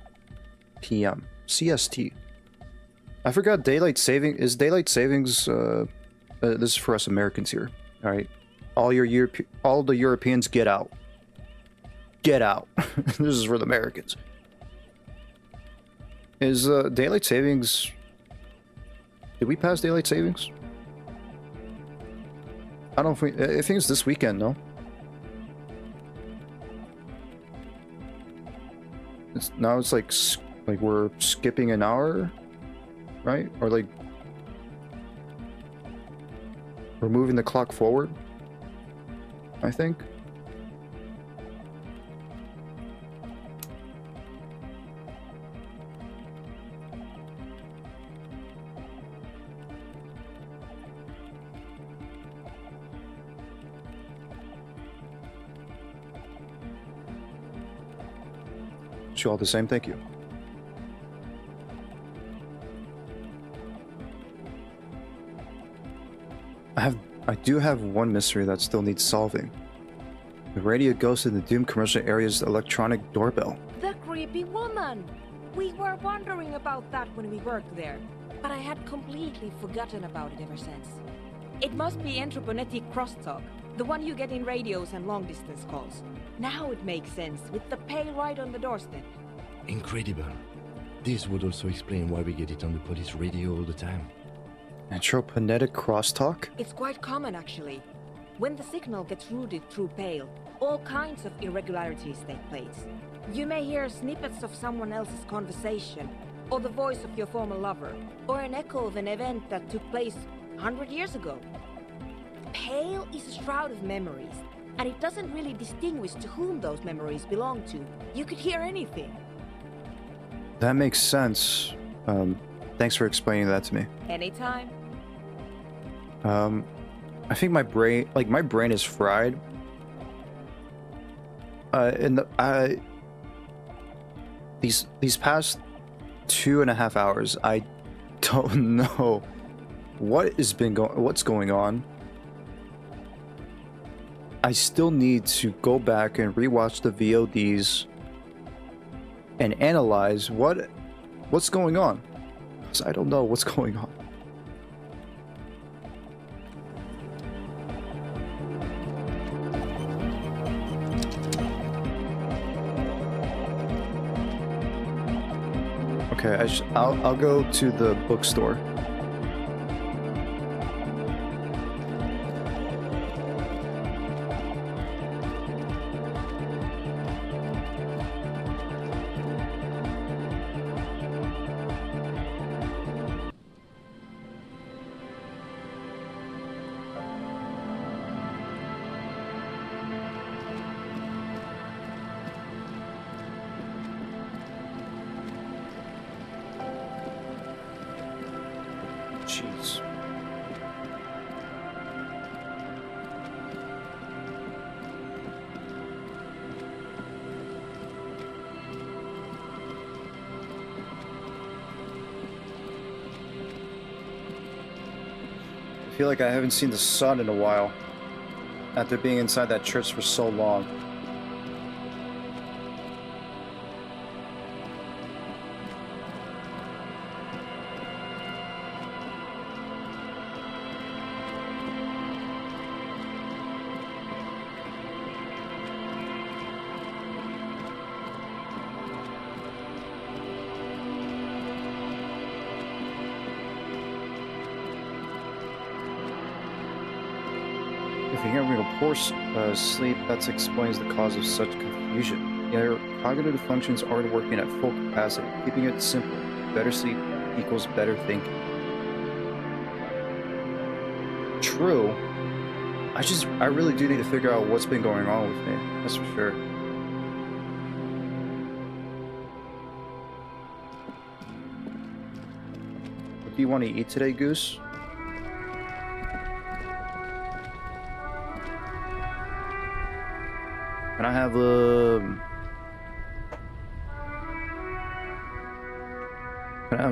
p.m. CST. I forgot daylight saving. Is daylight savings? This is for us Americans here. All right, all the Europeans, get out. Get out. This is for the Americans. Is daylight savings? Did we pass daylight savings? I don't think. I think it's this weekend. No. It's like we're skipping an hour, right? Or like we're moving the clock forward, I think. You all the same, thank you. I do have one mystery that still needs solving. The radio goes to the Doom commercial area's electronic doorbell. The creepy woman! We were wondering about that when we worked there, but I had completely forgotten about it ever since. It must be anthroponetic crosstalk, the one you get in radios and long-distance calls. Now it makes sense, with the pay right on the doorstep. Incredible. This would also explain why we get it on the police radio all the time. Anthroponetic crosstalk? It's quite common, actually. When the signal gets routed through Pale, all kinds of irregularities take place. You may hear snippets of someone else's conversation, or the voice of your former lover, or an echo of an event that took place 100 years ago. Pale is a shroud of memories, and it doesn't really distinguish to whom those memories belong to. You could hear anything. That makes sense. Thanks for explaining that to me. Anytime. I think my brain is fried. These past 2.5 hours, I don't know what's going on. I still need to go back and rewatch the VODs and analyze what's going on, because I don't know what's going on. Okay, I'll go to the bookstore. Jeez. I feel like I haven't seen the sun in a while, after being inside that church for so long. If you're having a poor sleep, that explains the cause of such confusion. Your cognitive functions aren't working at full capacity. Keeping it simple, better sleep equals better thinking. True. I really do need to figure out what's been going on with me. That's for sure. What do you want to eat today, Goose? Can I have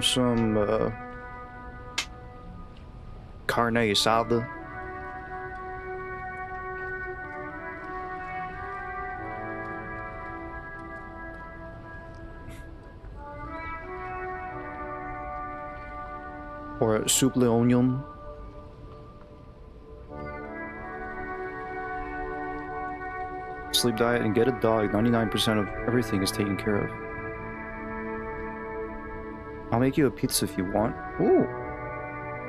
some carne asada? Or soup l'oignon? Sleep diet and get a dog. 99% of everything is taken care of. I'll make you a pizza if you want. Ooh.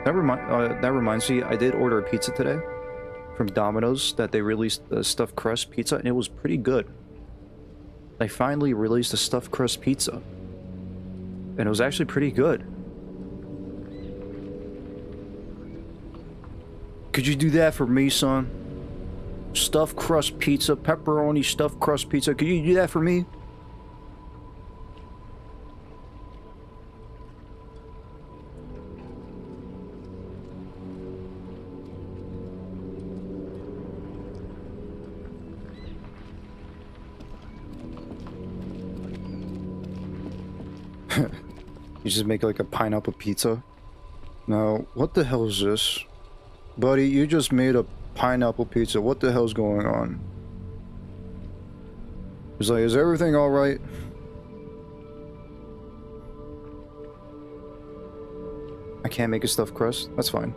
That reminds me, I did order a pizza today from Domino's that they released the stuffed crust pizza, and it was pretty good. They finally released a stuffed crust pizza, and it was actually pretty good. Could you do that for me, son? Stuffed crust pizza, pepperoni stuffed crust pizza. Could you do that for me? You just make like a pineapple pizza? Now, what the hell is this? Buddy, you just made a pineapple pizza. What the hell's going on? He's like, is everything alright? I can't make a stuffed crust? That's fine.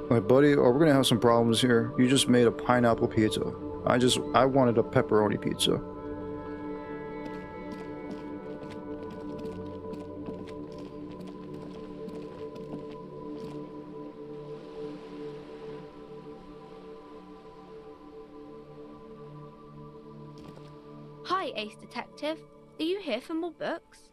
Alright, buddy, we're gonna have some problems here. You just made a pineapple pizza. I wanted a pepperoni pizza. Hi, Ace Detective. Are you here for more books?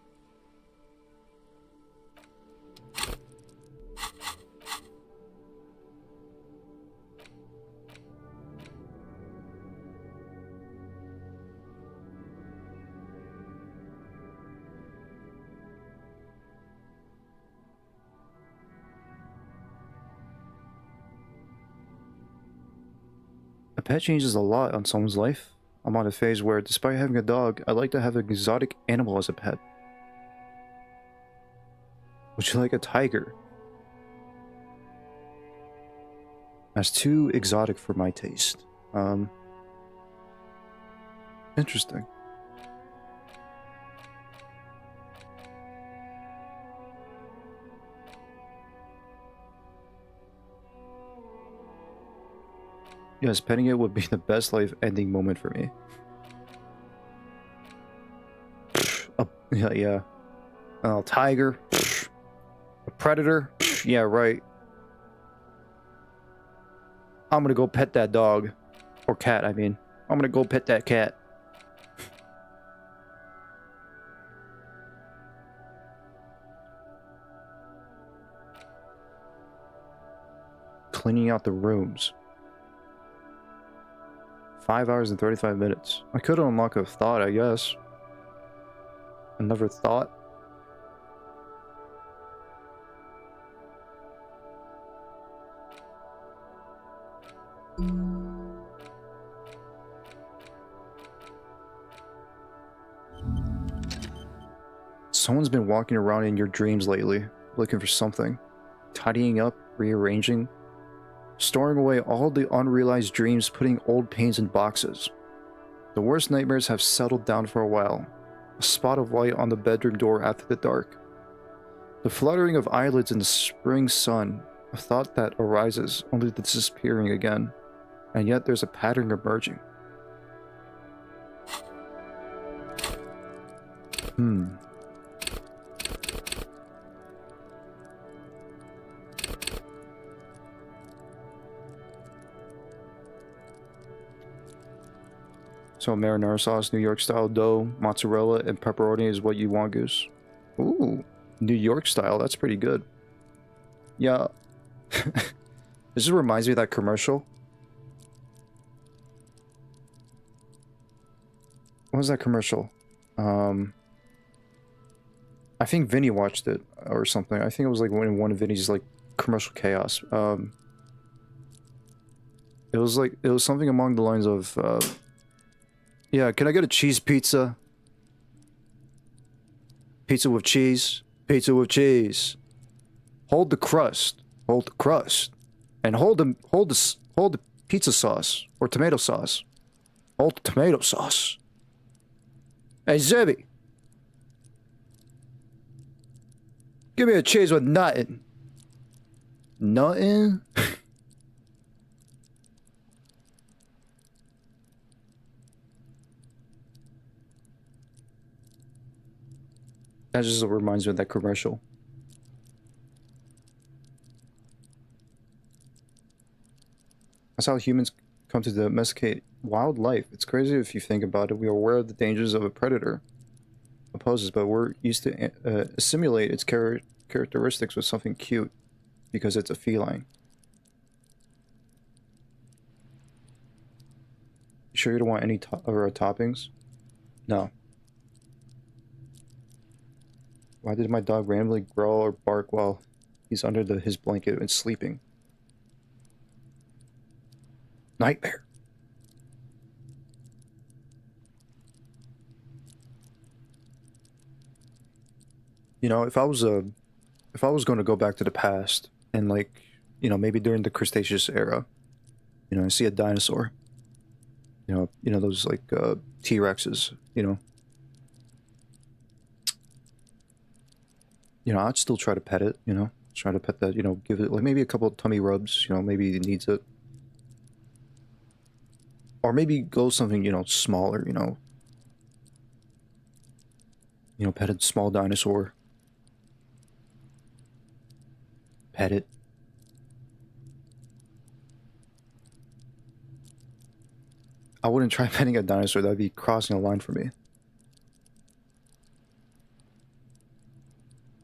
pet changes a lot on someone's life. I'm on a phase where, despite having a dog, I like to have an exotic animal as a pet. Would you like a tiger? That's too exotic for my taste. Interesting. Yes, petting it would be the best life-ending moment for me. Yeah. Tiger. A predator. Yeah, right. I'm gonna go pet that dog. Or cat, I mean. I'm gonna go pet that cat. Cleaning out the rooms. 5 hours and 35 minutes. I could unlock a thought, I guess. Another thought. Someone's been walking around in your dreams lately, looking for something. Tidying up, rearranging, storing away all the unrealized dreams, putting old pains in boxes. The worst nightmares have settled down for a while. A spot of light on the bedroom door after the dark. The fluttering of eyelids in the spring sun, a thought that arises, only disappearing again. And yet there's a pattern emerging. So marinara sauce, New York style dough, mozzarella, and pepperoni is what you want, Goose. Ooh, New York style, that's pretty good. Yeah. This just reminds me of that commercial. What was that commercial? I think Vinny watched it or something. I think it was like one of Vinny's like commercial chaos. It was something along the lines of yeah, can I get a cheese pizza? Pizza with cheese. Pizza with cheese. Hold the crust. Hold the crust. And hold the pizza sauce or tomato sauce. Hold the tomato sauce. Hey Zebby. Give me a cheese with nothing. Nothing? That just reminds me of that commercial. That's how humans come to domesticate wildlife. It's crazy if you think about it. We are aware of the dangers of a predator opposes, but we're used to assimilate its characteristics with something cute because it's a feline. You sure you don't want any toppings? No. Why did my dog randomly growl or bark while he's under his blanket and sleeping? Nightmare. You know, if I was going to go back to the past and like, you know, maybe during the Cretaceous era, you know, I see a dinosaur. You know those like T-Rexes, you know. You know, I'd still try to pet it, you know. Try to pet that, you know, give it like maybe a couple of tummy rubs, you know, maybe it needs it. Or maybe go something, you know, smaller, you know. You know, pet a small dinosaur. Pet it. I wouldn't try petting a dinosaur, that'd be crossing a line for me.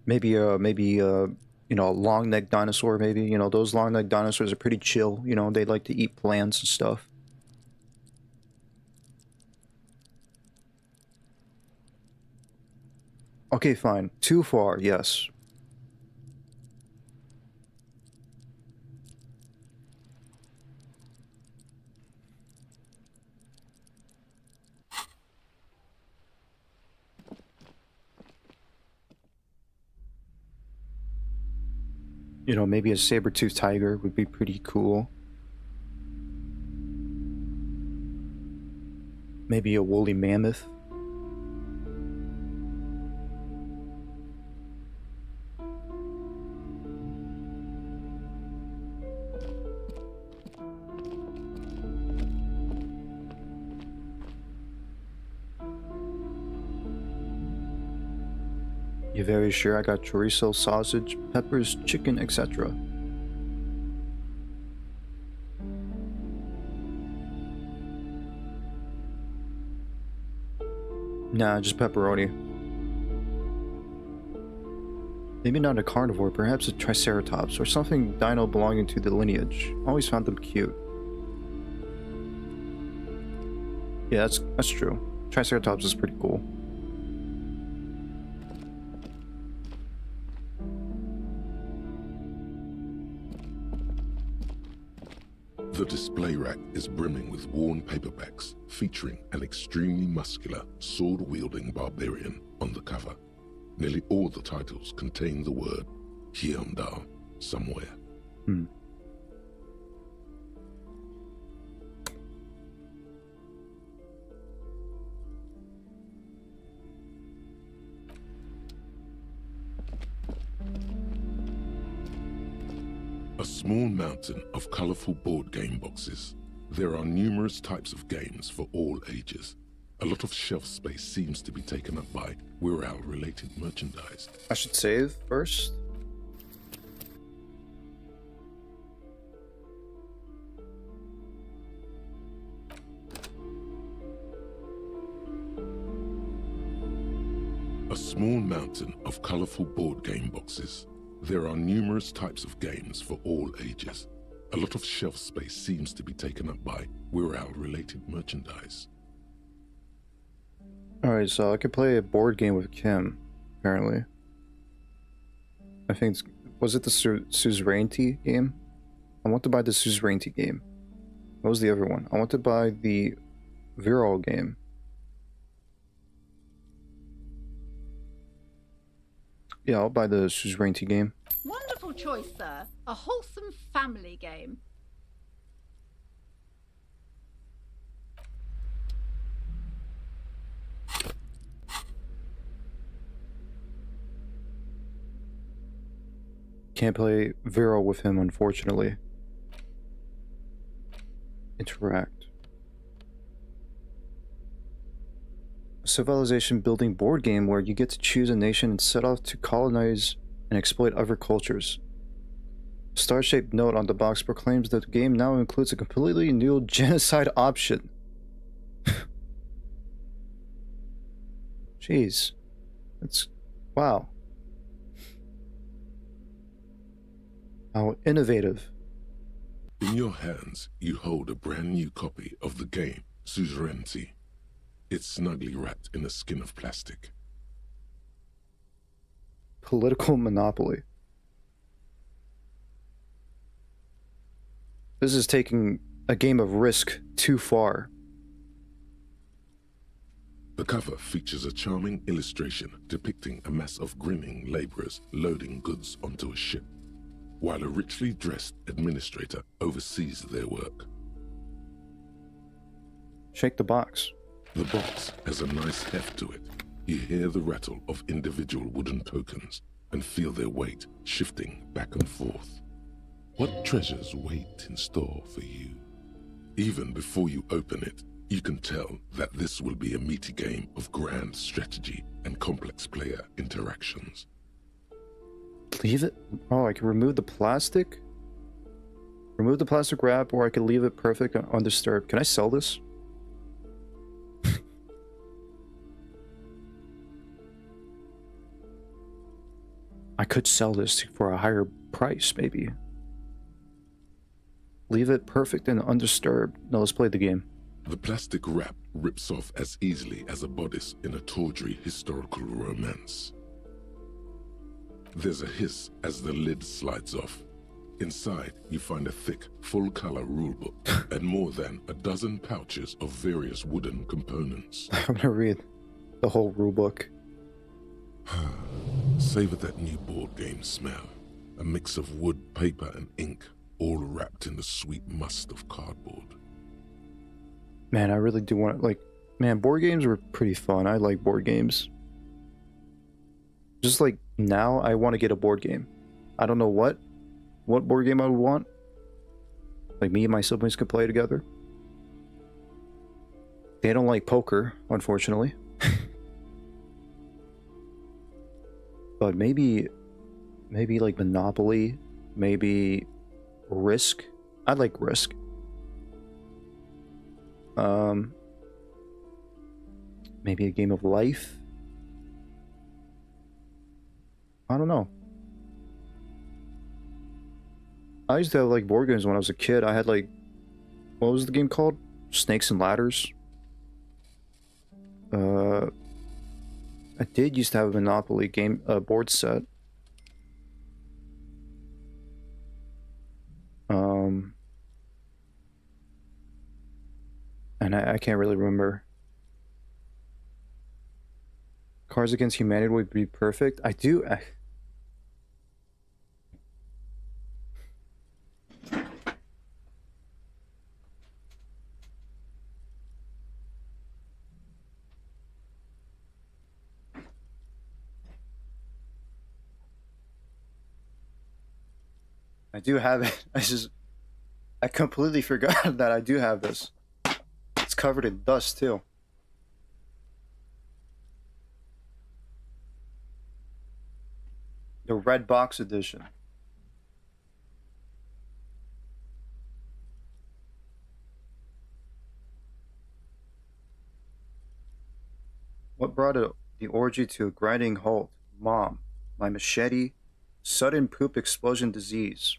Maybe you know, a long-necked dinosaur, maybe. You know, those long-necked dinosaurs are pretty chill. You know, they like to eat plants and stuff. Okay, fine. Too far, yes. You know, maybe a saber-toothed tiger would be pretty cool. Maybe a woolly mammoth. You very sure I got chorizo, sausage, peppers, chicken, etc.? Nah, just pepperoni. Maybe not a carnivore, perhaps a triceratops, or something dino belonging to the lineage. Always found them cute. Yeah, that's true. Triceratops is pretty cool. The display rack is brimming with worn paperbacks featuring an extremely muscular, sword-wielding barbarian on the cover. Nearly all the titles contain the word Hyundai somewhere. A small mountain of colorful board game boxes. There are numerous types of games for all ages. A lot of shelf space seems to be taken up by Wirral-related merchandise. I should save first. A small mountain of colorful board game boxes. There are numerous types of games for all ages. A lot of shelf space seems to be taken up by Wirral-related merchandise. Alright, so I could play a board game with Kim, apparently. I think it's... Was it the Suzerainty game? I want to buy the Suzerainty game. What was the other one? I want to buy the Wirral game. Yeah, I'll buy the Suzerainty game. Wonderful choice, sir. A wholesome family game. Can't play Wirral with him, unfortunately. Interact. A civilization building board game where you get to choose a nation and set off to colonize and exploit other cultures. A star-shaped note on the box proclaims that the game now includes a completely new genocide option. Jeez. That's... wow. How innovative. In your hands, you hold a brand new copy of the game, Suzerainty. It's snugly wrapped in a skin of plastic. Political monopoly. This is taking a game of Risk too far. The cover features a charming illustration depicting a mass of grinning laborers loading goods onto a ship, while a richly dressed administrator oversees their work. Shake the box. The box has a nice heft to it. You hear the rattle of individual wooden tokens and feel their weight shifting back and forth. What treasures wait in store for you? Even before you open it, you can tell that this will be a meaty game of grand strategy and complex player interactions. Leave it? Oh, I can remove the plastic? Remove the plastic wrap, or I can leave it perfect and undisturbed. Can I sell this? I could sell this for a higher price, maybe. Leave it perfect and undisturbed. Now let's play the game. The plastic wrap rips off as easily as a bodice in a tawdry historical romance. There's a hiss as the lid slides off. Inside, you find a thick, full-color rulebook and more than a dozen pouches of various wooden components. I'm gonna read the whole rulebook. Savor that new board game smell. a mix of wood, paper, and ink, all wrapped in the sweet must of cardboard. Man, I really do want to, like, man, board games were pretty fun. I like board games. Just like now, I want to get a board game. I don't know what board game I would want. Like me and my siblings could play together. They don't like poker, unfortunately. But maybe like Monopoly, maybe Risk. I like Risk. Maybe a game of life. I don't know. I used to have like board games when I was a kid. I had like, what was the game called? Snakes and Ladders. I did used to have a Monopoly game board set. And I can't really remember. Cards Against Humanity would be perfect. I do. I do have it. I completely forgot that I do have this. It's covered in dust too. The red box edition. What brought the orgy to a grinding halt? Mom, my machete, sudden poop explosion disease.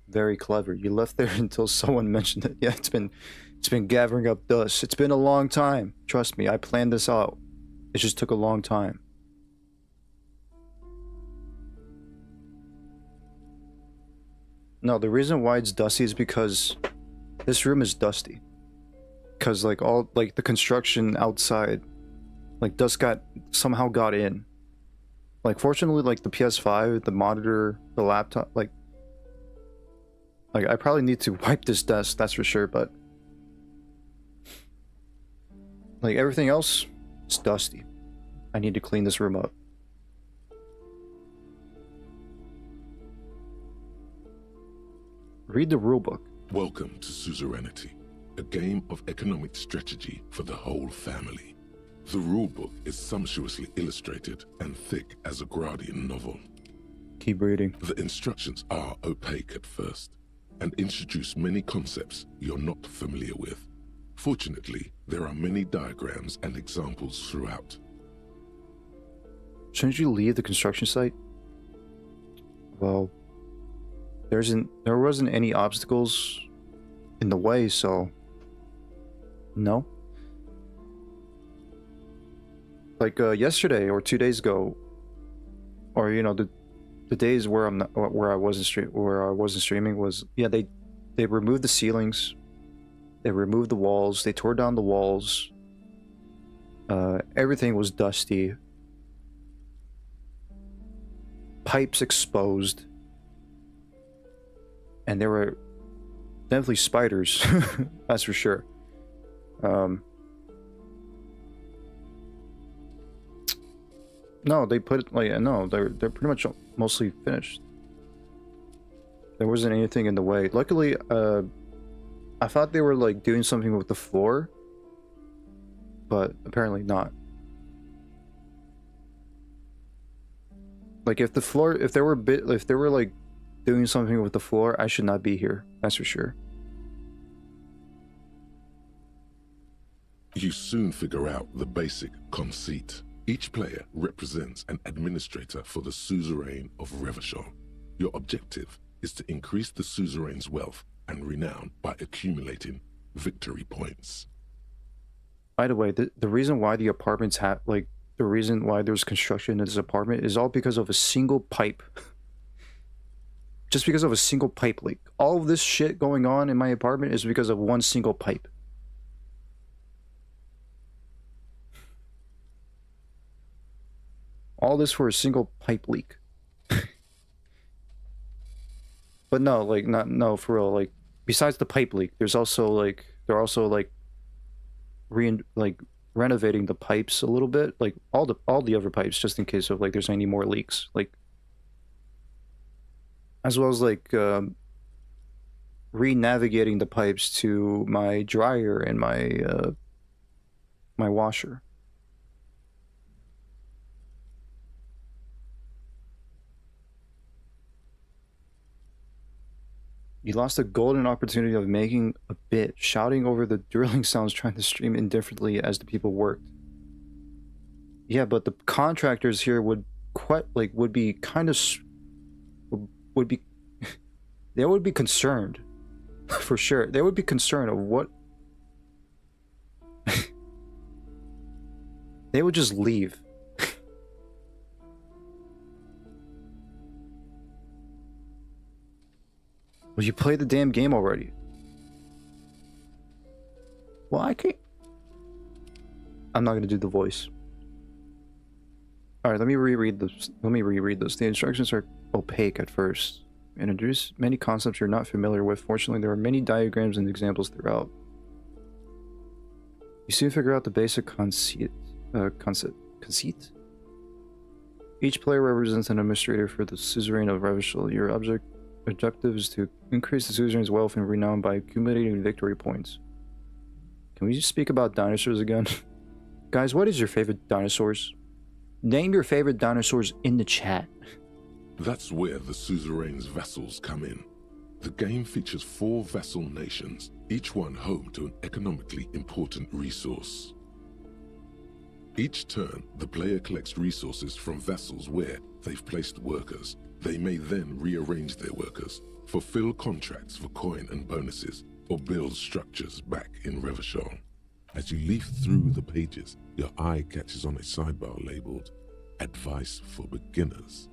Very clever. You left there until someone mentioned it. Yeah, it's been gathering up dust. It's been a long time. Trust me, I planned this out. It just took a long time. No, the reason why it's dusty is because this room is dusty. Because like all like the construction outside, like dust somehow got in. Like fortunately, like the PS5, the monitor, the laptop, like I probably need to wipe this desk, that's for sure, but like everything else, it's dusty. I need to clean this room up. Read the rulebook. Welcome to Suzerainty, a game of economic strategy for the whole family. The rulebook is sumptuously illustrated and thick as a Gradian novel. Keep reading. The instructions are opaque at first and introduce many concepts you're not familiar with. Fortunately, there are many diagrams and examples throughout. Shouldn't you leave the construction site? Well, there wasn't any obstacles in the way, so no. Like yesterday or 2 days ago, or you know the days where I wasn't streaming was, yeah, they removed the ceilings, they removed the walls, they tore down the walls. Everything was dusty. Pipes exposed. And there were definitely spiders, that's for sure. No, they put like no, they're pretty much mostly finished. There wasn't anything in the way. Luckily, I thought they were like doing something with the floor, but apparently not. Like if they were like doing something with the floor, I should not be here. That's for sure. You soon figure out the basic conceit. Each player represents an administrator for the suzerain of Revachol. Your objective is to increase the suzerain's wealth and renown by accumulating victory points. By the way, the reason why the apartments have, like, the reason why there's construction in this apartment is all because of a single pipe. Just because of a single pipe leak. All of this shit going on in my apartment is because of one single pipe. All this for a single pipe leak. But no, like, not, no, for real, like, besides the pipe leak, there's also, like, they're also, like, renovating the pipes a little bit, like, all the other pipes, just in case of, like, there's any more leaks, like, as well as, like, re-navigating the pipes to my dryer and my, my washer. You lost a golden opportunity of making a bit, shouting over the drilling sounds, trying to stream indifferently as the people worked. Yeah, but the contractors here would would be kind of would be they would be concerned for sure. They would be concerned of what they would just leave. Well, you played the damn game already. Well, I can't. I'm not gonna do the voice. Alright, let me reread this. The instructions are opaque at first and introduce many concepts you're not familiar with. Fortunately, there are many diagrams and examples throughout. You soon figure out the basic conceit. Each player represents an administrator for the suzerain of Revachol. Your objective is to increase the suzerain's wealth and renown by accumulating victory points. Can we just speak about dinosaurs again? Guys, what is your favorite dinosaurs? Name your favorite dinosaurs in the chat. That's where the suzerain's vassals come in. The game features 4 vassal nations, each one home to an economically important resource. Each turn, the player collects resources from vassals where they've placed workers. They may then rearrange their workers, fulfill contracts for coin and bonuses, or build structures back in Revachol. As you leaf through the pages, your eye catches on a sidebar labeled Advice for Beginners.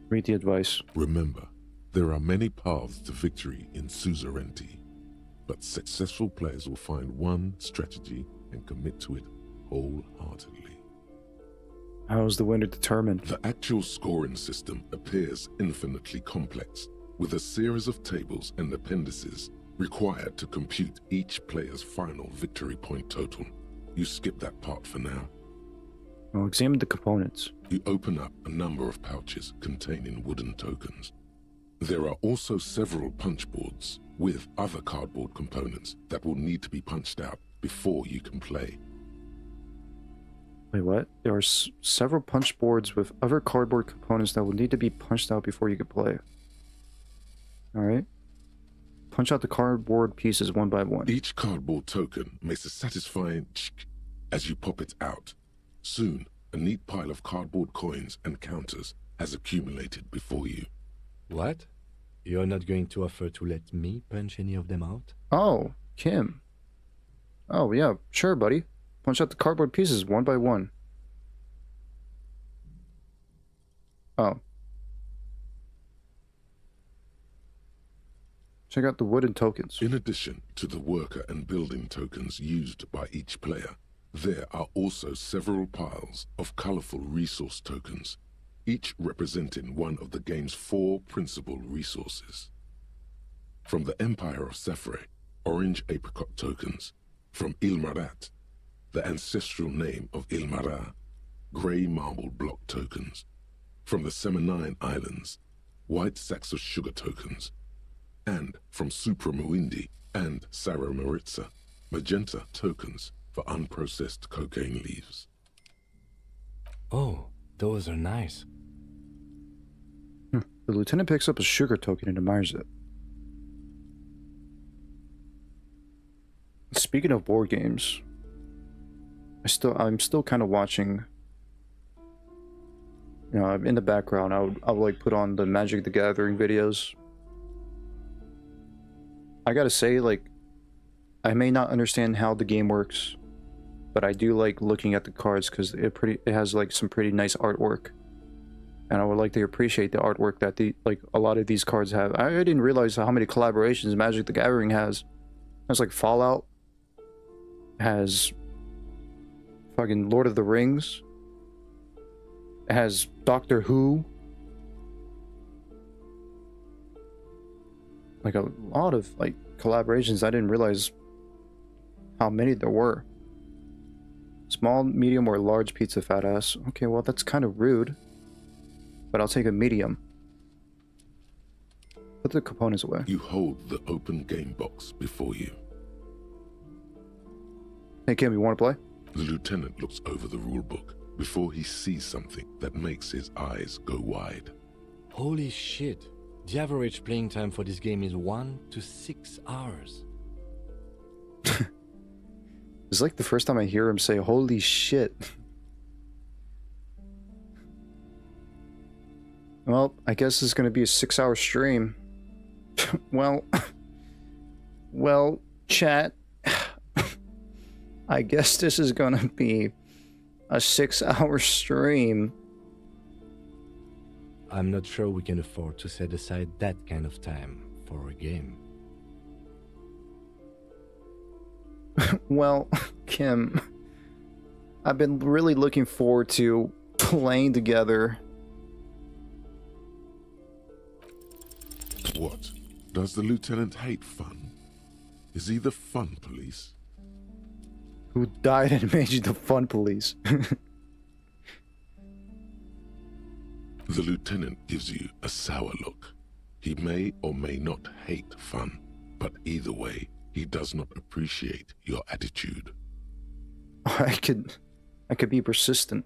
Read the advice. Remember, there are many paths to victory in suzerainty, but successful players will find one strategy and commit to it wholeheartedly. How is the winner determined? The actual scoring system appears infinitely complex, with a series of tables and appendices required to compute each player's final victory point total. You skip that part for now. Well, examine the components. You open up a number of pouches containing wooden tokens. There are also several punch boards with other cardboard components that will need to be punched out before you can play. Wait, what? There are several punch boards with other cardboard components that will need to be punched out before you can play. Alright. Punch out the cardboard pieces one by one. Each cardboard token makes a satisfying ch as you pop it out. Soon, a neat pile of cardboard coins and counters has accumulated before you. What? You're not going to offer to let me punch any of them out? Oh, Kim. Oh, yeah, sure, buddy. Punch out the cardboard pieces one by one. Oh. Check out the wooden tokens. In addition to the worker and building tokens used by each player, there are also several piles of colorful resource tokens, each representing one of the game's 4 principal resources. From the Empire of Sefre, orange apricot tokens. From Ilmarat, the ancestral name of Ilmara, grey marble block tokens. From the Semenine Islands, white sacks of sugar tokens. And from Supramuindi and Sarah Maritza, magenta tokens for unprocessed cocaine leaves. Oh, those are nice. The lieutenant picks up a sugar token and admires it. Speaking of board games, I'm still kind of watching. You know, in the background, I would like put on the Magic the Gathering videos. I gotta say, like, I may not understand how the game works, but I do like looking at the cards because it has like some pretty nice artwork, and I would like to appreciate the artwork that a lot of these cards have. I didn't realize how many collaborations Magic the Gathering has. It's like Fallout, has fucking Lord of the Rings, It has Doctor Who. Like a lot of like collaborations. I didn't realize how many there were. Small, medium, or large pizza, fat ass. Okay, well that's kind of rude. But I'll take a medium. Put the components away. You hold the open game box before you. Hey Kim, you want to play? The lieutenant looks over the rulebook before he sees something that makes his eyes go wide. Holy shit. The average playing time for this game is 1 to 6 hours. It's like the first time I hear him say, holy shit. Well, I guess it's going to be a 6-hour stream. Well, chat. I guess this is going to be a 6-hour stream. I'm not sure we can afford to set aside that kind of time for a game. Well, Kim, I've been really looking forward to playing together. What? Does the lieutenant hate fun? Is he the fun police? Who died and made you the fun police? The lieutenant gives you a sour look. He may or may not hate fun, but either way, he does not appreciate your attitude. I could be persistent.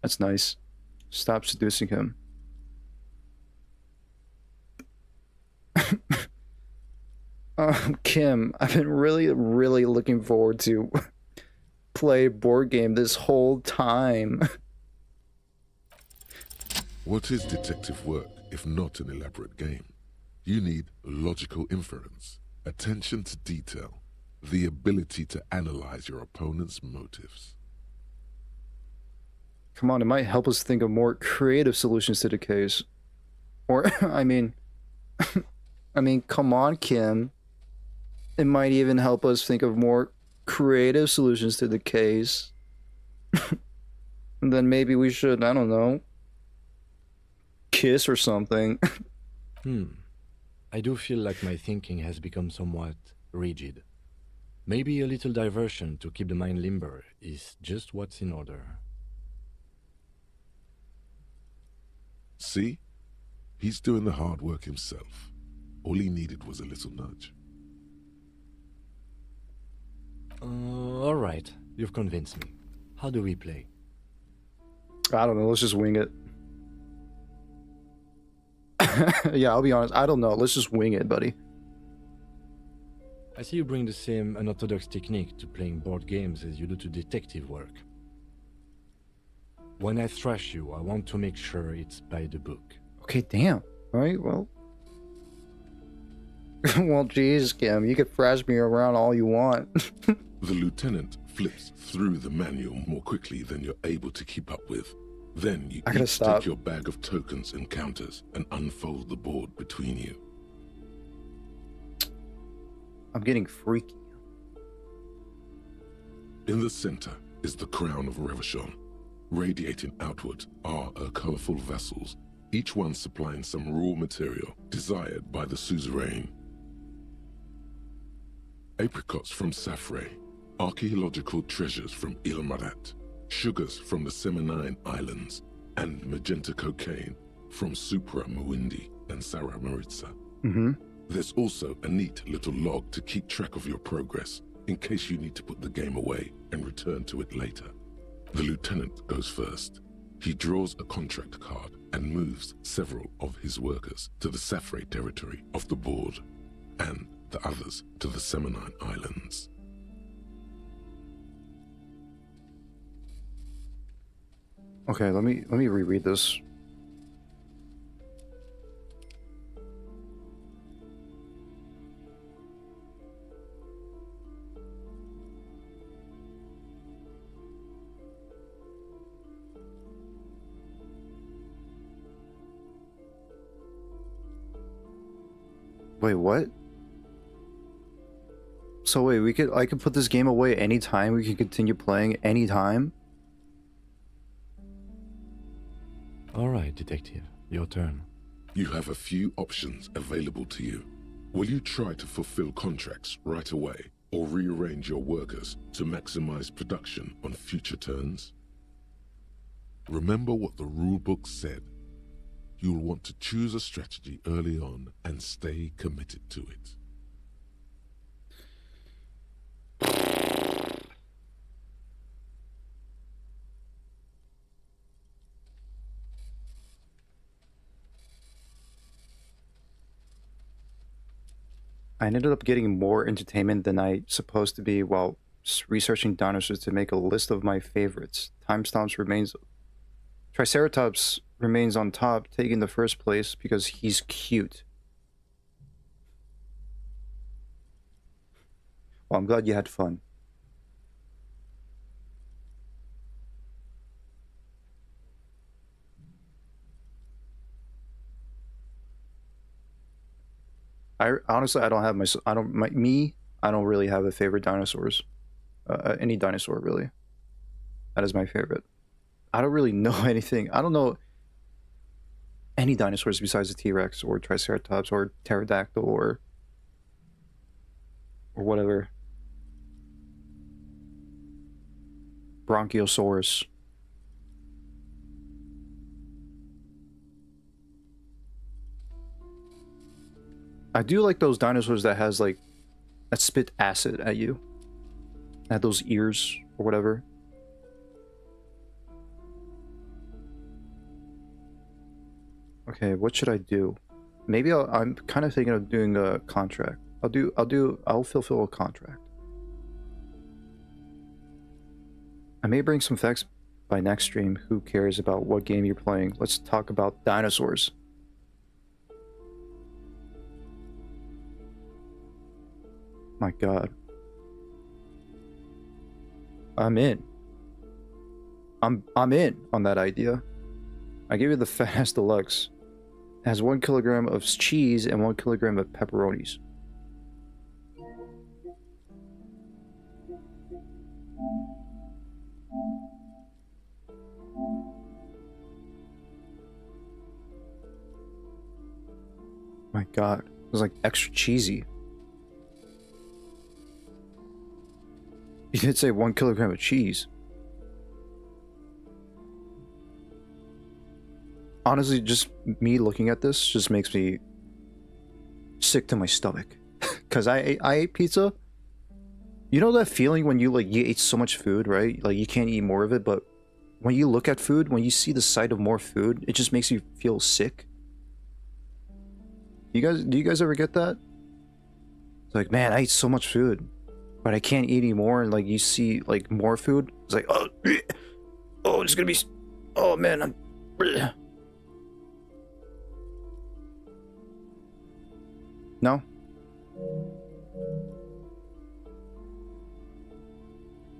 That's nice. Stop seducing him. Kim, I've been really looking forward to play a board game this whole time. What is detective work if not an elaborate game? You need logical inference, attention to detail, the ability to analyze your opponent's motives. Come on, it might help us think of more creative solutions to the case. Or, I mean, come on, Kim. It might even help us think of more creative solutions to the case. And then maybe we should, I don't know, kiss or something. I do feel like my thinking has become somewhat rigid. Maybe a little diversion to keep the mind limber is just what's in order. See? He's doing the hard work himself. All he needed was a little nudge. Alright, you've convinced me. How do we play? I don't know, let's just wing it. Yeah, I'll be honest, I don't know, let's just wing it, buddy. I see you bring the same unorthodox technique to playing board games as you do to detective work. When I thrash you, I want to make sure it's by the book. Okay, damn. Alright, well. Well, geez, Kim, you could thrash me around all you want. The lieutenant flips through the manual more quickly than you're able to keep up with. Then you each take your bag of tokens and counters and unfold the board between you. I'm getting freaky. In the center is the crown of Revachon. Radiating outward are her colorful vessels, each one supplying some raw material desired by the suzerain. Apricots from Safre, archaeological treasures from Ilmarat, sugars from the Seminine Islands, and magenta cocaine from Supra Mawindi and Sara Maritza. There's also a neat little log to keep track of your progress in case you need to put the game away and return to it later. The lieutenant goes first. He draws a contract card and moves several of his workers to the Safre territory of the board, and the others to the Seminine Islands. Okay, let me reread this. Wait, what? So wait, I could put this game away anytime, we can continue playing anytime? Alright, detective. Your turn. You have a few options available to you. Will you try to fulfill contracts right away, or rearrange your workers to maximize production on future turns? Remember what the rulebook said. You'll want to choose a strategy early on and stay committed to it. I ended up getting more entertainment than I supposed to be while researching dinosaurs to make a list of my favorites. Timestamps remains... Triceratops remains on top, taking the first place because he's cute. Well, I'm glad you had fun. I honestly, I don't have I don't really have a favorite dinosaurs. Any dinosaur, really. That is my favorite. I don't really know anything. I don't know any dinosaurs besides the T-Rex or Triceratops or Pterodactyl or whatever. Bronchiosaurus. I do like those dinosaurs that has like that spit acid at you. Had those ears or whatever. Okay, what should I do? Maybe I'm kind of thinking of doing a contract. I'll fulfill a contract. I may bring some facts by next stream. Who cares about what game you're playing? Let's talk about dinosaurs. My god. I'm in. I'm in on that idea. I gave you the Fast Deluxe. It has 1 kilogram of cheese and 1 kilogram of pepperonis. My god, it was like extra cheesy. You did say 1 kilogram of cheese. Honestly, just me looking at this just makes me sick to my stomach. Cause I ate pizza. You know that feeling when you ate so much food, right? Like you can't eat more of it, but when you look at food, when you see the sight of more food, it just makes you feel sick. Do you guys ever get that? It's like, man, I ate so much food, but I can't eat anymore, and like you see like more food, it's like, oh, it's gonna be, oh man, I'm. No?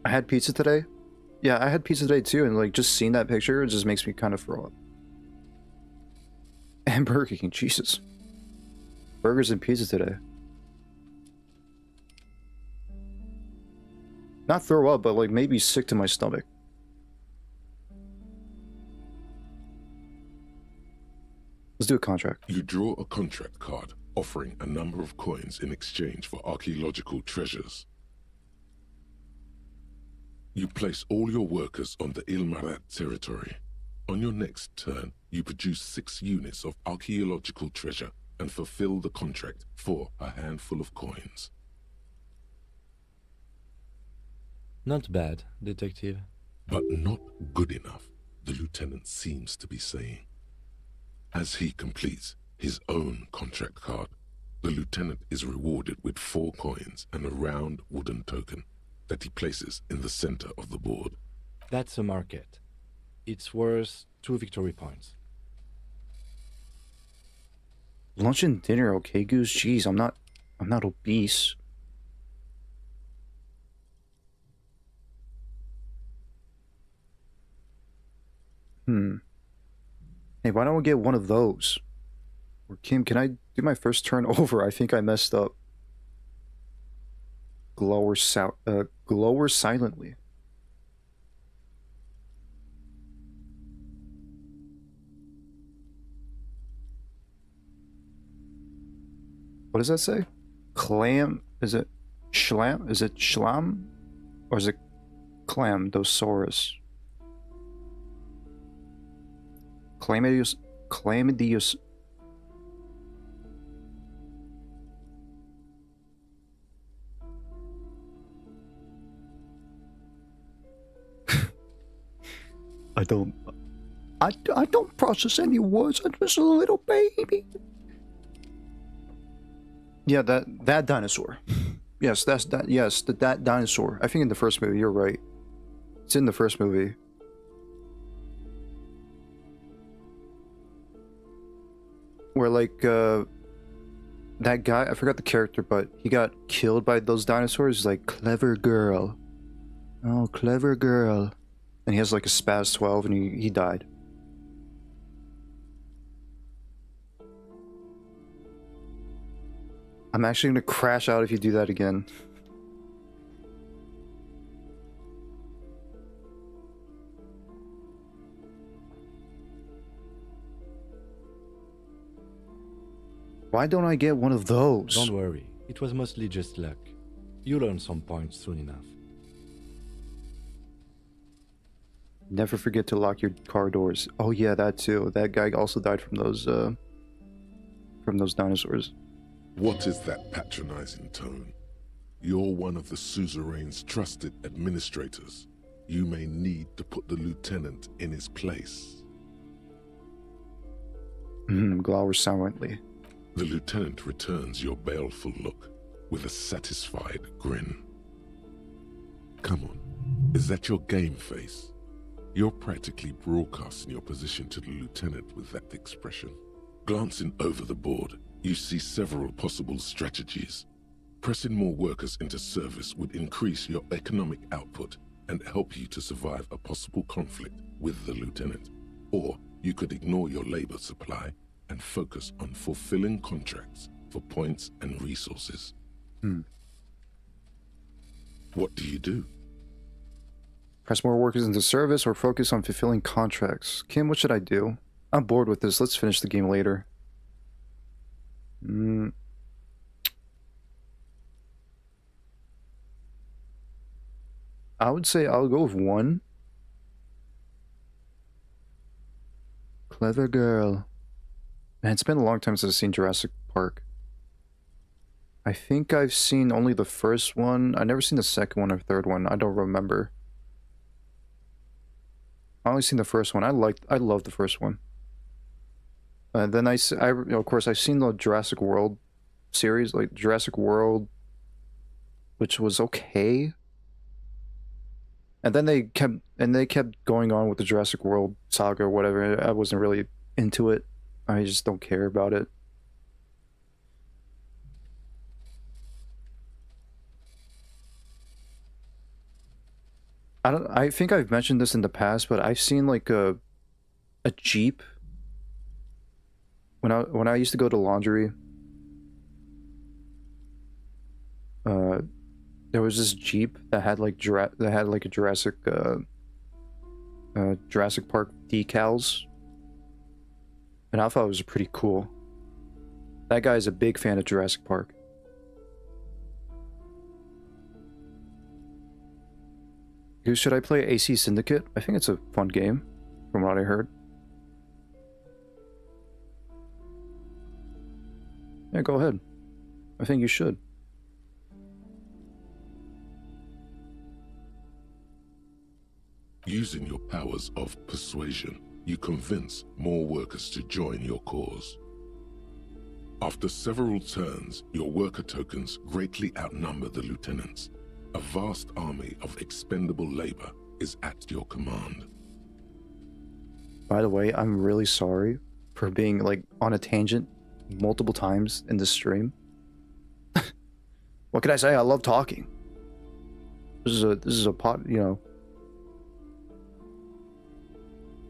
I had pizza today? Yeah, I had pizza today too, and like just seeing that picture, it just makes me kind of throw up. And Burger King, Jesus. Burgers and pizza today. Not throw up, but like maybe sick to my stomach. Let's do a contract. You draw a contract card offering a number of coins in exchange for archaeological treasures. You place all your workers on the Ilmarat territory. On your next turn, you produce 6 units of archaeological treasure and fulfill the contract for a handful of coins. Not bad, detective. But not good enough, the lieutenant seems to be saying. As he completes his own contract card, the lieutenant is rewarded with 4 coins and a round wooden token that he places in the center of the board. That's a market. It's worth 2 victory points. Lunch and dinner, okay, Goose? Jeez, I'm not obese. Hey, why don't we get one of those? Or Kim, can I do my first turn over? I think I messed up. Glower silently. What does that say? Clam? Is it schlam? Is it schlam? Or is it clamdosaurus? Chlamydius. I don't process any words. I'm just a little baby. Yeah, that dinosaur. Yes, that's that. Yes, that dinosaur. I think in the first movie, you're right. It's in the first movie. Where like that guy, I forgot the character, but he got killed by those dinosaurs. He's like, clever girl. Oh, clever girl. And he has like a spaz 12 and he died. I'm actually gonna crash out if you do that again. Why don't I get one of those? Don't worry, it was mostly just luck. You'll learn some points soon enough. Never forget to lock your car doors. Oh yeah, that too. That guy also died from those dinosaurs. What is that patronizing tone? You're one of the suzerain's trusted administrators. You may need to put the lieutenant in his place. Glowers silently. The lieutenant returns your baleful look with a satisfied grin. Come on, is that your game face? You're practically broadcasting your position to the lieutenant with that expression. Glancing over the board, you see several possible strategies. Pressing more workers into service would increase your economic output and help you to survive a possible conflict with the lieutenant. Or you could ignore your labor supply and focus on fulfilling contracts for points and resources. What do you do? Press more workers into service or focus on fulfilling contracts. Kim, what should I do? I'm bored with this. Let's finish the game later. I would say I'll go with 1. Clever girl. Man, it's been a long time since I've seen Jurassic Park. I think I've seen only the first one. I've never seen the second one or third one. I don't remember. I only seen the first one. I love the first one. Then of course I've seen the Jurassic World series, like Jurassic World, which was okay. And then they kept going on with the Jurassic World saga or whatever. I wasn't really into it. I just don't care about it. I think I've mentioned this in the past, but I've seen like a Jeep when I used to go to laundry. There was this Jeep that had like a Jurassic Park decals, and I thought it was pretty cool. That guy is a big fan of Jurassic Park. Should I play AC Syndicate? I think it's a fun game, from what I heard. Yeah, go ahead. I think you should. Using your powers of persuasion, you convince more workers to join your cause. After several turns, your worker tokens greatly outnumber the lieutenants. A vast army of expendable labor is at your command. By the way, I'm really sorry for being like on a tangent multiple times in this stream. What can I say? I love talking. This is a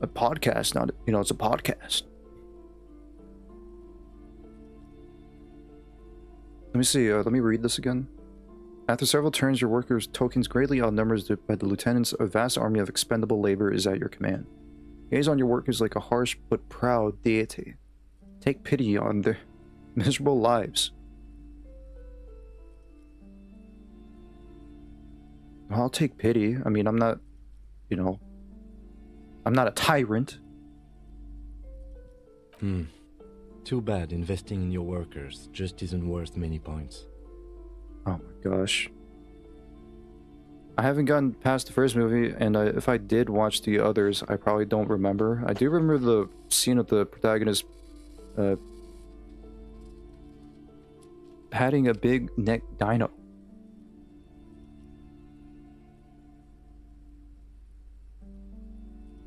a podcast, not it's a podcast. Let me see. Let me read this again. After several turns, your workers' tokens greatly outnumbered by the lieutenants. A vast army of expendable labor is at your command. Gaze on your workers like a harsh but proud deity. Take pity on their miserable lives. Well, I'll take pity. I mean, I'm not, you know, I'm not a tyrant. Too bad investing in your workers just isn't worth many points. Oh my gosh. I haven't gotten past the first movie, and if I did watch the others, I probably don't remember. I do remember the scene of the protagonist patting a big neck dino.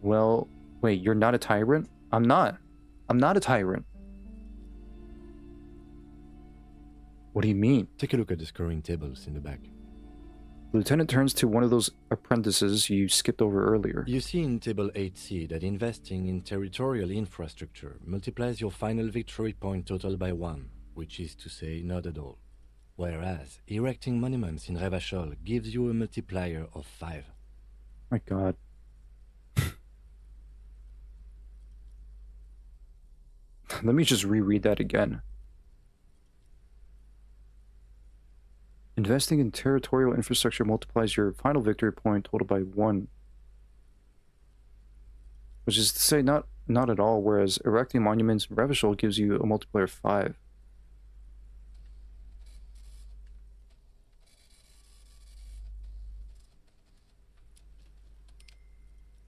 Well, wait, you're not a tyrant? I'm not. I'm not a tyrant. What do you mean? Take a look at the scoring tables in the back. The lieutenant turns to one of those apprentices you skipped over earlier. You see in Table 8C that investing in territorial infrastructure multiplies your final victory point total by 1, which is to say not at all. Whereas erecting monuments in Revachol gives you a multiplier of 5. My god. Let me just reread that again. Investing in territorial infrastructure multiplies your final victory point total by 1. Which is to say, not at all, whereas erecting monuments in Revachol gives you a multiplier of 5.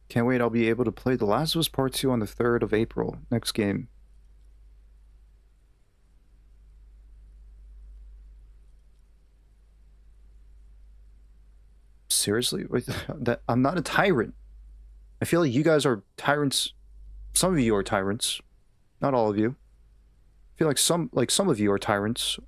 Can't wait, I'll be able to play The Last of Us Part 2 on the 3rd of April. Next game. Seriously? Wait, I'm not a tyrant. I feel like you guys are tyrants. Some of you are tyrants. Not all of you. I feel like some of you are tyrants.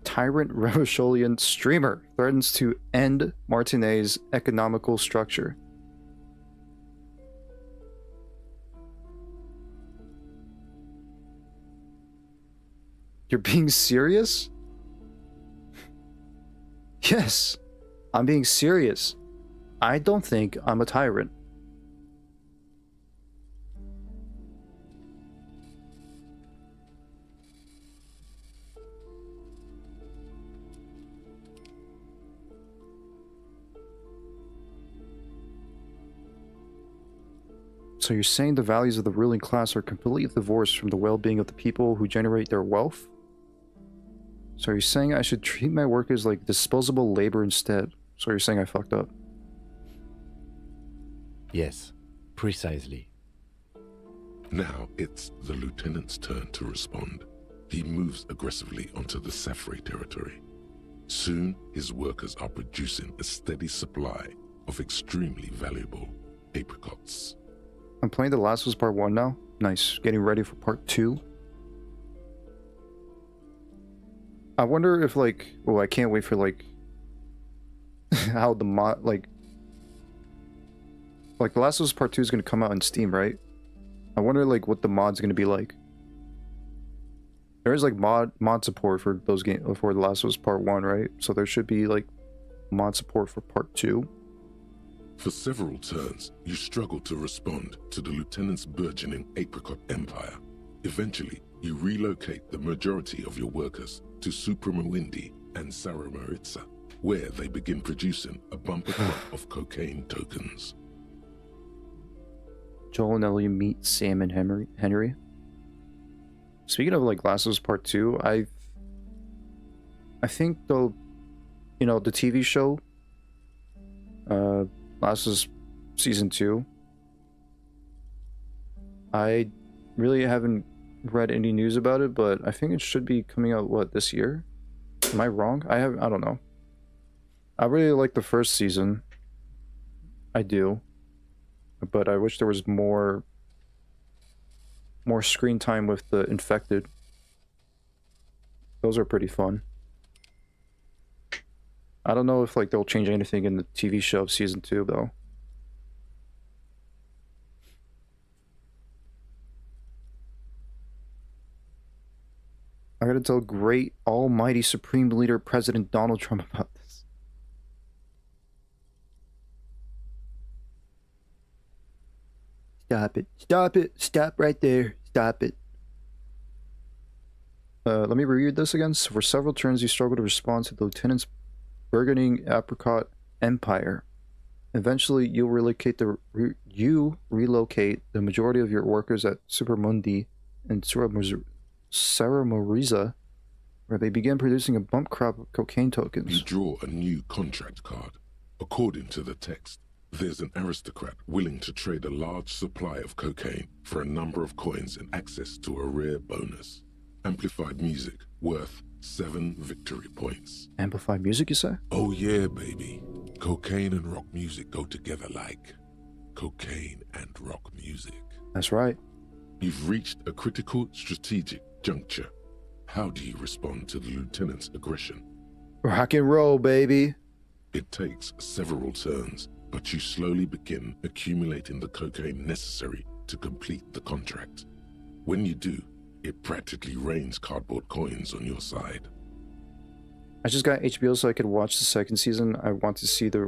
Tyrant Revacholian streamer threatens to end Martinet's economical structure. You're being serious? Yes, I'm being serious. I don't think I'm a tyrant. So you're saying the values of the ruling class are completely divorced from the well-being of the people who generate their wealth? So you're saying I should treat my workers like disposable labor instead? So you're saying I fucked up? Yes, precisely. Now it's the lieutenant's turn to respond. He moves aggressively onto the Safri territory. Soon, his workers are producing a steady supply of extremely valuable apricots. I'm playing The Last of Us Part 1 now. Nice. Getting ready for Part 2. I wonder if, like... Oh, I can't wait for, like... how the mod... Like, The Last of Us Part 2 is going to come out on Steam, right? I wonder, like, what the mod's going to be like. There is, like, mod support for those games... For The Last of Us Part 1, right? So there should be, like, mod support for Part 2. For several turns, you struggle to respond to the lieutenant's burgeoning apricot empire. Eventually, you relocate the majority of your workers to Supremawindi and Saramaritsa, where they begin producing a bumper crop of cocaine tokens. Joel and Ellie meet Sam and Henry. Speaking of, like, Last of Us Part 2, I think the TV show, Last of Us Season 2, I really haven't read any news about it, but I think it should be coming out, what, this year? Am I wrong? I don't know. I really like the first season. I do. But I wish there was more screen time with the infected. Those are pretty fun. I don't know if, like, they'll change anything in the TV show of Season 2, though. I gotta tell great almighty supreme leader President Donald Trump about this. Stop it. Stop it. Stop right there. Stop it. Let me reread this again. So for several turns, you struggle to respond to the lieutenant's burgeoning apricot empire. Eventually, you relocate the majority of your workers at Supermundi and Saramoriza, where they begin producing a bump crop of cocaine tokens. You draw a new contract card. According to the text, there's an aristocrat willing to trade a large supply of cocaine for a number of coins and access to a rare bonus. Amplified music worth 7 victory points. Amplified music, you say? Oh yeah, baby. Cocaine and rock music go together like cocaine and rock music. That's right. You've reached a critical strategic juncture. How do you respond to the lieutenant's aggression? Rock and roll, baby. It takes several turns, but you slowly begin accumulating the cocaine necessary to complete the contract. When you do, it practically rains cardboard coins on your side. I just got HBO so I could watch the second season. I want to see the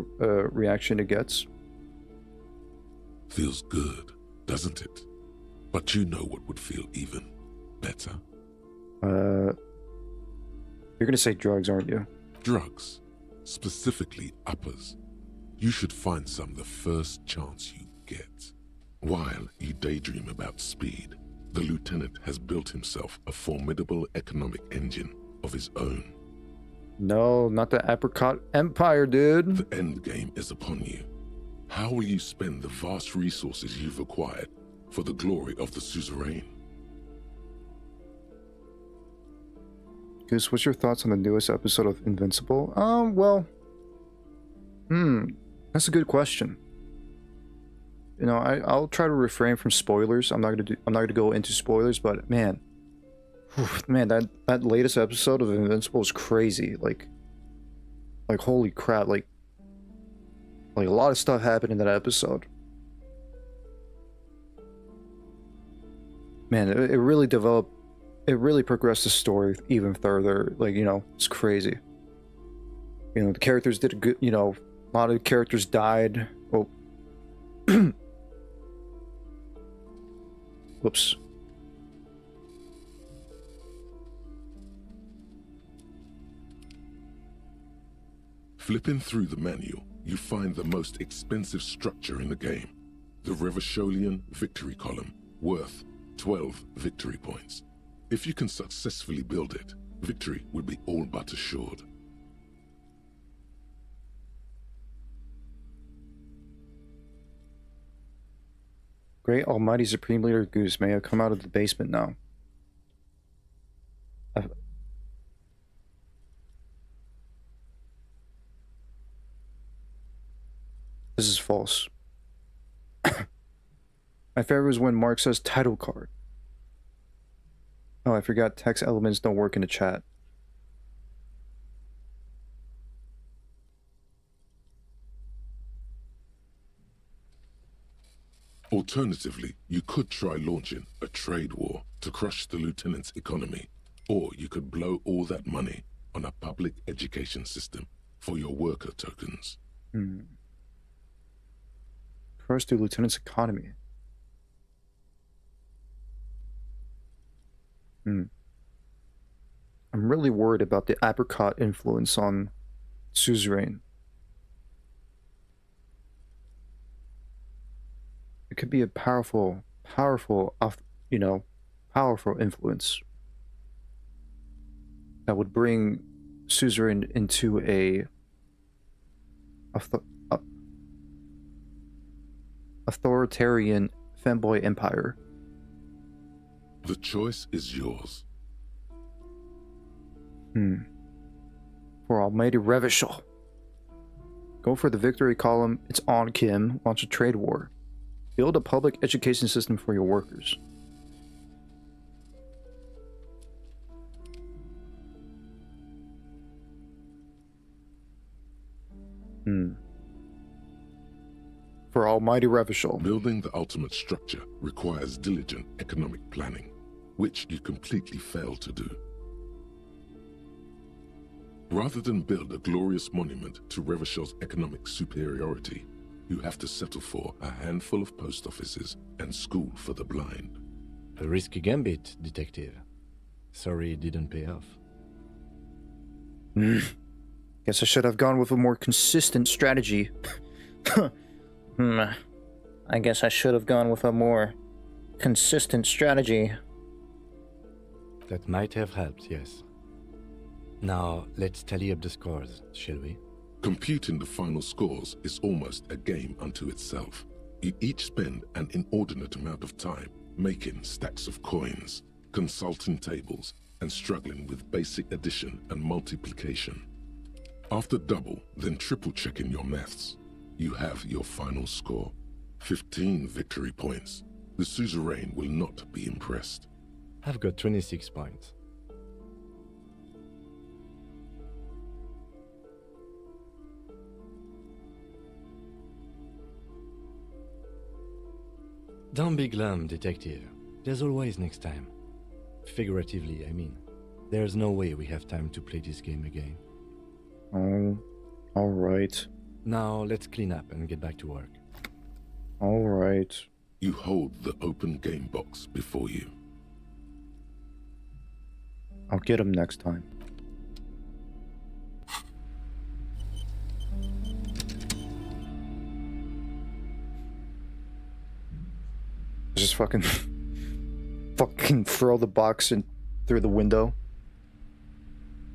reaction it gets. Feels good, doesn't it? But you know what would feel even better? You're gonna say drugs, aren't you? Drugs. Specifically uppers. You should find some the first chance you get. While you daydream about speed, the lieutenant has built himself a formidable economic engine of his own. No, not the apricot empire, dude. The end game is upon you. How will you spend the vast resources you've acquired for the glory of the suzerain? Goose, what's your thoughts on the newest episode of Invincible? That's a good question. You know, I'll try to refrain from spoilers. I'm not gonna go into spoilers, but man, that latest episode of Invincible is crazy. Like holy crap! Like a lot of stuff happened in that episode. Man, it really developed. It really progressed the story even further. Like, you know, it's crazy. You know, the characters did a good. You know, a lot of the characters died. Well. Whoops. Flipping through the manual, you find the most expensive structure in the game, the Revacholian Victory Column, worth 12 victory points. If you can successfully build it, victory will be all but assured. Great Almighty Supreme Leader Goose, may I come out of the basement now? This is false. My favorite was when Mark says title card. Oh, I forgot text elements don't work in the chat. Alternatively, you could try launching a trade war to crush the lieutenant's economy, or you could blow all that money on a public education system for your worker tokens. Crush the lieutenant's economy. I'm really worried about the apricot influence on suzerain. It could be a powerful influence that would bring suzerain into a authoritarian fanboy empire. The choice is yours. For Almighty Revachol. Go for the victory column. It's on Kim. Launch a trade war. Build a public education system for your workers. For Almighty Revachol. Building the ultimate structure requires diligent economic planning, which you completely fail to do. Rather than build a glorious monument to Revachol's economic superiority, You have to settle for a handful of post offices and school for the blind. A risky gambit, detective. Sorry it didn't pay off. Guess I should have gone with a more consistent strategy. I guess I should have gone with a more consistent strategy. That might have helped, yes. Now, let's tally up the scores, shall we? Computing the final scores is almost a game unto itself. You each spend an inordinate amount of time making stacks of coins, consulting tables, and struggling with basic addition and multiplication. After double, then triple checking your maths, you have your final score. 15 victory points. The suzerain will not be impressed. I've got 26 points. Don't be glum, detective. There's always next time. Figuratively, I mean. There's no way we have time to play this game again. Oh, alright. Now, let's clean up and get back to work. Alright. You hold the open game box before you. I'll get him next time. Just fucking throw the box in through the window.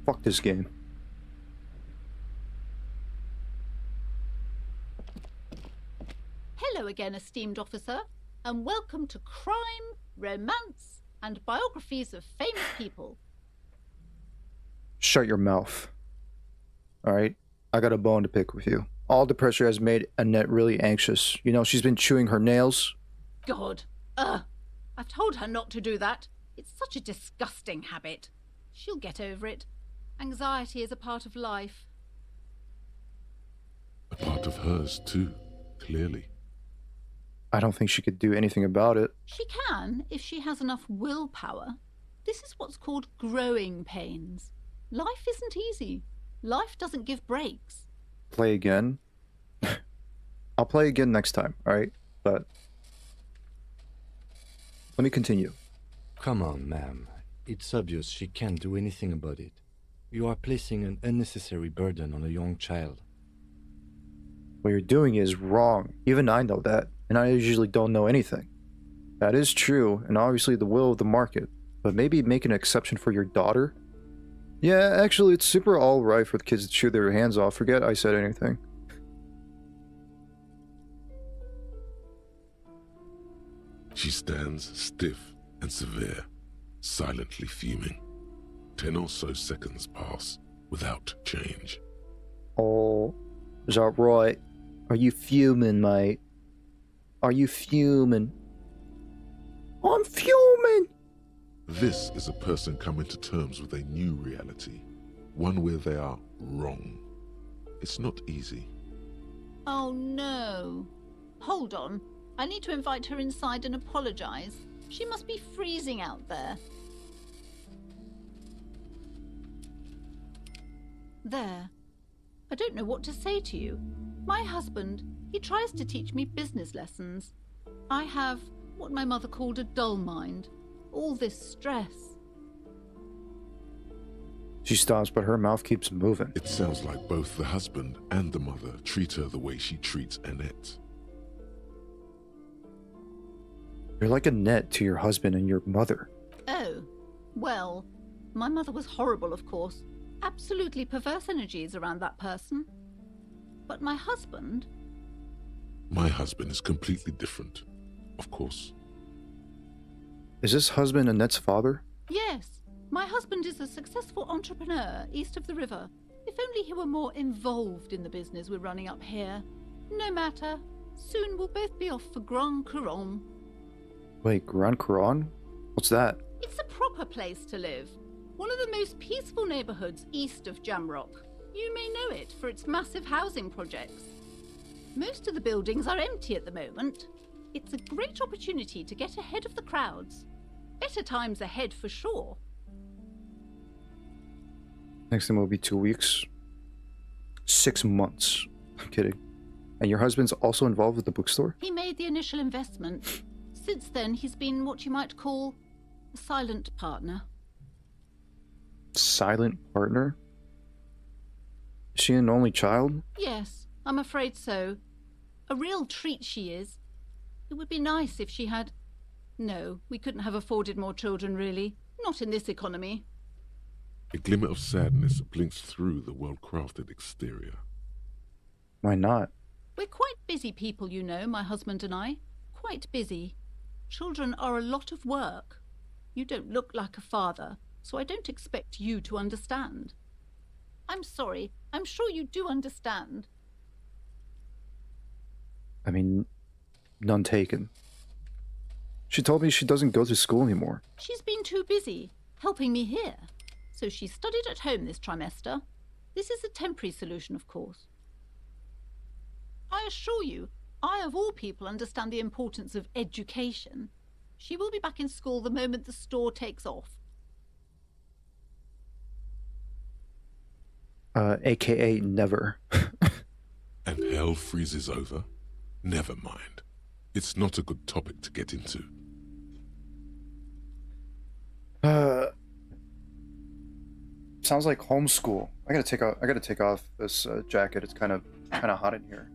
Fuck this game. Hello again, esteemed officer, and welcome to Crime, Romance, and Biographies of Famous People. Shut your mouth. Alright? I got a bone to pick with you. All the pressure has made Annette really anxious. You know, she's been chewing her nails. God. I've told her not to do that. It's such a disgusting habit. She'll get over it. Anxiety is a part of life. A part of hers too, clearly. I don't think she could do anything about it. She can, if she has enough willpower. This is what's called growing pains. Life isn't easy. Life doesn't give breaks. Play again? I'll play again next time, alright? But let me continue. Come on, ma'am. It's obvious she can't do anything about it. You are placing an unnecessary burden on a young child. What you're doing is wrong. Even I know that, and I usually don't know anything. That is true, and obviously the will of the market. But maybe make an exception for your daughter? Yeah, actually, it's super alright for the kids to chew their hands off. Forget I said anything. She stands stiff and severe, silently fuming. 10 or so seconds pass without change. Oh, is that right? Are you fuming, mate? Are you fuming? I'm fuming! This is a person coming to terms with a new reality, one where they are wrong. It's not easy. Oh no. Hold on. I need to invite her inside and apologize. She must be freezing out there. There. I don't know what to say to you. My husband, he tries to teach me business lessons. I have what my mother called a dull mind. All this stress. She stops, but her mouth keeps moving. It sounds like both the husband and the mother treat her the way she treats Annette. You're like Annette to your husband and your mother. Oh, well, my mother was horrible, of course. Absolutely perverse energies around that person. But my husband... My husband is completely different, of course. Is this husband Annette's father? Yes, my husband is a successful entrepreneur east of the river. If only he were more involved in the business we're running up here. No matter. Soon we'll both be off for Grand Couronne. Wait, Grand Couronne? What's that? It's a proper place to live. One of the most peaceful neighborhoods east of Jamrock. You may know it for its massive housing projects. Most of the buildings are empty at the moment. It's a great opportunity to get ahead of the crowds. Better times ahead for sure. Next time will be 2 weeks. 6 months. I'm kidding. And your husband's also involved with the bookstore? He made the initial investment. Since then, he's been what you might call a silent partner. Silent partner? Is she an only child? Yes, I'm afraid so. A real treat she is. It would be nice if she had... No, we couldn't have afforded more children, really. Not in this economy. A glimmer of sadness blinks through the well-crafted exterior. Why not? We're quite busy people, you know, my husband and I. Quite busy. Children are a lot of work. You don't look like a father, so I don't expect you to understand. I'm sorry. I'm sure you do understand. I mean, none taken. She told me she doesn't go to school anymore. She's been too busy helping me here. So she studied at home this trimester. This is a temporary solution, of course. I assure you, I of all people understand the importance of education. She will be back in school the moment the store takes off. AKA never. And hell freezes over? Never mind. It's not a good topic to get into. Sounds like homeschool. I gotta take off this jacket. It's kind of hot in here.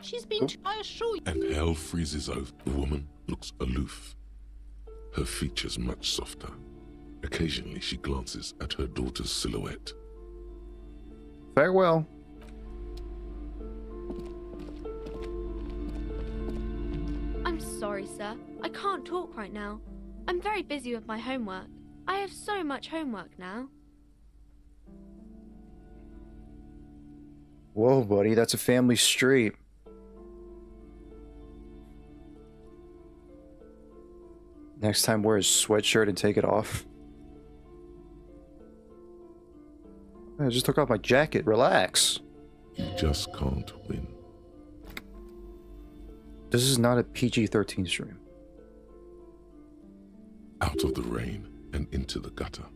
She's been I assure you. And hell freezes over. The woman looks aloof. Her features much softer. Occasionally she glances at her daughter's silhouette. Farewell. I'm sorry, sir. I can't talk right now. I'm very busy with my homework. I have so much homework now. Whoa, buddy, that's a family street. Next time, wear a sweatshirt and take it off. I just took off my jacket. Relax. You just can't win. This is not a PG-13 stream. Out of the rain and into the gutter.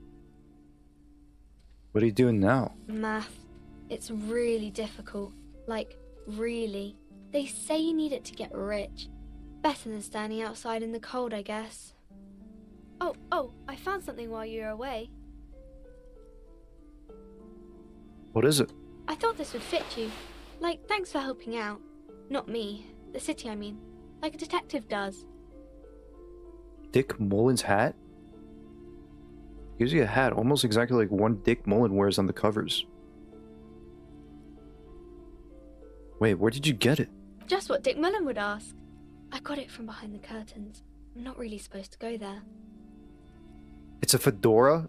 What are you doing now? Math. It's really difficult. Like, really. They say you need it to get rich. Better than standing outside in the cold, I guess. Oh, I found something while you were away. What is it? I thought this would fit you. Like, thanks for helping out. Not me. The city, I mean. Like a detective does. Dick Mullen's hat? Gives you a hat almost exactly like one Dick Mullen wears on the covers. Wait, where did you get it? Just what Dick Mullen would ask. I got it from behind the curtains. I'm not really supposed to go there. It's a fedora?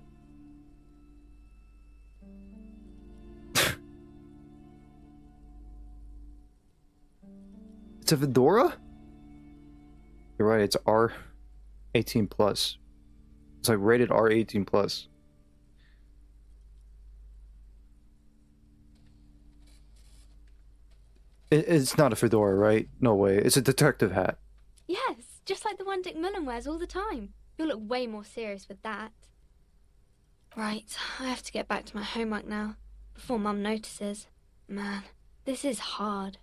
It's a fedora? You're right, it's R18 plus. It's like rated R18 plus. It's not a fedora, right? No way. It's a detective hat. Yes, just like the one Dick Mullen wears all the time. You'll look way more serious with that. Right, I have to get back to my homework now, before Mum notices. Man, this is hard.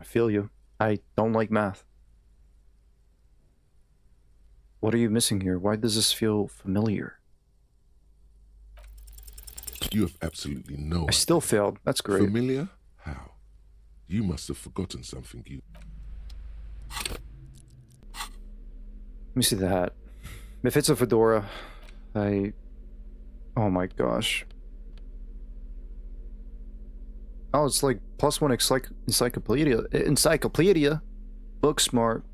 I feel you. I don't like math. What are you missing here? Why does this feel familiar? You have absolutely no I still failed. That's great. Familiar? How? You must have forgotten something you... Let me see the hat. If it's a fedora, oh my gosh. Oh, it's like +1 encyclopedia. Book smart.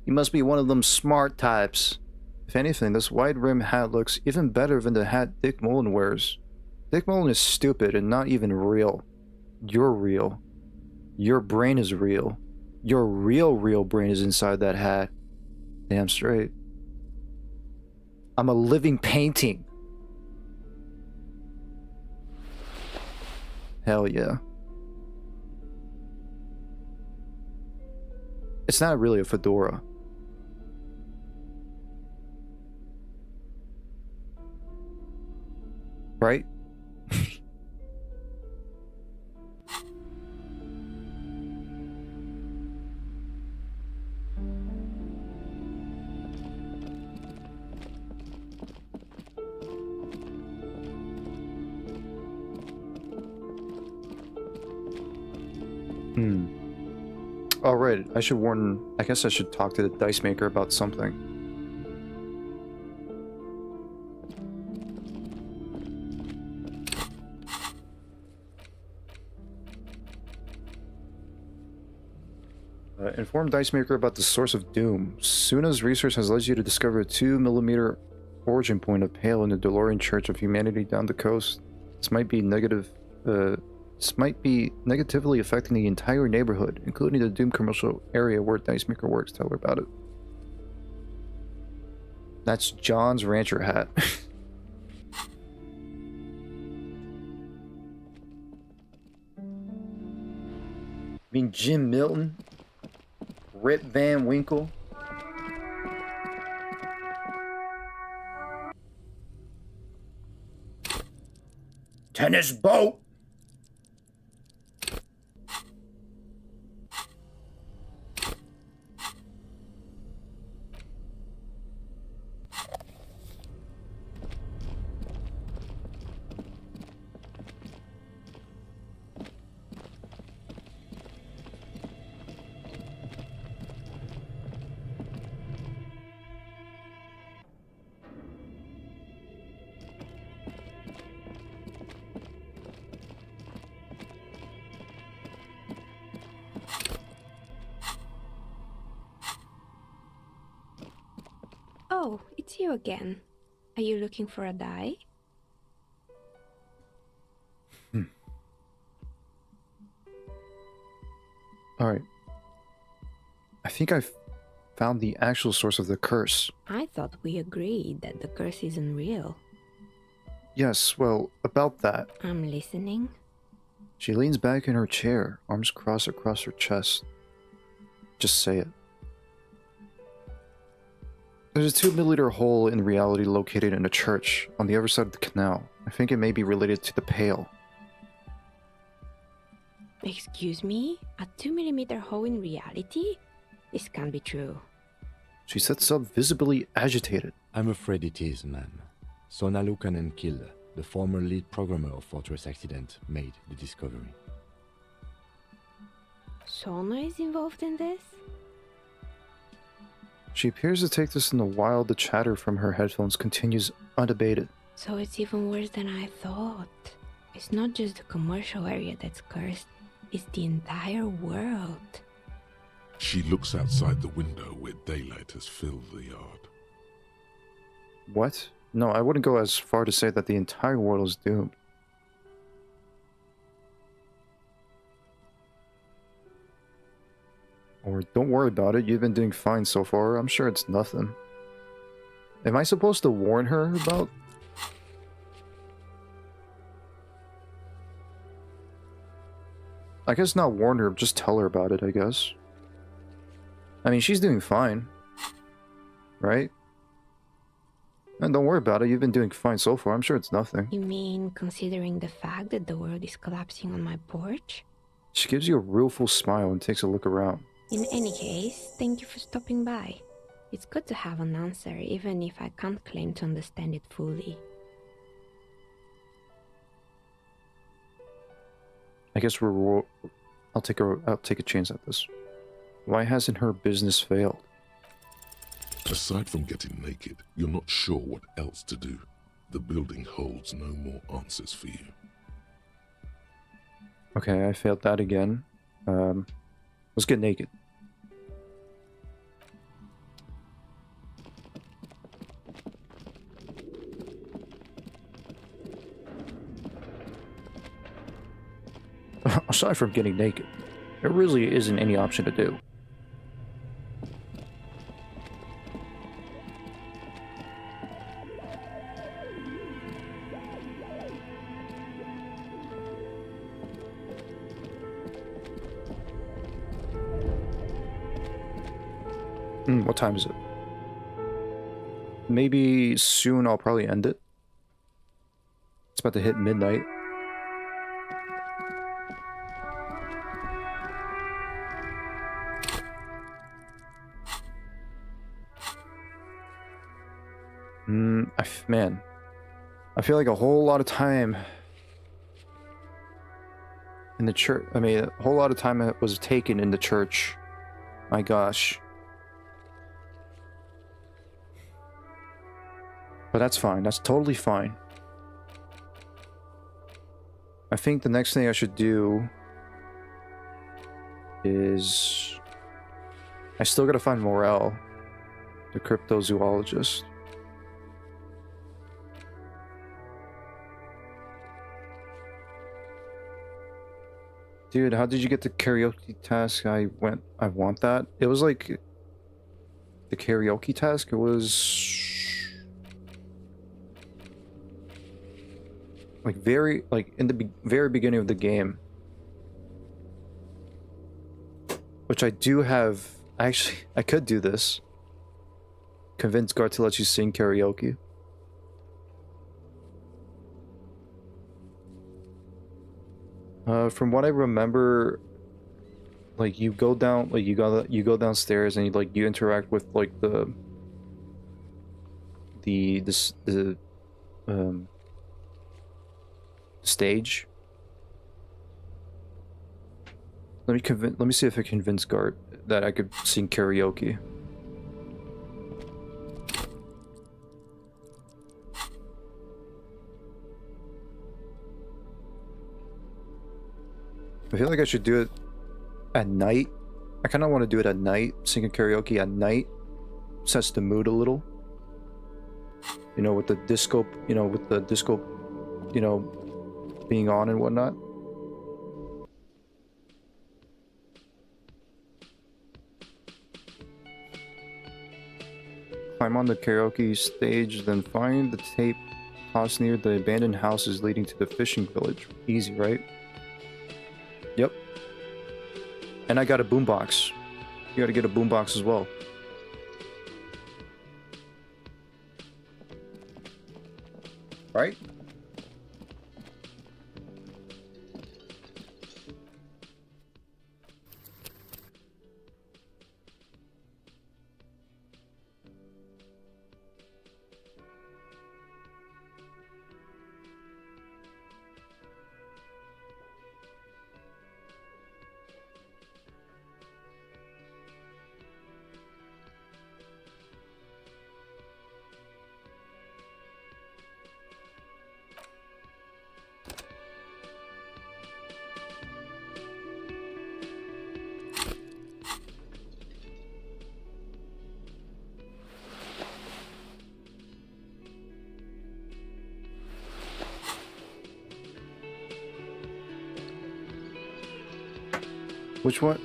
You must be one of them smart types. If anything, this wide rim hat looks even better than the hat Dick Mullen wears. Dick Mullen is stupid and not even real. You're real. Your brain is real. Your real brain is inside that hat. Damn straight. I'm a living painting. Hell yeah. It's not really a fedora. Right? Alright, I guess I should talk to the dice maker about something. Inform dice maker about the source of doom. Suna's research has led you to discover a 2mm origin point of Pale in the DeLorean Church of Humanity down the coast. This might be negatively affecting the entire neighborhood, including the Doom commercial area where Dice Maker works. Tell her about it. That's John's rancher hat. I mean, Jim Milton, Rip Van Winkle. Tennis boat. Oh, it's you again. Are you looking for a die? Alright. I think I've found the actual source of the curse. I thought we agreed that the curse isn't real. Yes, well, about that. I'm listening. She leans back in her chair, arms crossed across her chest. Just say it. There's a 2mm hole in reality located in a church on the other side of the canal. I think it may be related to the Pale. Excuse me? A 2mm hole in reality? This can't be true. She sits up, visibly agitated. I'm afraid it is, ma'am. Sona Lukanen-Kill, the former lead programmer of Fortress Accident, made the discovery. Sona is involved in this? She appears to take this in the wild. The chatter from her headphones continues unabated. So it's even worse than I thought. It's not just the commercial area that's cursed, it's the entire world. She looks outside the window where daylight has filled the yard. What? No, I wouldn't go as far to say that the entire world is doomed. Or don't worry about it, you've been doing fine so far. I'm sure it's nothing. Am I supposed to warn her about... I guess not warn her, just tell her about it, I guess. I mean, she's doing fine. Right? And don't worry about it, you've been doing fine so far. I'm sure it's nothing. You mean considering the fact that the world is collapsing on my porch? She gives you a rueful smile and takes a look around. In any case, thank you for stopping by. It's good to have an answer, even if I can't claim to understand it fully. I guess I'll take a chance at this. Why hasn't her business failed? Aside from getting naked, you're not sure what else to do. The building holds no more answers for you. Okay, I failed that again. Let's get naked. Aside from getting naked, there really isn't any option to do. What time is it? Maybe soon I'll probably end it. It's about to hit midnight. Man, I feel like a whole lot of time in the church. I mean, a whole lot of time was taken in the church. My gosh. But that's fine. That's totally fine. I think the next thing I should do is... I still gotta find Morel, the cryptozoologist. Dude, how did you get the karaoke task? I want that. It was like... The karaoke task? It was... Like in the very beginning of the game. Which I do have... Actually, I could do this. Convince Guard to let you sing karaoke. From what I remember, like you go down, like you go downstairs and you interact with like the stage. Let me see if I convince Guard that I could sing karaoke. I feel like I should do it at night. I kind of want to do it at night, singing karaoke at night. Sets the mood a little. You know, with the disco, being on and whatnot. Climb on the karaoke stage, then find the tape tossed near the abandoned houses leading to the fishing village. Easy, right? Yep. And I got a boombox. You gotta get a boombox as well. Right?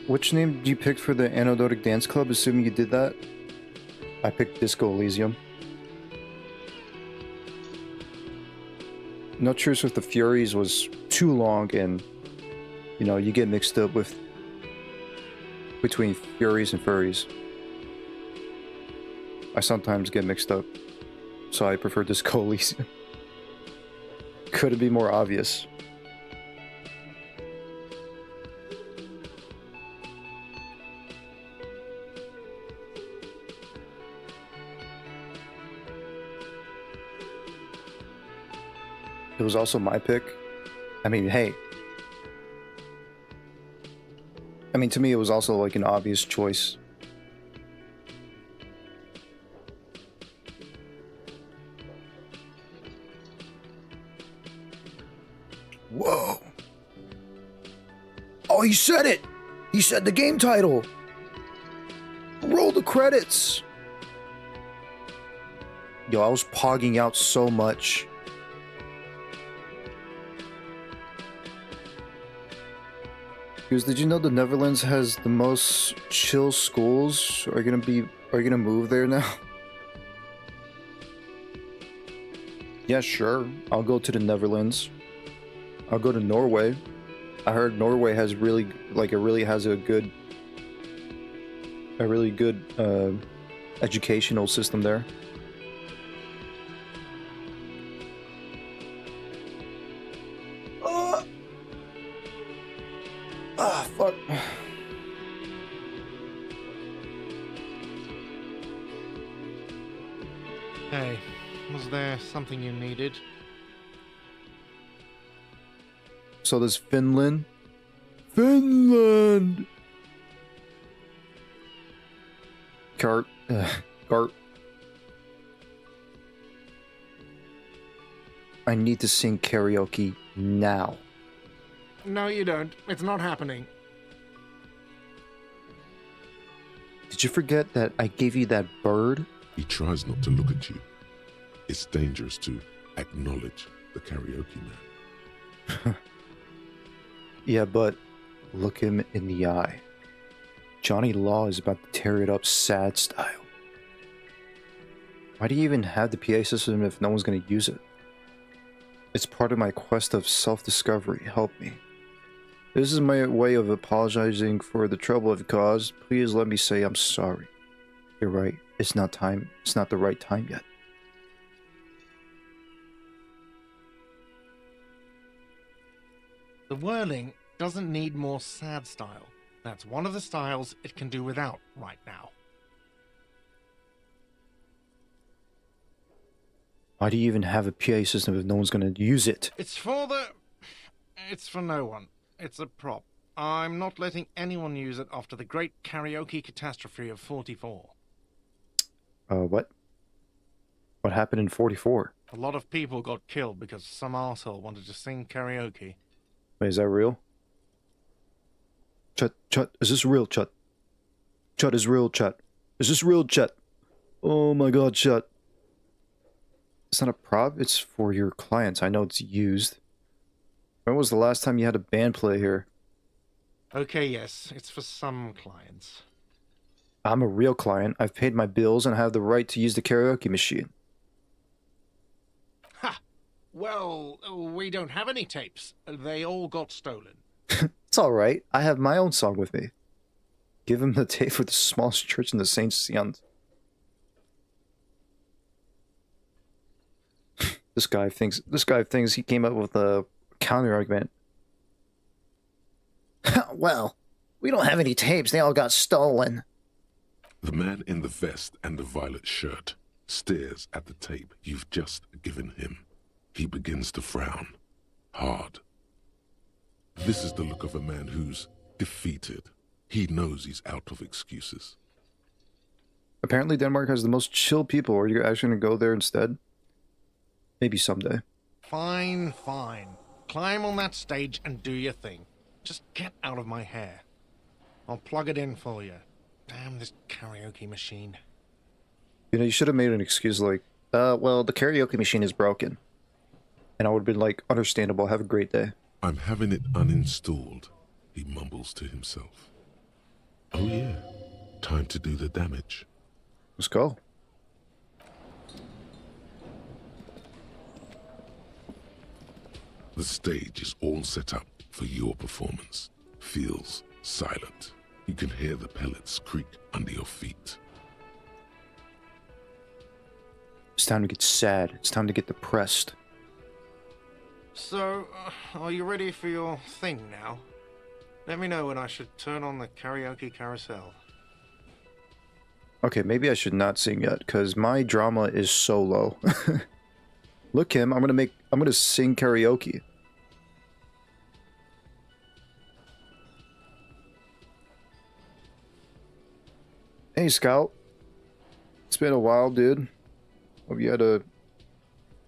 Which name did you pick for the Anecdotic Dance Club, assuming you did that? I picked Disco Elysium. No Truce with the Furies was too long, and you know, you get mixed up with between Furies and Furries. I sometimes get mixed up, so I prefer Disco Elysium. Could it be more obvious? It was also my pick. I mean, hey. I mean, to me, it was also like an obvious choice. Whoa. Oh, he said it! He said the game title! Roll the credits! Yo, I was pogging out so much. Because did you know the Netherlands has the most chill schools? Are you gonna move there now? Yeah, sure. I'll go to the Netherlands. I'll go to Norway. I heard Norway has really has a really good educational system there. Fuck. Hey, was there something you needed? So there's Finland. Finland! Cart. I need to sing karaoke now. No, you don't. It's not happening. Did you forget that I gave you that bird? He tries not to look at you. It's dangerous to acknowledge the karaoke man. Yeah, but look him in the eye. Johnny Law is about to tear it up sad style. Why do you even have the PA system if no one's going to use it? It's part of my quest of self-discovery. Help me. This is my way of apologizing for the trouble I've caused. Please let me say I'm sorry. You're right. It's not time. It's not the right time yet. The whirling doesn't need more sad style. That's one of the styles it can do without right now. Why do you even have a PA system if no one's going to use it? It's for no one. It's a prop. I'm not letting anyone use it after the great karaoke catastrophe of 44. What? What happened in 44? A lot of people got killed because some arsehole wanted to sing karaoke. Wait, is that real? Chut, is this real, Chut? Chut is real, Chut. Is this real, Chut? Oh my god, Chut. It's not a prop, it's for your clients. I know it's used. When was the last time you had a band play here? Okay, yes, it's for some clients. I'm a real client. I've paid my bills and I have the right to use the karaoke machine. Ha! Well, we don't have any tapes. They all got stolen. It's alright. I have my own song with me. Give him the tape for the smallest church in the Saint Sians. This guy thinks he came up with a counter argument. Well, we don't have any tapes. They all got stolen. The man in the vest and the violet shirt stares at the tape you've just given him. He begins to frown. Hard. This is the look of a man who's defeated. He knows he's out of excuses. Apparently Denmark has the most chill people. Are you actually going to go there instead? Maybe someday. Fine. Climb on that stage and do your thing. Just get out of my hair. I'll plug it in for you. Damn this karaoke machine. You know, you should have made an excuse like, well, the karaoke machine is broken. And I would have been like, understandable, have a great day. I'm having it uninstalled, he mumbles to himself. Oh yeah, time to do the damage. Let's go. The stage is all set up for your performance. Feels silent. You can hear the pellets creak under your feet. It's time to get sad. It's time to get depressed. So, are you ready for your thing now? Let me know when I should turn on the karaoke carousel. Okay, maybe I should not sing yet, because my drama is so low. Look, Kim, I'm gonna sing karaoke. Hey, Scout. It's been a while, dude. Hope you had a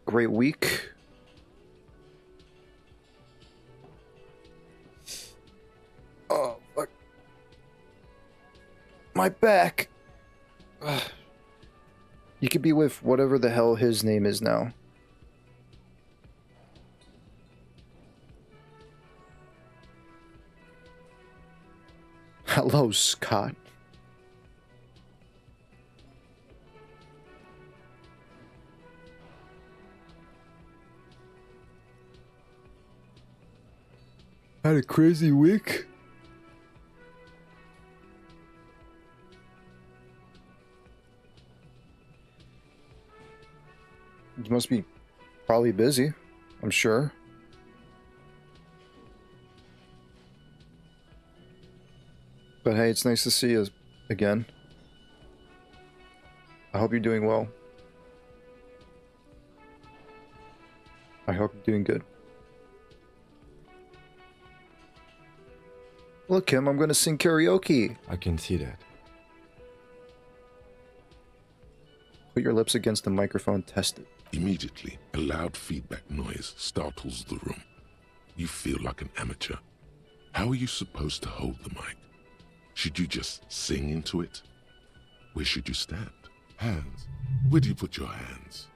great week. Oh, fuck. My back. Ugh. You could be with whatever the hell his name is now. Hello, Scott. Had a crazy week. You must be probably busy, I'm sure. But hey, it's nice to see you again. I hope you're doing well. I hope you're doing good. Look, Kim, I'm gonna sing karaoke. I can see that. Put your lips against the microphone, test it. Immediately, a loud feedback noise startles the room. You feel like an amateur. How are you supposed to hold the mic? Should you just sing into it? Where should you stand? Hands. Where do you put your hands?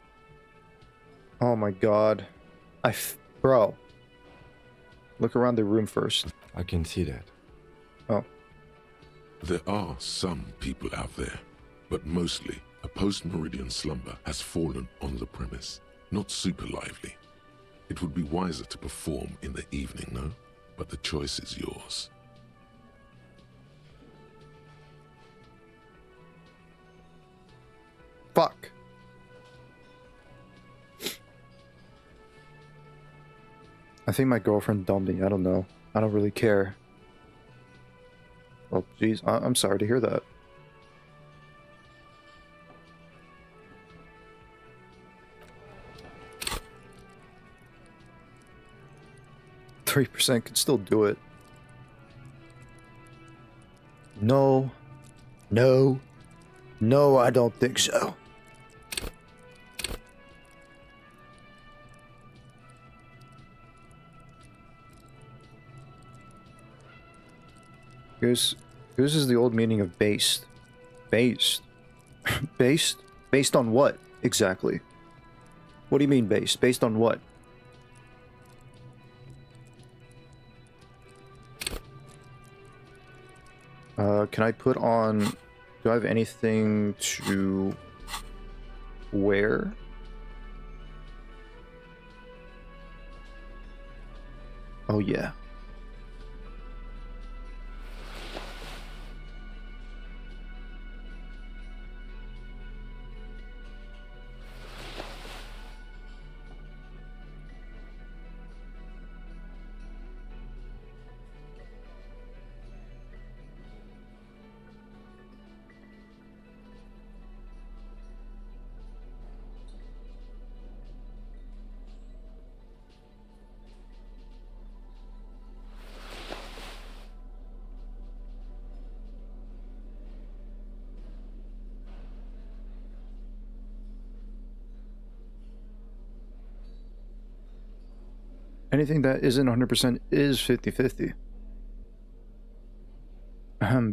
Oh my god. Bro. Look around the room first. I can see that. Oh. There are some people out there, but mostly a post-meridian slumber has fallen on the premise. Not super lively. It would be wiser to perform in the evening, no? But the choice is yours. Fuck. I think my girlfriend dumped me. I don't know. I don't really care. Oh, jeez. I'm sorry to hear that. %3 could still do it. No. No. No, I don't think so. Here's is the old meaning of based. Based? Based? Based on what, exactly? What do you mean based? Based on what? Can I put on... Do I have anything to wear? Oh yeah. Anything that isn't 100% is 50-50.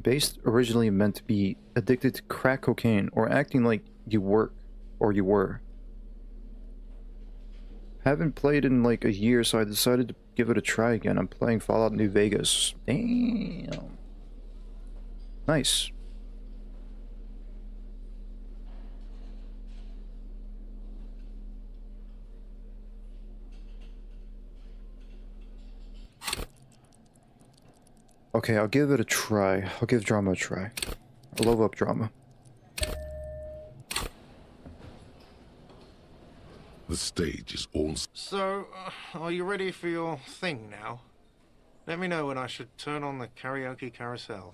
Based originally meant to be addicted to crack cocaine or acting like you work or you were. Haven't played in like a year, so I decided to give it a try again. I'm playing Fallout New Vegas. Damn. Nice. Okay, I'll give it a try. I'll give drama a try. I love up drama. The stage is all... So, are you ready for your thing now? Let me know when I should turn on the karaoke carousel.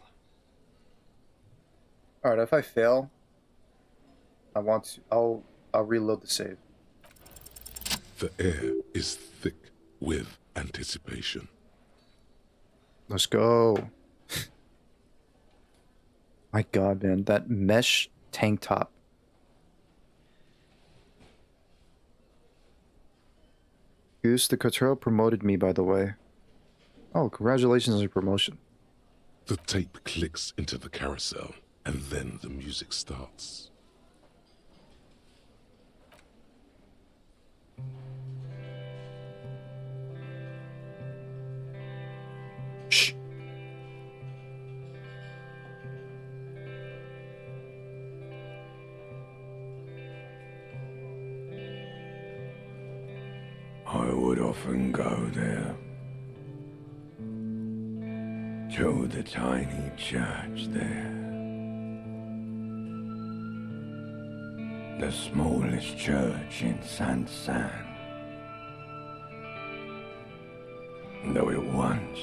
Alright, if I fail, I'll reload the save. The air is thick with anticipation. Let's go. My god, man, that mesh tank top. Goose, the Cottrell promoted me, by the way. Oh, congratulations on your promotion. The tape clicks into the carousel, and then the music starts. Shh. I would often go there, to the tiny church there. the smallest church in San, though it once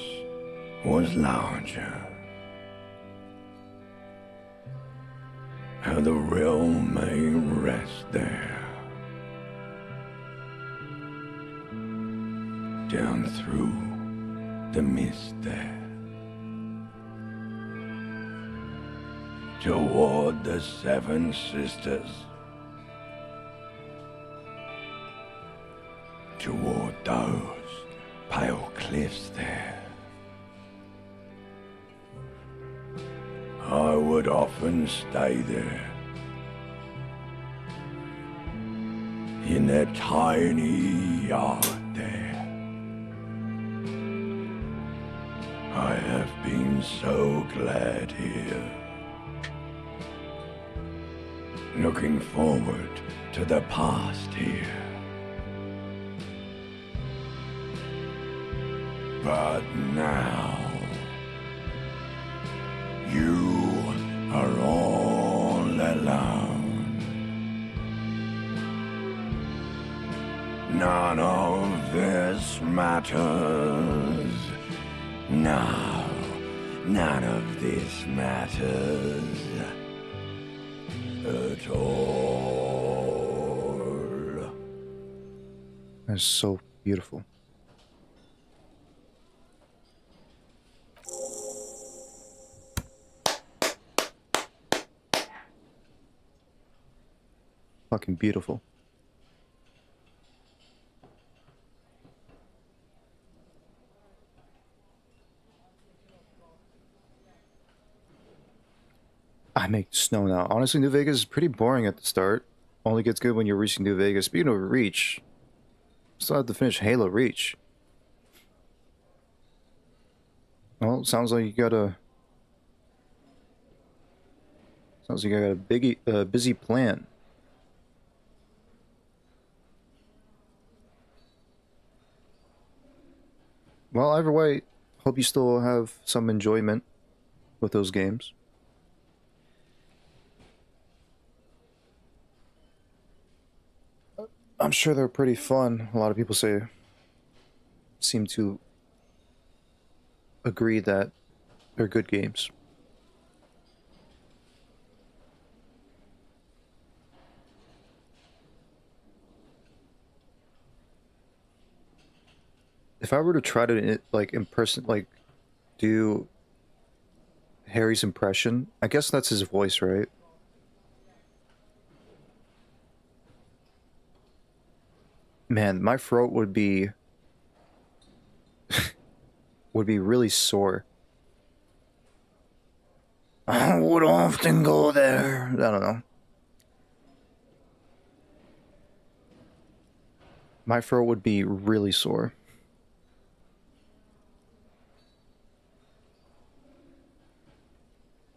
was larger. How the realm may rest there, down through the mist there, toward the Seven Sisters, toward those pale cliffs there. I would often stay there, in that tiny yard there. I have been so glad here, looking forward to the past here. But now, you are all alone. None of this matters. No, none of this matters at all. That's so beautiful. Fucking beautiful. I make snow now. Honestly, New Vegas is pretty boring at the start. Only gets good when you're reaching New Vegas. Speaking of Reach, still have to finish Halo Reach. Well, sounds like you got a... Sounds like you got a busy plan. Well, either way, hope you still have some enjoyment with those games. I'm sure they're pretty fun. A lot of people seem to agree that they're good games. If I were to try to, like, in person, like, do Harry's impression, I guess that's his voice, right? Man, my throat would be really sore. I would often go there. I don't know. My throat would be really sore.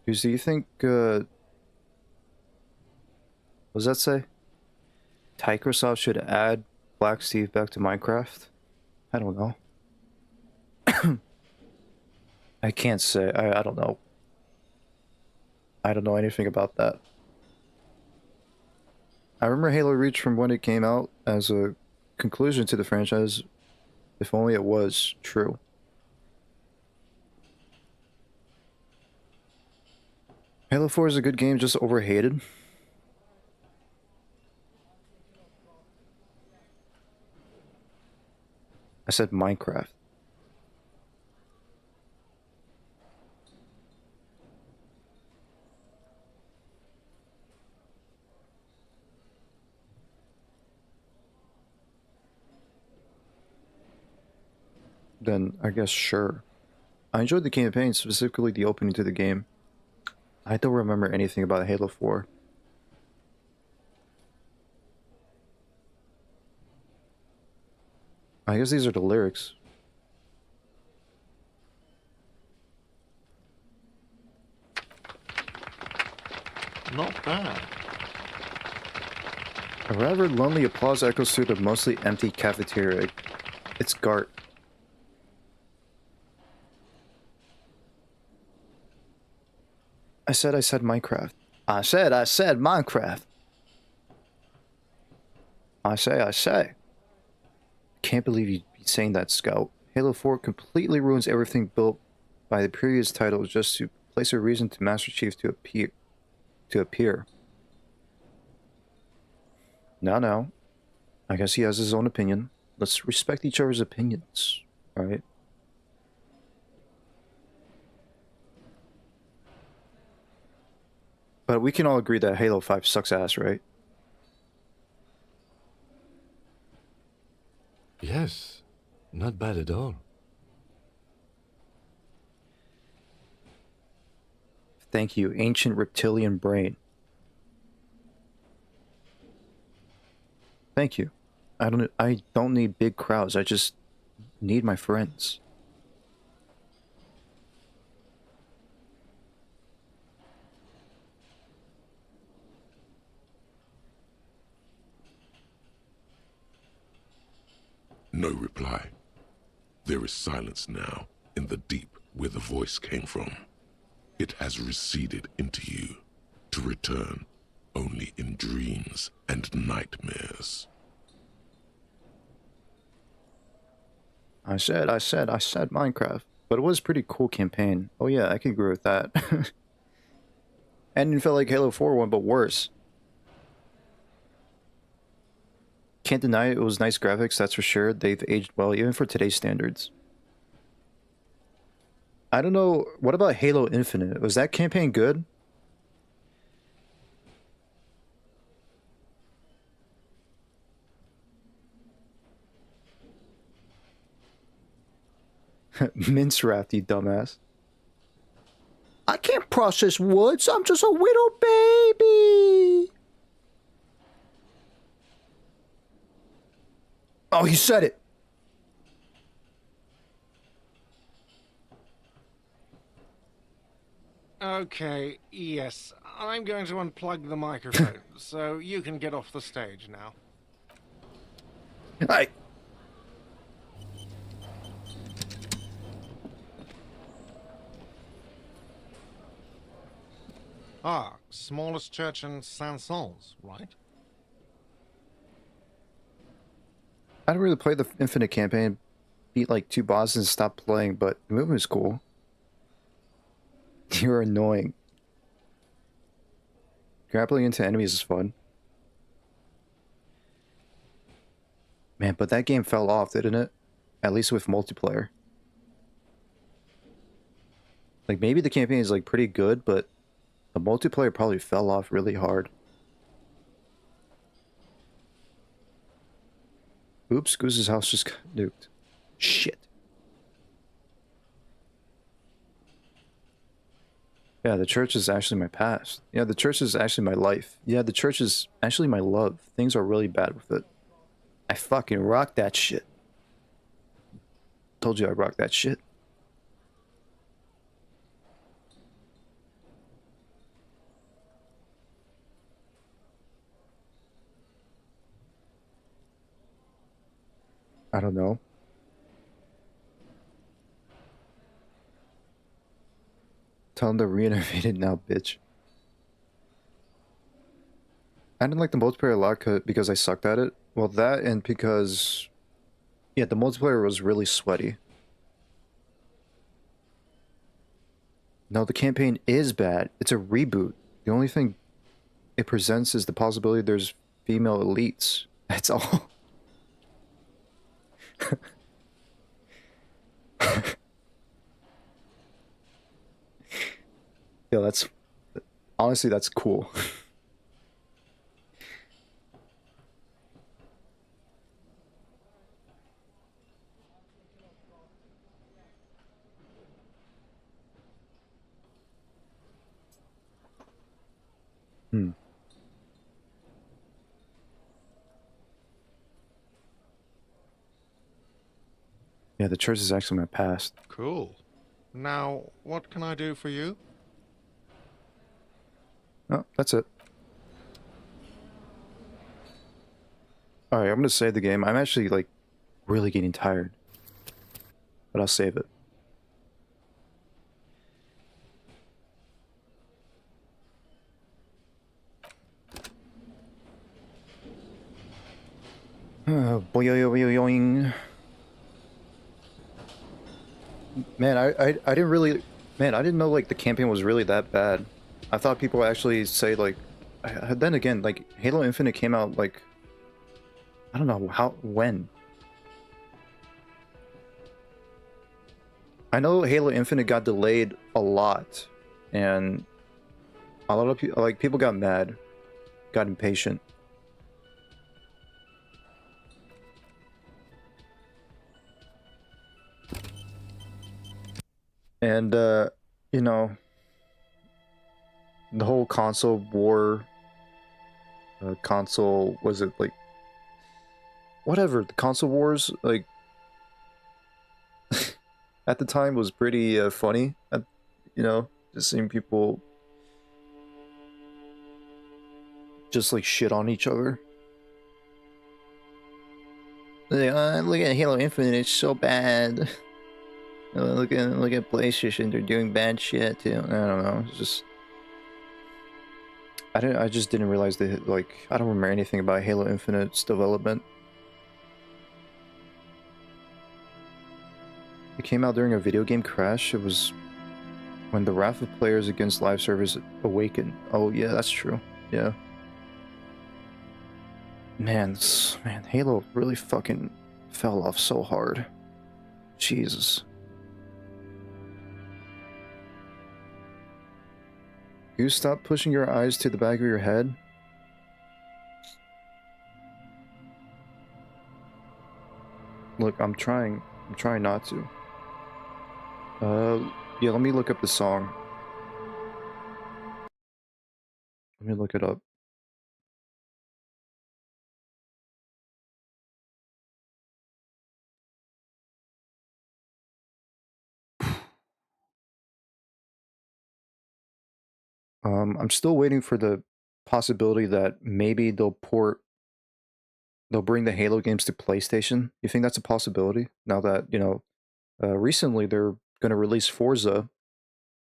Do you think, what does that say? Microsoft should add Black Steve back to Minecraft? I don't know. I can't say. I don't know. I don't know anything about that. I remember Halo Reach from when it came out as a conclusion to the franchise. If only it was true. Halo 4 is a good game, just overhated. I said Minecraft. Then I guess sure. I enjoyed the campaign, specifically the opening to the game. I don't remember anything about Halo 4. I guess these are the lyrics. Not bad. A rather lonely applause echoes through the mostly empty cafeteria. It's Gart. I said Minecraft. I said Minecraft. I say. Can't believe you'd be saying that, Scout. Halo 4 completely ruins everything built by the previous titles just to place a reason to Master Chief to appear. No. I guess he has his own opinion. Let's respect each other's opinions, alright? But we can all agree that Halo 5 sucks ass, right? Yes, not bad at all. Thank you, ancient reptilian brain. Thank you. I don't need big crowds. I just need my friends. No reply. There is silence now in the deep where the voice came from. It has receded into you, to return only in dreams and nightmares. I said Minecraft. But it was a pretty cool campaign. Oh yeah, I can agree with that. And it felt like Halo 4 one, but worse. Can't deny it was nice graphics, that's for sure. They've aged well, even for today's standards. I don't know, what about Halo Infinite? Was that campaign good? Mince wrapped, you dumbass. I can't process woods, I'm just a little baby! Oh, he said it! Okay, yes. I'm going to unplug the microphone, so you can get off the stage now. Hi. Ah, smallest church in Saint-Saëns, right? I didn't really play the Infinite campaign, beat like 2 bosses and stopped playing, but the movement is cool. You're annoying. Grappling into enemies is fun. Man, but that game fell off, didn't it? At least with multiplayer. Like, maybe the campaign is like pretty good, but the multiplayer probably fell off really hard. Oops, Goose's house just got nuked. Shit. Yeah, the church is actually my past. Yeah, the church is actually my life. Yeah, the church is actually my love. Things are really bad with it. I fucking rock that shit. Told you I rock that shit. I don't know. Tell them to re-innovate it now, bitch. I didn't like the multiplayer a lot because I sucked at it. Well, that and because... yeah, the multiplayer was really sweaty. No, the campaign is bad. It's a reboot. The only thing it presents is the possibility there's female elites. That's all. Yo, that's... honestly, that's cool. Yeah, the church is actually my past. Cool. Now, what can I do for you? Oh, that's it. Alright, I'm gonna save the game. I'm actually, like, really getting tired. But I'll save it. Boing. Man, I didn't really... Man, I didn't know, like, the campaign was really that bad. I thought people actually say, like... Then again, like, Halo Infinite came out, like... I don't know when. I know Halo Infinite got delayed a lot, and a lot of people, like, people got mad, got impatient. And, you know, the whole console war, console, was it, like, whatever, the console wars, like, at the time was pretty funny, you know, just seeing people just, like, shit on each other. Like, look at Halo Infinite, it's so bad. Look at PlayStation, they're doing bad shit too. I don't know, it's just... I just didn't realize that, like, I don't remember anything about Halo Infinite's development. It came out during a video game crash. It was when the wrath of players against live service awakened. Oh yeah, that's true. Yeah. Man, Halo really fucking fell off so hard. Jesus. You stop pushing your eyes to the back of your head? Look, I'm trying not to. Yeah, let me look up the song. Let me look it up. I'm still waiting for the possibility that maybe they'll bring the Halo games to PlayStation. You think that's a possibility? Now that, you know, recently they're going to release Forza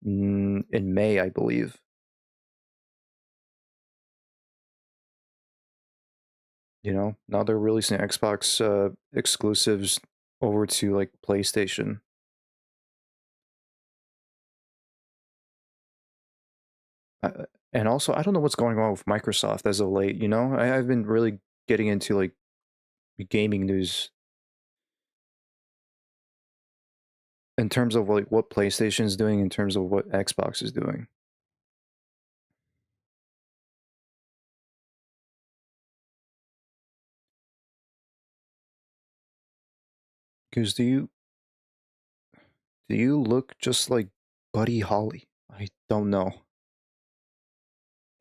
in May, I believe. You know, now they're releasing Xbox exclusives over to, like, PlayStation. And also, I don't know what's going on with Microsoft as of late, you know? I've been really getting into, like, gaming news in terms of, like, what PlayStation is doing, in terms of what Xbox is doing. Because do you look just like Buddy Holly? I don't know.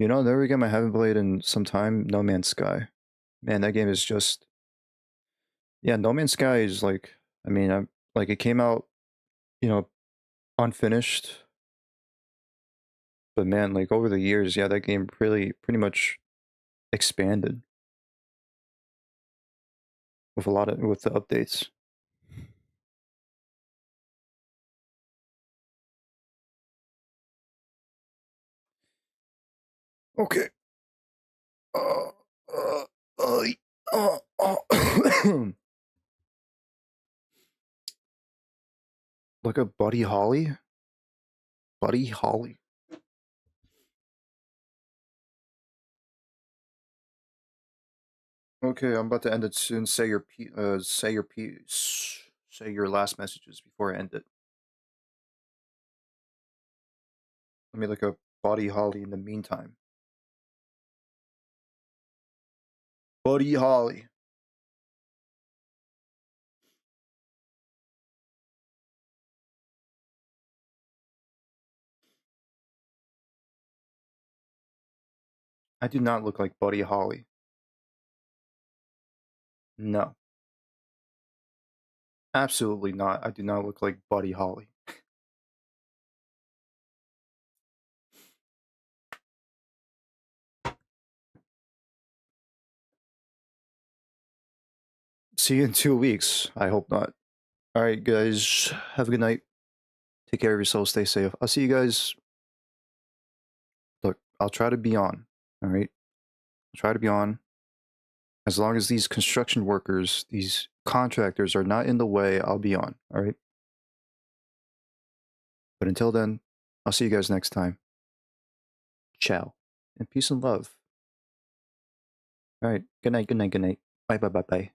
You know, another game I haven't played in some time, No Man's Sky. Man, that game is just... Yeah, No Man's Sky is like... I mean, like, it came out, you know, unfinished. But man, like, over the years, yeah, that game pretty much expanded. With the updates. Okay. Look at Buddy Holly. Buddy Holly. Okay, I'm about to end it soon. Say your piece. Say your last messages before I end it. Let me look up Buddy Holly in the meantime. Buddy Holly. I do not look like Buddy Holly. No. Absolutely not. I do not look like Buddy Holly. See you in 2 weeks. I hope not. Alright, guys. Have a good night. Take care of yourselves. Stay safe. I'll see you guys. Look, I'll try to be on. Alright? I'll try to be on. As long as these construction workers, these contractors are not in the way, I'll be on, alright? But until then, I'll see you guys next time. Ciao. And peace and love. Alright, good night, good night, good night. Bye, bye, bye, bye.